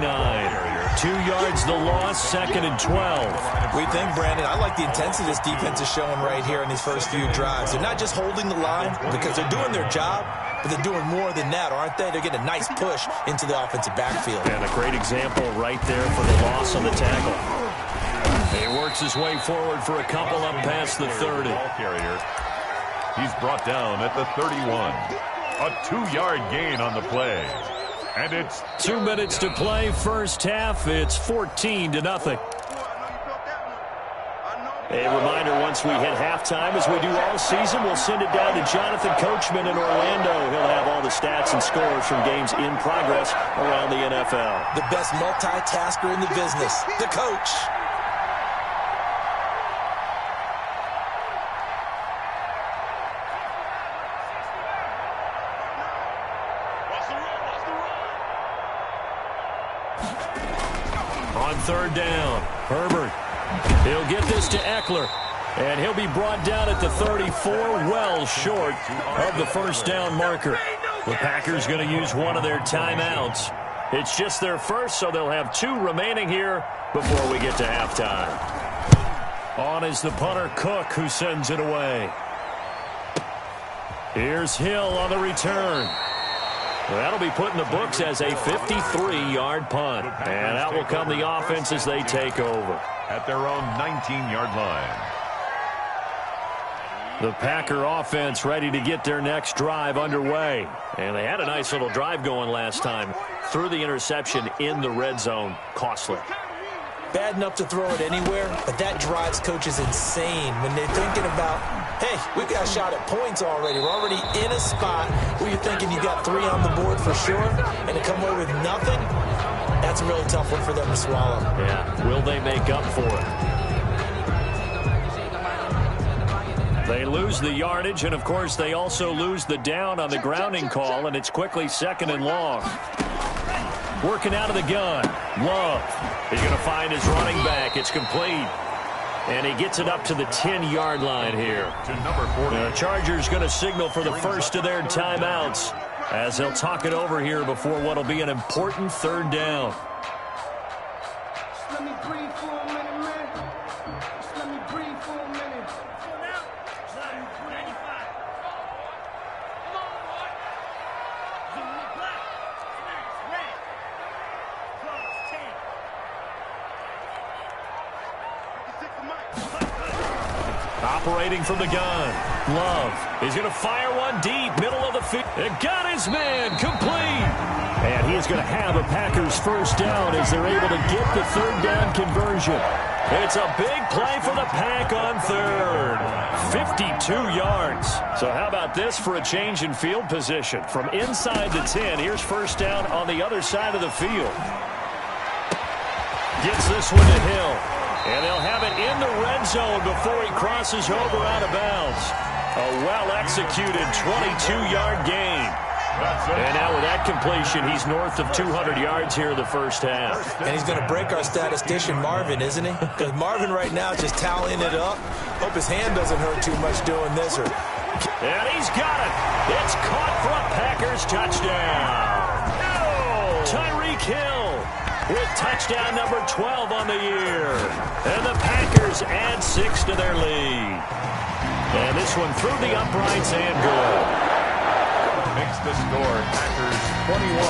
2 yards the loss, 2nd and 12. We think, Brandon, I like the intensity this defense is showing right here in these first few drives. They're not just holding the line because they're doing their job, but they're doing more than that, aren't they? They're getting a nice push into the offensive backfield. And a great example right there for the loss on the tackle. He works his way forward for a couple up past the 30. He's brought down at the 31. A 2-yard gain on the play. And it's 2 minutes to play first half. It's 14-0. A reminder, once we hit halftime, as we do all season, we'll send it down to Jonathan Coachman in Orlando. He'll have all the stats and scores from games in progress around the NFL. The best multitasker in the business, the coach. On 3rd down, Herbert. He'll get this to Eckler. And he'll be brought down at the 34, well short of the 1st down marker. The Packers going to use one of their timeouts. It's just their first, so they'll have 2 remaining here before we get to halftime. On is the punter, Cook, who sends it away. Here's Hill on the return. Well, that'll be put in the books as a 53-yard punt. And out will come the offense as they take over. At their own 19-yard line. The Packer offense ready to get their next drive underway. And they had a nice little drive going last time. Threw the interception in the red zone. Costly. Bad enough to throw it anywhere, but that drives coaches insane when they're thinking about, hey, we've got a shot at points already. We're already in a spot where you're thinking you got 3 on the board for sure, and to come away with nothing, that's a really tough one for them to swallow. Yeah, will they make up for it? They lose the yardage, and, of course, they also lose the down on the grounding call, and it's quickly 2nd and long. Working out of the gun. Love. He's going to find his running back. It's complete. And he gets it up to the 10-yard line here. To number 40. The Chargers going to signal for the first of their timeouts as they'll talk it over here before what will be an important 3rd down. Let me breathe for a minute, man. Just let me breathe for a minute. Operating from the gun. Love. He's going to fire one deep, middle of the field. And got his man complete. And he is going to have a Packers first down as they're able to get the 3rd down conversion. It's a big play for the Pack on 3rd. 52 yards. So how about this for a change in field position? From inside the 10, here's first down on the other side of the field. Gets this one to Hill. And they'll have it in the red zone before he crosses over out of bounds. A well-executed 22-yard gain. And now with that completion, he's north of 200 yards here in the first half. And he's going to break our statistician Marvin, isn't he? Because Marvin right now is just tallying it up. Hope his hand doesn't hurt too much doing this. And he's got it. It's caught for a Packers touchdown. No! Tyreek Hill with touchdown number 12 on the year. And the Packers add 6 to their lead. And this one through the uprights and good. Makes the score Packers 21.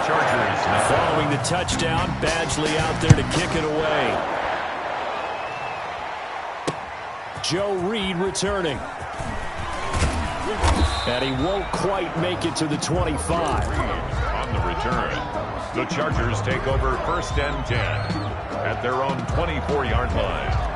Chargers now. Following the touchdown, Badgley out there to kick it away. Joe Reed returning. And he won't quite make it to the 25. On the return. The Chargers take over 1st and 10 at their own 24-yard line.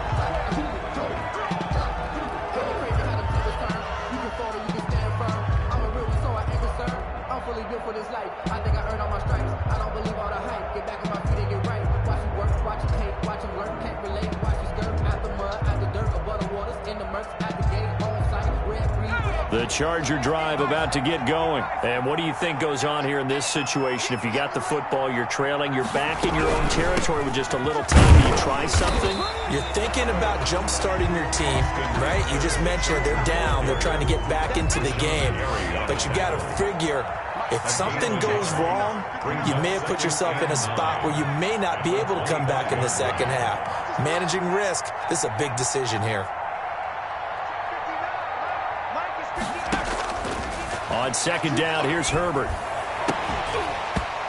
The Charger drive about to get going. And what do you think goes on here in this situation? If you got the football, you're trailing, you're back in your own territory with just a little time. Do you try something? You're thinking about jump-starting your team, right? You just mentioned they're down. They're trying to get back into the game. But you got to figure, if something goes wrong, you may have put yourself in a spot where you may not be able to come back in the second half. Managing risk, this is a big decision here. On 2nd down, here's Herbert.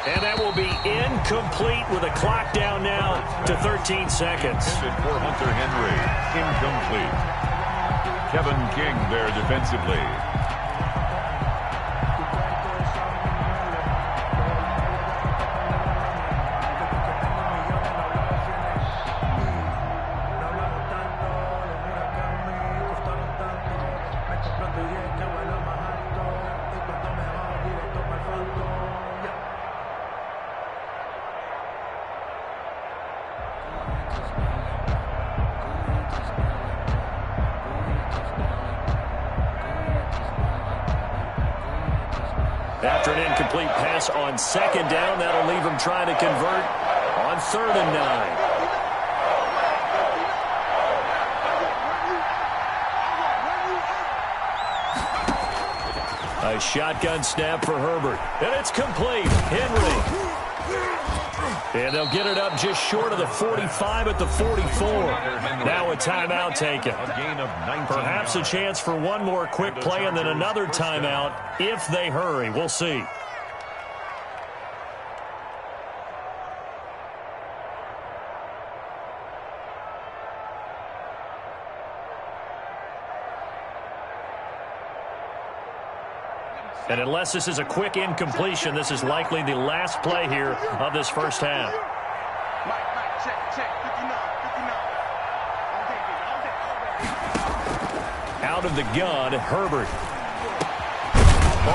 And that will be incomplete with a clock down now to 13 seconds. For Hunter Henry, incomplete. Kevin King there defensively. After an incomplete pass on 2nd down, that'll leave him trying to convert on 3rd and 9. A shotgun snap for Herbert. And it's complete. Henry. And they'll get it up just short of the 45 at the 44. Now a timeout taken. Perhaps a chance for one more quick play and then another timeout if they hurry. We'll see. And unless this is a quick incompletion, this is likely the last play here of this first half. Mike, check. 59. Out of the gun, Herbert.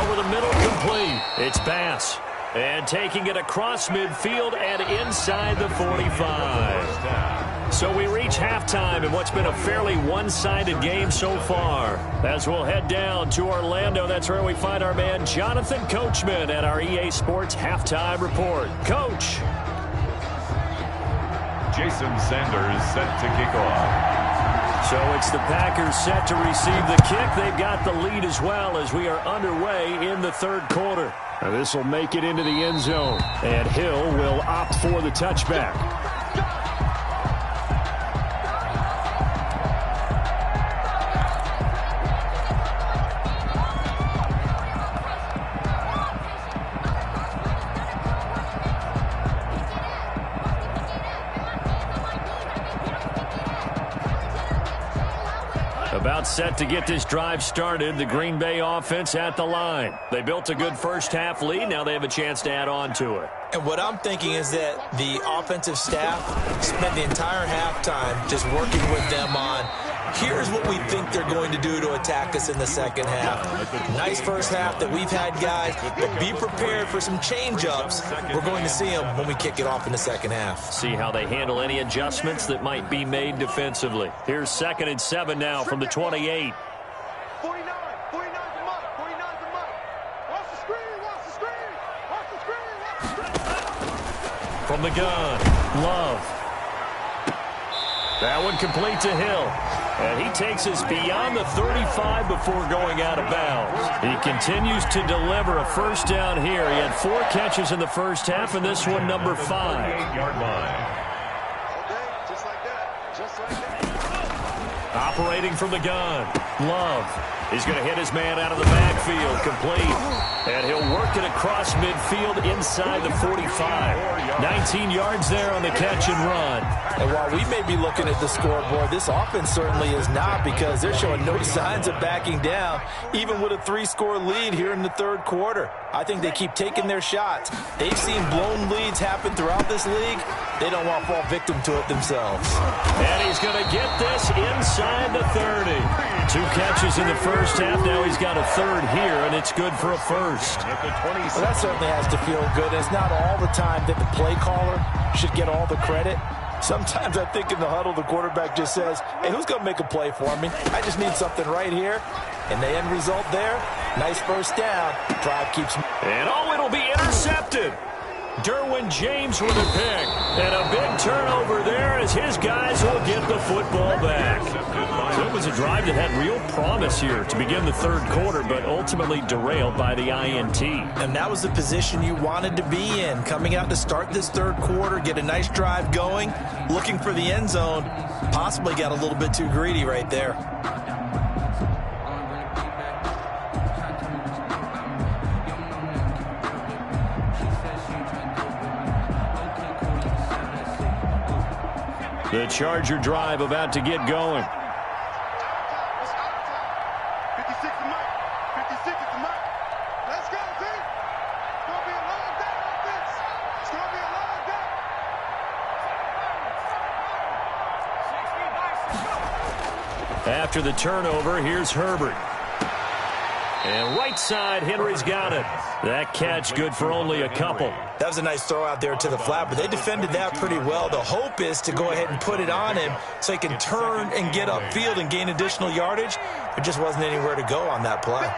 Over the middle, complete. It's pass. And taking it across midfield and inside the 45. So we reach halftime in what's been a fairly one-sided game so far. As we'll head down to Orlando, that's where we find our man Jonathan Coachman at our EA Sports Halftime Report. Coach. Jason Sanders set to kick off. So it's the Packers set to receive the kick. They've got the lead as well as we are underway in the third quarter. Now this will make it into the end zone. And Hill will opt for the touchback. About set to get this drive started. The Green Bay offense at the line. They built a good first half lead. Now they have a chance to add on to it. And what I'm thinking is that the offensive staff spent the entire halftime just working with them on, here's what we think they're going to do to attack us in the second half. Nice first half that we've had, guys, but be prepared for some change-ups. We're going to see them when we kick it off in the second half. See how they handle any adjustments that might be made defensively. Here's 2nd and 7 now from the 28. 49's the mark. Watch the screen. From the gun, Love. That one complete to Hill. And he takes us beyond the 35 before going out of bounds. He continues to deliver a first down here. He had 4 catches in the first half, and this one number 5. 8-yard line. Just like that. Operating from the gun, Love. He's going to hit his man out of the backfield, complete. And he'll work it across midfield inside the 45. 19 yards there on the catch and run. And while we may be looking at the scoreboard, this offense certainly is not, because they're showing no signs of backing down, even with a 3-score lead here in the third quarter. I think they keep taking their shots. They've seen blown leads happen throughout this league. They don't want to fall victim to it themselves. And he's going to get this inside the 30. 2 catches in the first half. Now he's got a third here, and it's good for a first. Well, that certainly has to feel good. It's not all the time that the play caller should get all the credit. Sometimes I think in the huddle, the quarterback just says, hey, who's going to make a play for me? I just need something right here. And the end result there, nice first down. Drive keeps... And it'll be intercepted. Derwin James with a pick. And a big turnover there as his guys will get the football back. So it was a drive that had real promise here to begin the third quarter, but ultimately derailed by the INT. And that was the position you wanted to be in. Coming out to start this third quarter, get a nice drive going, looking for the end zone. Possibly got a little bit too greedy right there. The Charger drive about to get going. 56 to Mike. 56 to Mike. Let's go, team. It's going to be a long day on this. It's going to be a long day. After the turnover, here's Herbert. And right side, Henry's got it. That catch good for only a couple. That was a nice throw out there to the flat, but they defended that pretty well. The hope is to go ahead and put it on him so he can turn and get upfield and gain additional yardage. There just wasn't anywhere to go on that play.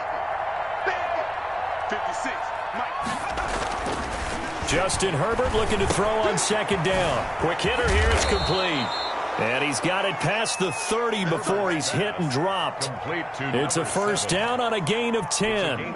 56, Mike. Justin Herbert looking to throw on second down. Quick hitter here, it's complete. And he's got it past the 30 before he's hit and dropped. It's a first down on a gain of 10.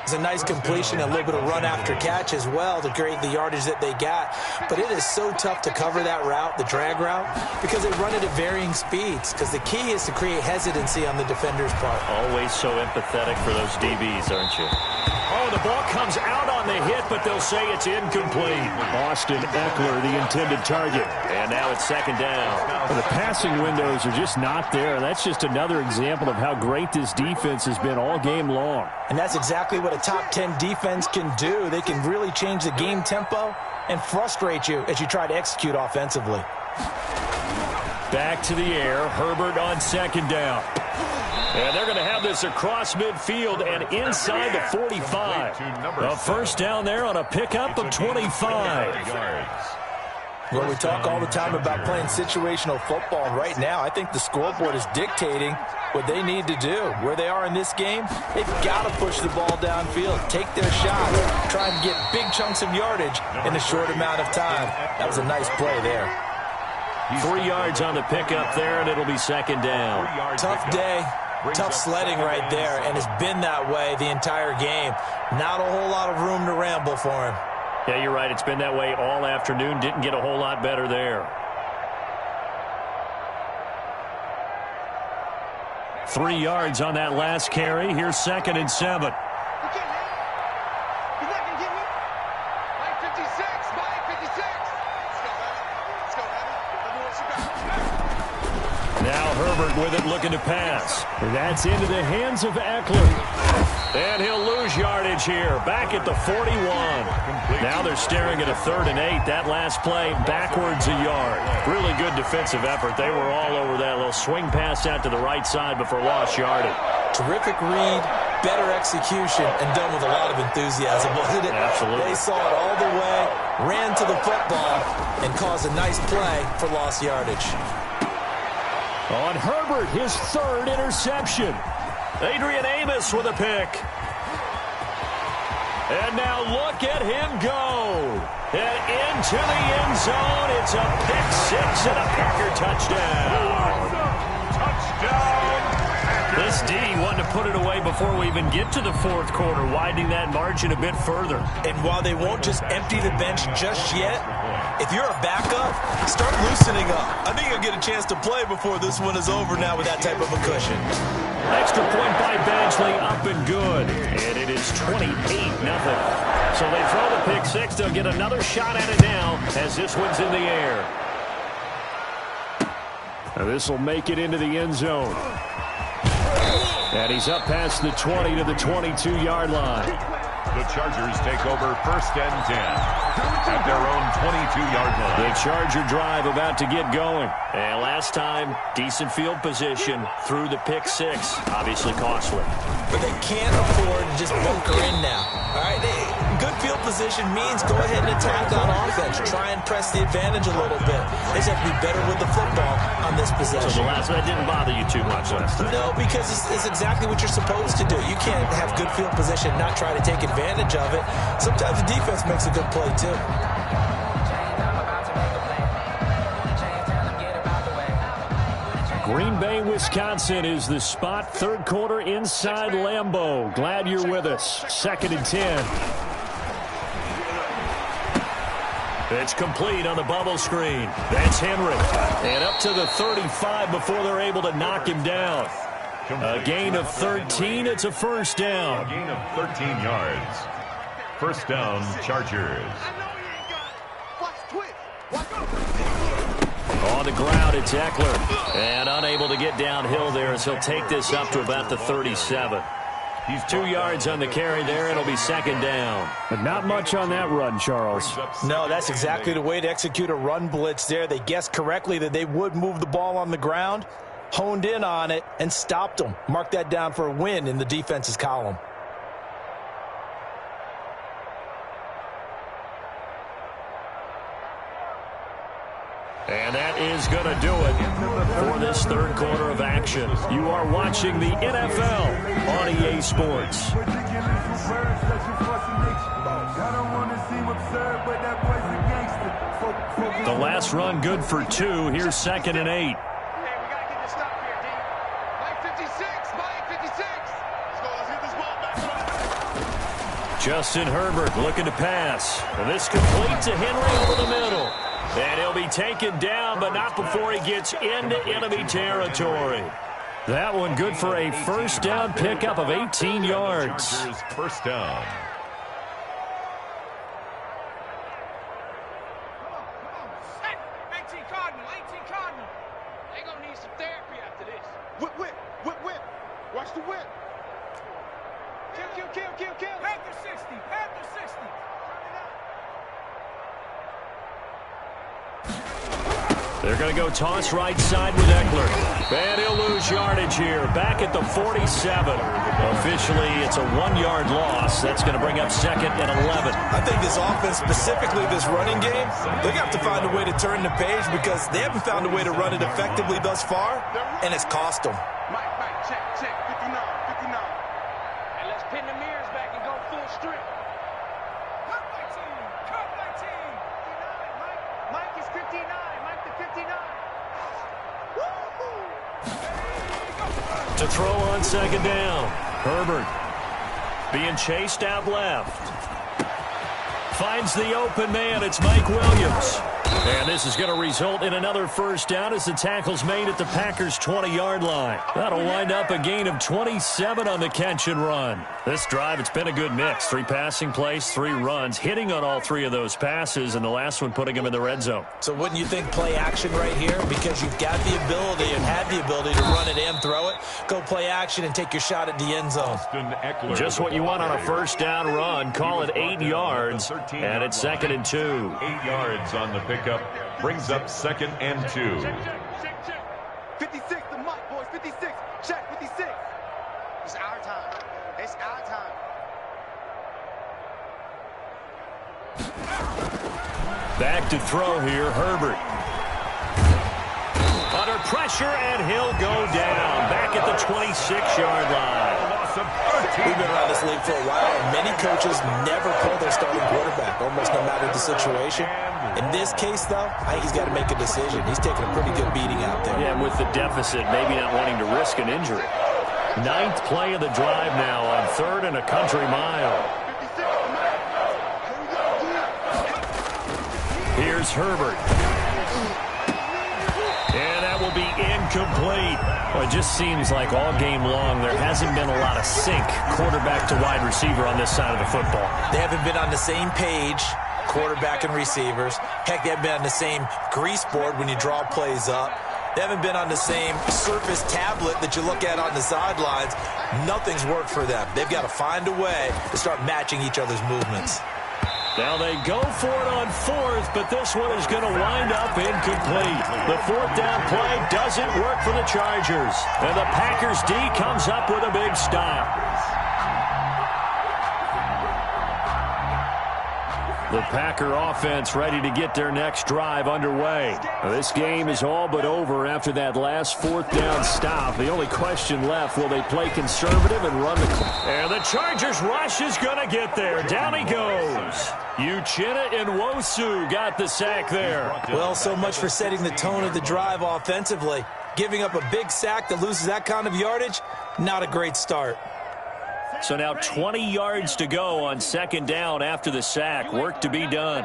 It's a nice completion, a little bit of run after catch as well to create the yardage that they got. But it is so tough to cover that route, the drag route, because they run it at varying speeds. Because the key is to create hesitancy on the defender's part. Always so empathetic for those DBs, aren't you? Oh, the ball comes out on the hit, but they'll say it's incomplete. Austin Eckler, the intended target. And now it's second down. Well, the passing windows are just not there. That's just another example of how great this defense has been all game long. And that's exactly what a top 10 defense can do. They can really change the game tempo and frustrate you as you try to execute offensively. Back to the air. Herbert on second down. And they're going to have this across midfield and inside the 45. A first down there on a pickup of 25. Well, we talk all the time about playing situational football. And right now, I think the scoreboard is dictating what they need to do. Where they are in this game, they've got to push the ball downfield, take their shot, try and get big chunks of yardage in a short amount of time. That was a nice play there. 3 yards on the pickup there, and it'll be second down. Tough day. Tough sledding right there, and it's been that way the entire game. Not a whole lot of room to ramble for him. Yeah, you're right. It's been that way all afternoon. Didn't get a whole lot better there. 3 yards on that last carry. Here's second and 7. Now Herbert with it, looking to pass. That's into the hands of Eckler. And he'll lose yardage here, back at the 41. Now they're staring at a 3rd and 8. That last play, backwards a yard. Really good defensive effort. They were all over that little swing pass out to the right side before lost yardage. Terrific read, better execution, and done with a lot of enthusiasm, wasn't it? Absolutely. They saw it all the way, ran to the football, and caused a nice play for lost yardage. On Herbert, his 3rd interception. Adrian Amos with a pick. And now look at him go. And into the end zone. It's a pick 6 and a Packer touchdown. Touchdown. This D wanted to put it away before we even get to the 4th quarter, widening that margin a bit further. And while they won't just empty the bench just yet, if you're a backup, start loosening up. I think you'll get a chance to play before this one is over now with that type of a cushion. Extra point by Badgley, up and good. And it is 28-0. So they throw the pick 6. They'll get another shot at it now as this one's in the air. Now this will make it into the end zone. And he's up past the 20 to the 22-yard line. The Chargers take over 1st and 10 at their own 22-yard line. The Charger drive about to get going. And last time, decent field position through the pick 6. Obviously costly. But they can't afford to just bunker in now. All right, good field position means go ahead and attack on offense. Try and press the advantage a little bit. They just have to be better with the football on this possession. So the last one didn't bother you too much last time? No, because it's exactly what you're supposed to do. You can't have good field position and not try to take advantage of it. Sometimes the defense makes a good play, too. Green Bay, Wisconsin is the spot. 3rd quarter inside Lambeau. Glad you're with us. 2nd and 10. It's complete on the bubble screen. That's Henry. And up to the 35 before they're able to knock him down. A gain of 13. It's a first down. A gain of 13 yards. First down, Chargers. On the ground, it's Eckler. And unable to get downhill there as he'll take this up to about the 37. He's 2 yards on the carry there. It'll be second down. But not much on that run, Charles. No, that's exactly the way to execute a run blitz there. They guessed correctly that they would move the ball on the ground, honed in on it, and stopped them. Mark that down for a win in the defense's column. And that is going to do it for this 3rd quarter of action. You are watching the NFL on EA Sports. The last run good for 2. Here's 2nd and 8. Justin Herbert looking to pass. And this complete to Henry over the middle. And he'll be taken down, but not before he gets into enemy territory. That one good for a first down pickup of 18 yards. First down. Watch the whip. Kill. Panther 60. They're going to go toss right side with Eckler. And he'll lose yardage here. Back at the 47. Officially, it's a 1-yard loss. That's going to bring up 2nd and 11. I think this offense, specifically this running game, they're going to have to find a way to turn the page because they haven't found a way to run it effectively thus far, and it's cost them. Mike, check. 59. And let's pin the mirrors back and go full strip. Cut my team. Mike is 59. Mike the 59. Woo-hoo. To throw on 2nd down. Herbert being chased out left. Finds the open man. It's Mike Williams. And this is going to result in another first down as the tackle's made at the Packers' 20-yard line. That'll wind up a gain of 27 on the catch and run. This drive, it's been a good mix. 3 passing plays, 3 runs, hitting on all 3 of those passes, and the last one putting him in the red zone. So wouldn't you think play action right here? Because you've got the ability and had the ability to run it and throw it. Go play action and take your shot at the end zone. Just what you want on a first down run. Call it 8 yards, and it's 2nd and 2. 8 yards on the pickup. Brings up 2nd and 2. Check. 56, the mic, boys. 56. Check, 56. It's our time. Back to throw here, Herbert. Under pressure, and he'll go down. Back at the 26-yard line. We've been around this league for a while, and many coaches never pull their starting quarterback, almost no matter the situation. In this case, though, I think he's got to make a decision. He's taking a pretty good beating out there. Yeah, and with the deficit, maybe not wanting to risk an injury. 9th play of the drive now on 3rd and a country mile. Here's Herbert. And that will be incomplete. Well, it just seems like all game long there hasn't been a lot of sync quarterback to wide receiver on this side of the football. They haven't been on the same page, quarterback and receivers. Heck, they haven't been on the same grease board when you draw plays up. They haven't been on the same surface tablet that you look at on the sidelines. Nothing's worked for them. They've got to find a way to start matching each other's movements. Now they go for it on 4th, but this one is going to wind up incomplete. The 4th down play doesn't work for the Chargers. And the Packers D comes up with a big stop. The Packer offense ready to get their next drive underway. This game is all but over after that last 4th down stop. The only question left, will they play conservative and run the clock? And the Chargers rush is going to get there. Down he goes. Uchenna and Nwosu got the sack there. Well, so much for setting the tone of the drive offensively. Giving up a big sack that loses that kind of yardage, not a great start. So now 20 yards to go on 2nd down after the sack. Work to be done.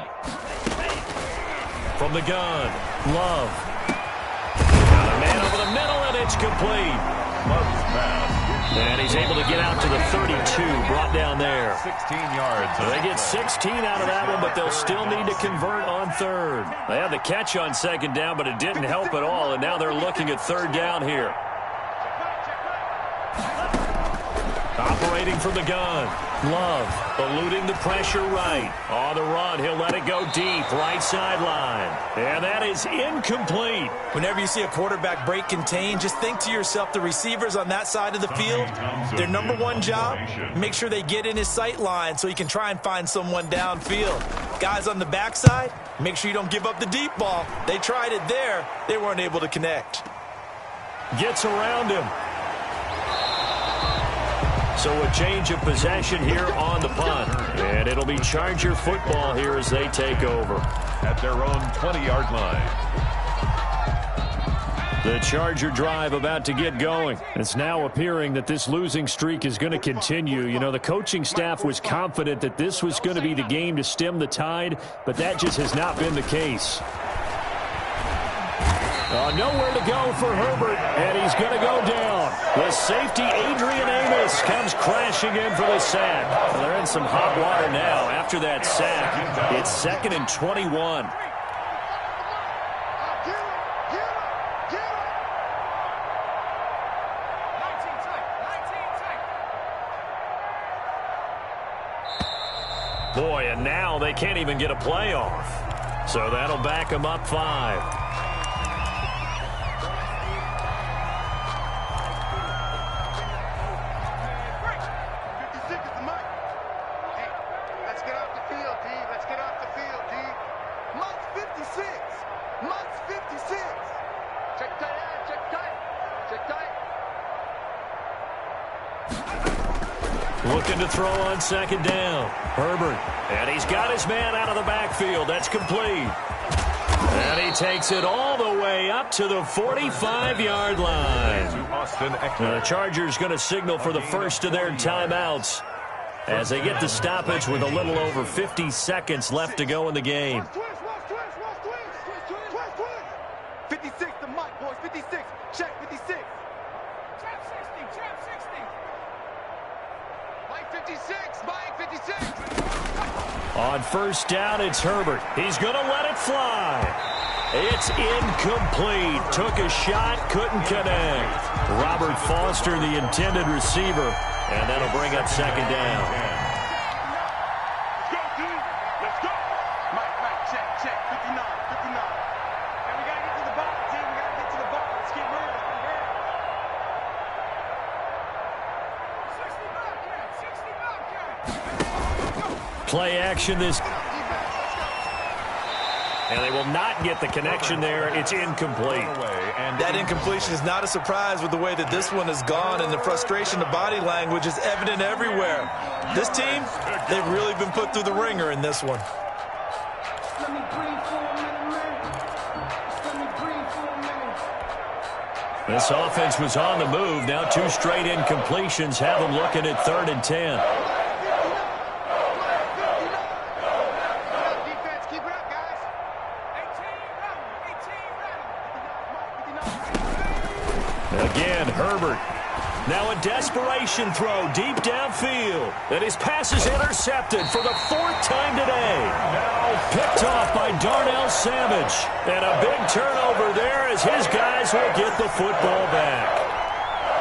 From the gun, Love. Got a man over the middle, and it's complete. Love's pass. And he's able to get out to the 32, brought down there. 16 yards. So they get 16 out of that one, but they'll still need to convert on 3rd. They had the catch on 2nd down, but it didn't help at all, and now they're looking at 3rd down here. Operating from the gun. Love eluding the pressure right. On the run, he'll let it go deep. Right sideline. And that is incomplete. Whenever you see a quarterback break contain, just think to yourself, the receivers on that side of the field, their number one job, make sure they get in his sight line so he can try and find someone downfield. Guys on the backside, make sure you don't give up the deep ball. They tried it there. They weren't able to connect. Gets around him. So a change of possession here on the punt. And it'll be Charger football here as they take over. At their own 20-yard line. The Charger drive about to get going. It's now appearing that this losing streak is going to continue. You know, the coaching staff was confident that this was going to be the game to stem the tide, but that just has not been the case. Nowhere to go for Herbert, and he's going to go down. The safety, Adrian Amos, comes crashing in for the sack. Well, they're in some hot water now. After that sack, it's 2nd and 21. Boy, and now they can't even get a play off. So that'll back them up 5. Looking to throw on 2nd down. Herbert. And he's got his man out of the backfield. That's complete. And he takes it all the way up to the 45-yard line. The Chargers going to signal for the first of their timeouts as they get the stoppage with a little over 50 seconds left to go in the game. 56 to Mike, boys. 56. Check 56. Trap 60. Trap 60. Mike 56. Mike 56. On 1st down, it's Herbert. He's going to let it fly. It's incomplete. Took a shot, couldn't connect. Robert Foster, the intended receiver, and that'll bring up 2nd down. Let's go, dude. Let's go. Mike, check, check. 59, 59. And we got to get to the ball, team. We got to get to the ball. Let's get moving. 60 Play action this. And they will not get the connection there. It's incomplete. That incompletion is not a surprise with the way that this one has gone, and the frustration, the body language is evident everywhere. This team, they've really been put through the ringer in this one. This offense was on the move. Now 2 straight incompletions have them looking at 3rd and 10. Again, Herbert. Now a desperation throw deep downfield. And his pass is intercepted for the 4th time today. Now picked off by Darnell Savage. And a big turnover there as his guys will get the football back.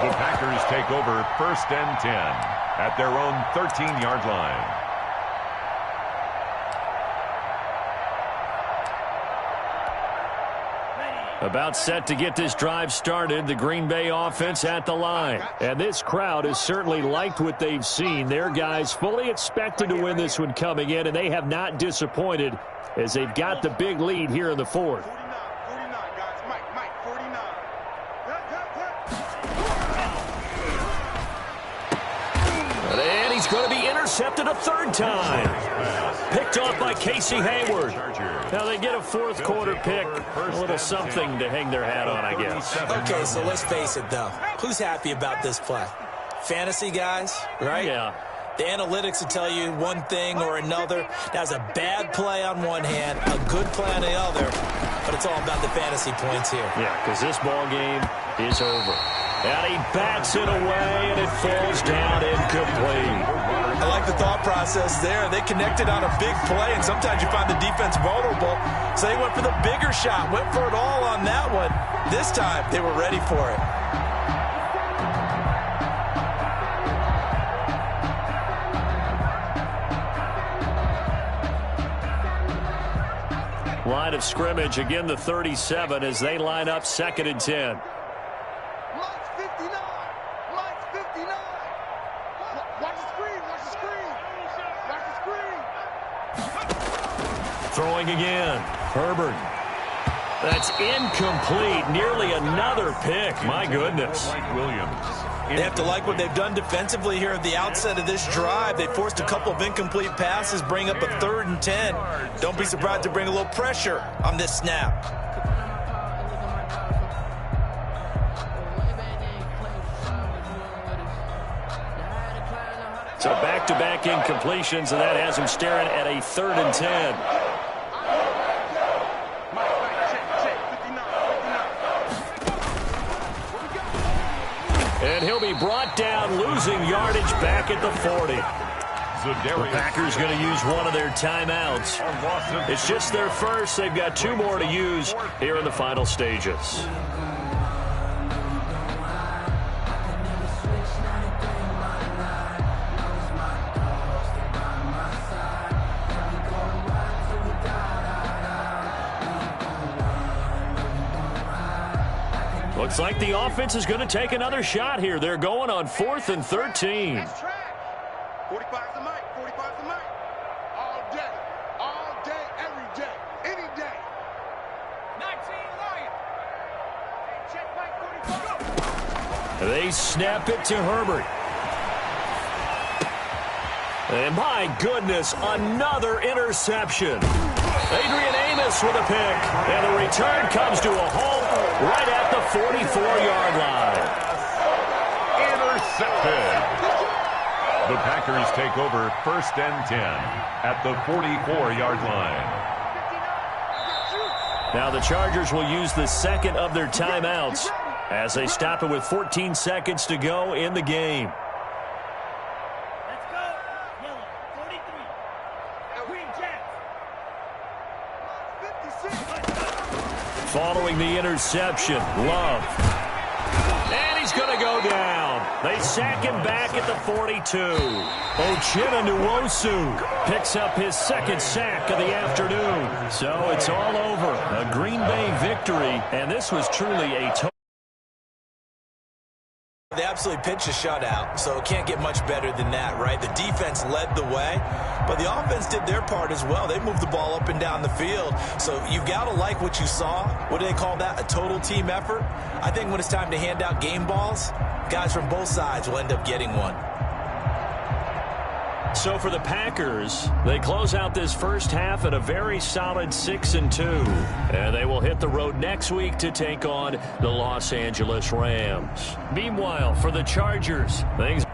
The Packers take over 1st and 10 at their own 13-yard line. About set to get this drive started, the Green Bay offense at the line. And this crowd has certainly liked what they've seen. Their guys fully expected to win this one coming in, and they have not disappointed as they've got the big lead here in the 4th. 49, guys. Mike, 49. And he's going to be intercepted a 3rd time. Picked off by Casey Hayward. Now they get a 4th quarter pick. A little something to hang their hat on, I guess. Okay, so let's face it, though. Who's happy about this play? Fantasy guys, right? Yeah. The analytics will tell you one thing or another. That's a bad play on one hand, a good play on the other, but it's all about the fantasy points here. Yeah, because this ball game is over. And he bats it away, and it falls down incomplete. I like the thought process there. They connected on a big play, and sometimes you find the defense vulnerable. So they went for the bigger shot, went for it all on that one. This time, they were ready for it. Line of scrimmage, again the 37 as they line up 2nd and 10. Mike's 59. Mike's 59. Watch the screen. Watch the screen. Watch the screen. Throwing again. Herbert. That's incomplete. Nearly another pick. My goodness. They have to like what they've done defensively here at the outset of this drive. They forced a couple of incomplete passes, bring up a 3rd and 10. Don't be surprised to bring a little pressure on this snap. So back-to-back incompletions, and that has him staring at a 3rd and 10. And he'll be brought down, losing yardage back at the 40. The Packers going to use one of their timeouts. It's just their first. They've got 2 more to use here in the final stages. Looks like the offense is going to take another shot here. They're going on 4th and 13. That's trash. 45's the mic. 45's the mic. All day, every day, any day. 19 Lions. Check mic 45. They snap it to Herbert. And my goodness, another interception. Adrian Amos with a pick. And the return comes to a halt right at the 44-yard line. Intercepted. The Packers take over 1st and 10 at the 44-yard line. Now the Chargers will use the second of their timeouts as they stop it with 14 seconds to go in the game. Let's go. Yellow, 43. Green Jets. 56. Following the interception, Love. And he's going to go down. They sack him back at the 42. Uchenna Nwosu picks up his second sack of the afternoon. So it's all over. A Green Bay victory, and this was truly a total. They absolutely pitched a shutout, so it can't get much better than that, right? The defense led the way, but the offense did their part as well. They moved the ball up and down the field, so you've got to like what you saw. What do they call that? A total team effort? I think when it's time to hand out game balls, guys from both sides will end up getting one. So for the Packers, they close out this first half at a very solid 6-2. And they will hit the road next week to take on the Los Angeles Rams. Meanwhile, for the Chargers, things